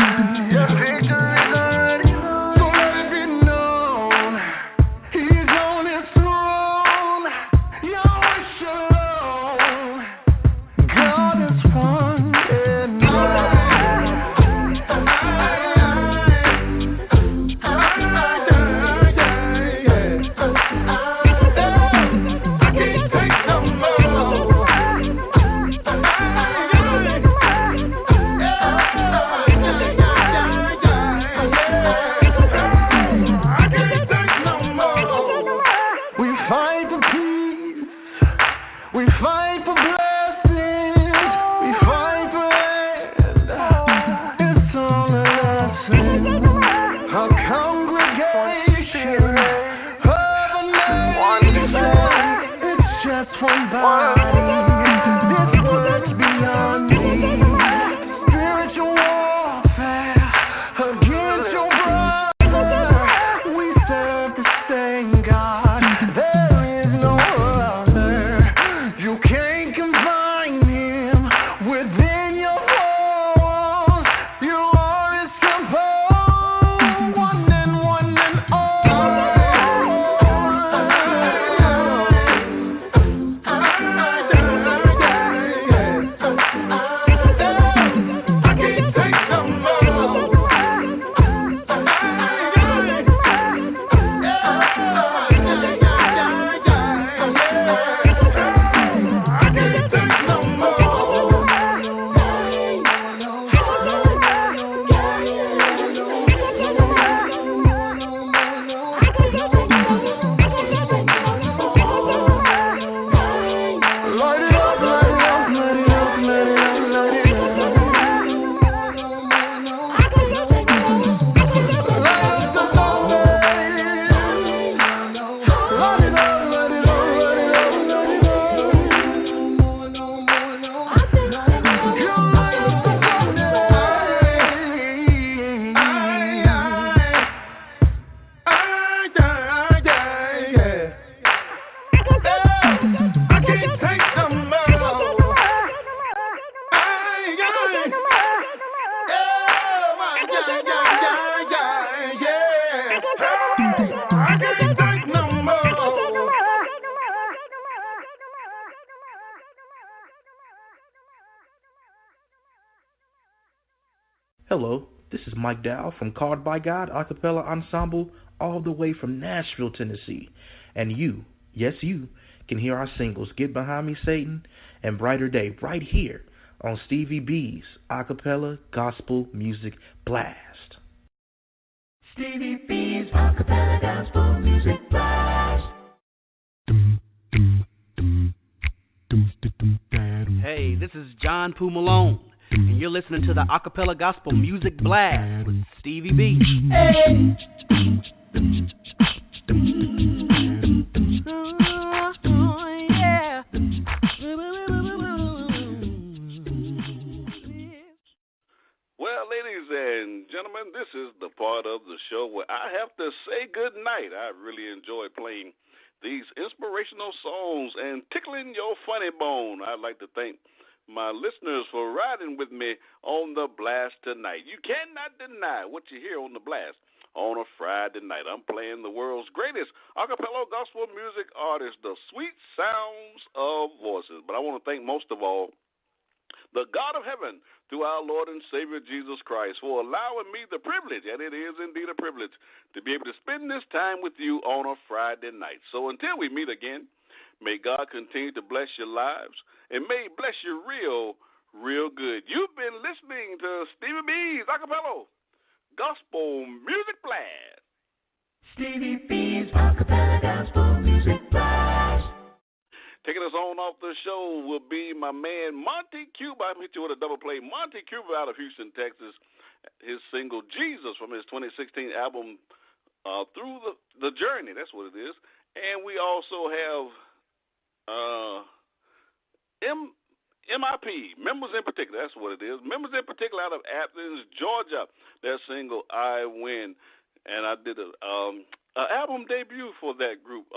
Your victory's already won. So let it be known. He's on his throne. Yahweh Shalom. God is one and Hello, this is Mike Dow from Called by God Acappella Ensemble, all the way from Nashville, Tennessee. And you, yes you, can hear our singles Get Behind Me, Satan and Brighter Day right here on Stevie B's Acappella Gospel Music Blast. Stevie B's Acappella Gospel Music Blast. Hey, this is John Poo Malone, and you're listening to the Acappella Gospel Music Blast with Stevie B. Hey. Well, ladies and gentlemen, this is the part of the show where I have to say good night. I really enjoy playing these inspirational songs and tickling your funny bone. I'd like to thank my listeners for riding with me on the blast tonight. You cannot deny what you hear on the blast on a Friday night. I'm playing the world's greatest acapella gospel music artists, the sweet sounds of voices. But I want to thank most of all the God of heaven, through our Lord and Savior Jesus Christ, for allowing me the privilege, and it is indeed a privilege, to be able to spend this time with you on a Friday night. So until we meet again, may God continue to bless your lives, and may He bless you real, real good. You've been listening to Stevie B's Acapella Gospel Music Blast. B's Acapella Gospel Music Blast. Taking us on off the show will be my man Monty Cuba. I'm hit you with a double play. Monty Cuba out of Houston, Texas. His single Jesus from his 2016 album Through the Journey. That's what it is. And we also have MIP, Members in Particular. That's what it is. Members in Particular out of Athens, Georgia. Their single I Win. And I did an album debut for that group.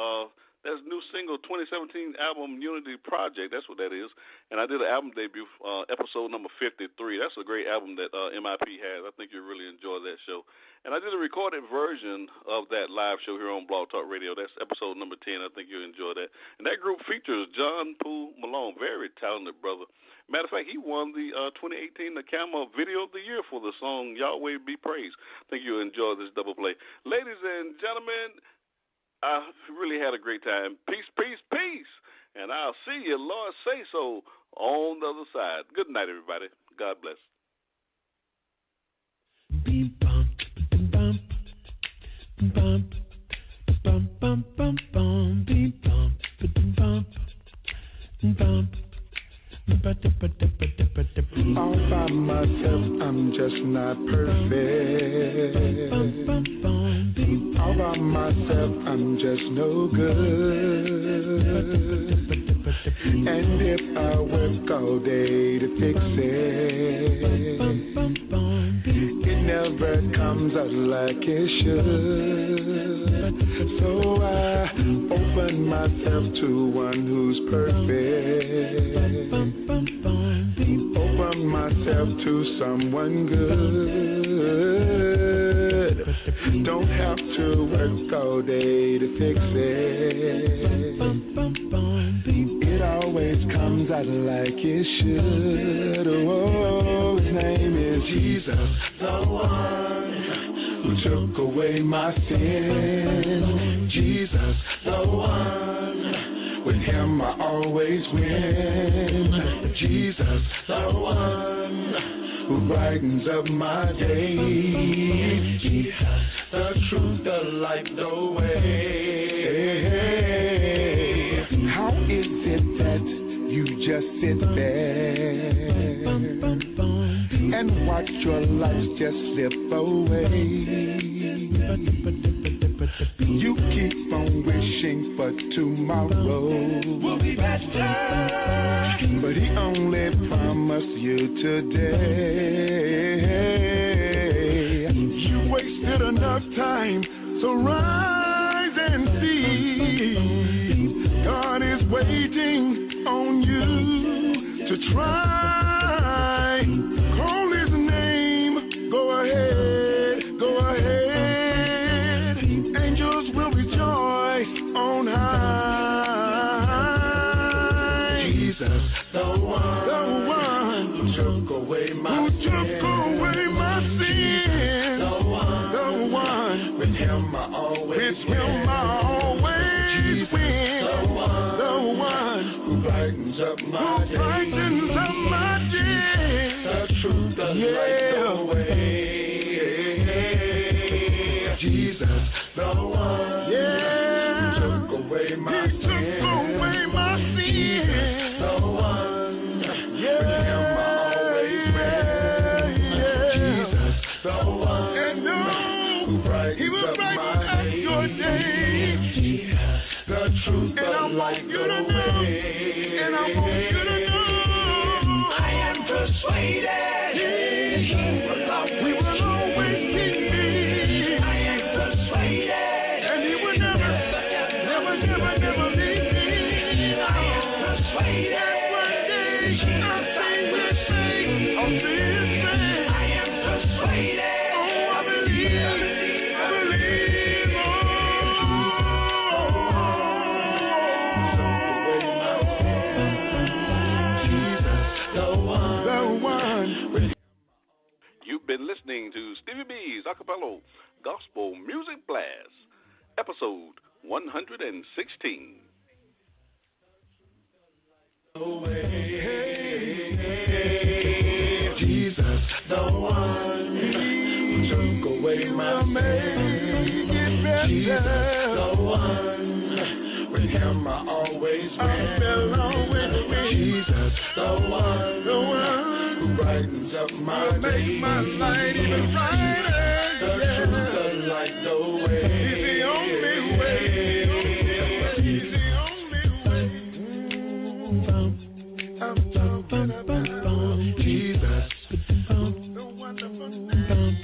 That's new single 2017 album Unity Project. That's what that is. And I did an album debut, episode number 53. That's a great album that MIP has. I think you'll really enjoy that show. And I did a recorded version of that live show here on Blog Talk Radio. That's episode number 10. I think you'll enjoy that. And that group features John Poole Malone, very talented brother. Matter of fact, he won the 2018 NACAMA Video of the Year for the song Yahweh Be Praised. I think you'll enjoy this double play. Ladies and gentlemen, I really had a great time. Peace, peace, peace. And I'll see you, Lord say so, on the other side. Good night, everybody. God bless. Beep, bump, bump, bump, bump, bump, bump, bump, beep, bump, bump, bump. All by myself, I'm just not perfect. All by myself, I'm just no good. And if I work all day to fix it, it never comes out like it should. So I open myself to one who's perfect. Open myself to someone good. Don't have to work all day to fix it. It always comes out like it should. Oh, his name is Jesus, the one who took away my sin. Jesus, the one. With him I always win. Jesus, the one who brightens up my day. Jesus, the truth, the light, the way. How is it that you just sit there and watch your life just slip away? You keep on wishing for tomorrow will be better, but he only promised you today. You wasted enough time, so rise and see. God is waiting on you to try. Call his name, go ahead, go ahead. Angels will rejoice on high. Jesus, the one who took away my sin. The one with him I always win. The one who brightens up my day. The truth, the light, the way. Jesus, the one who took away my sin. The one with him I always win. Jesus, the one who brightens up my day. The truth, the light, the way. And I want you to know I am persuaded we will always be. I am persuaded, and he will never leave me. I am persuaded one day I'll see his face. I am persuaded. Oh, I believe. You've been listening to Stevie B's Acappella Gospel Music Blast, episode 116. Jesus, the one who took away my sin. Jesus, one. With him I always win. Jesus, the one who brightens up my day. Make my light even brighter. The truth, the light, the way. He's the only way. He's the only way. Jesus, the wonderful name.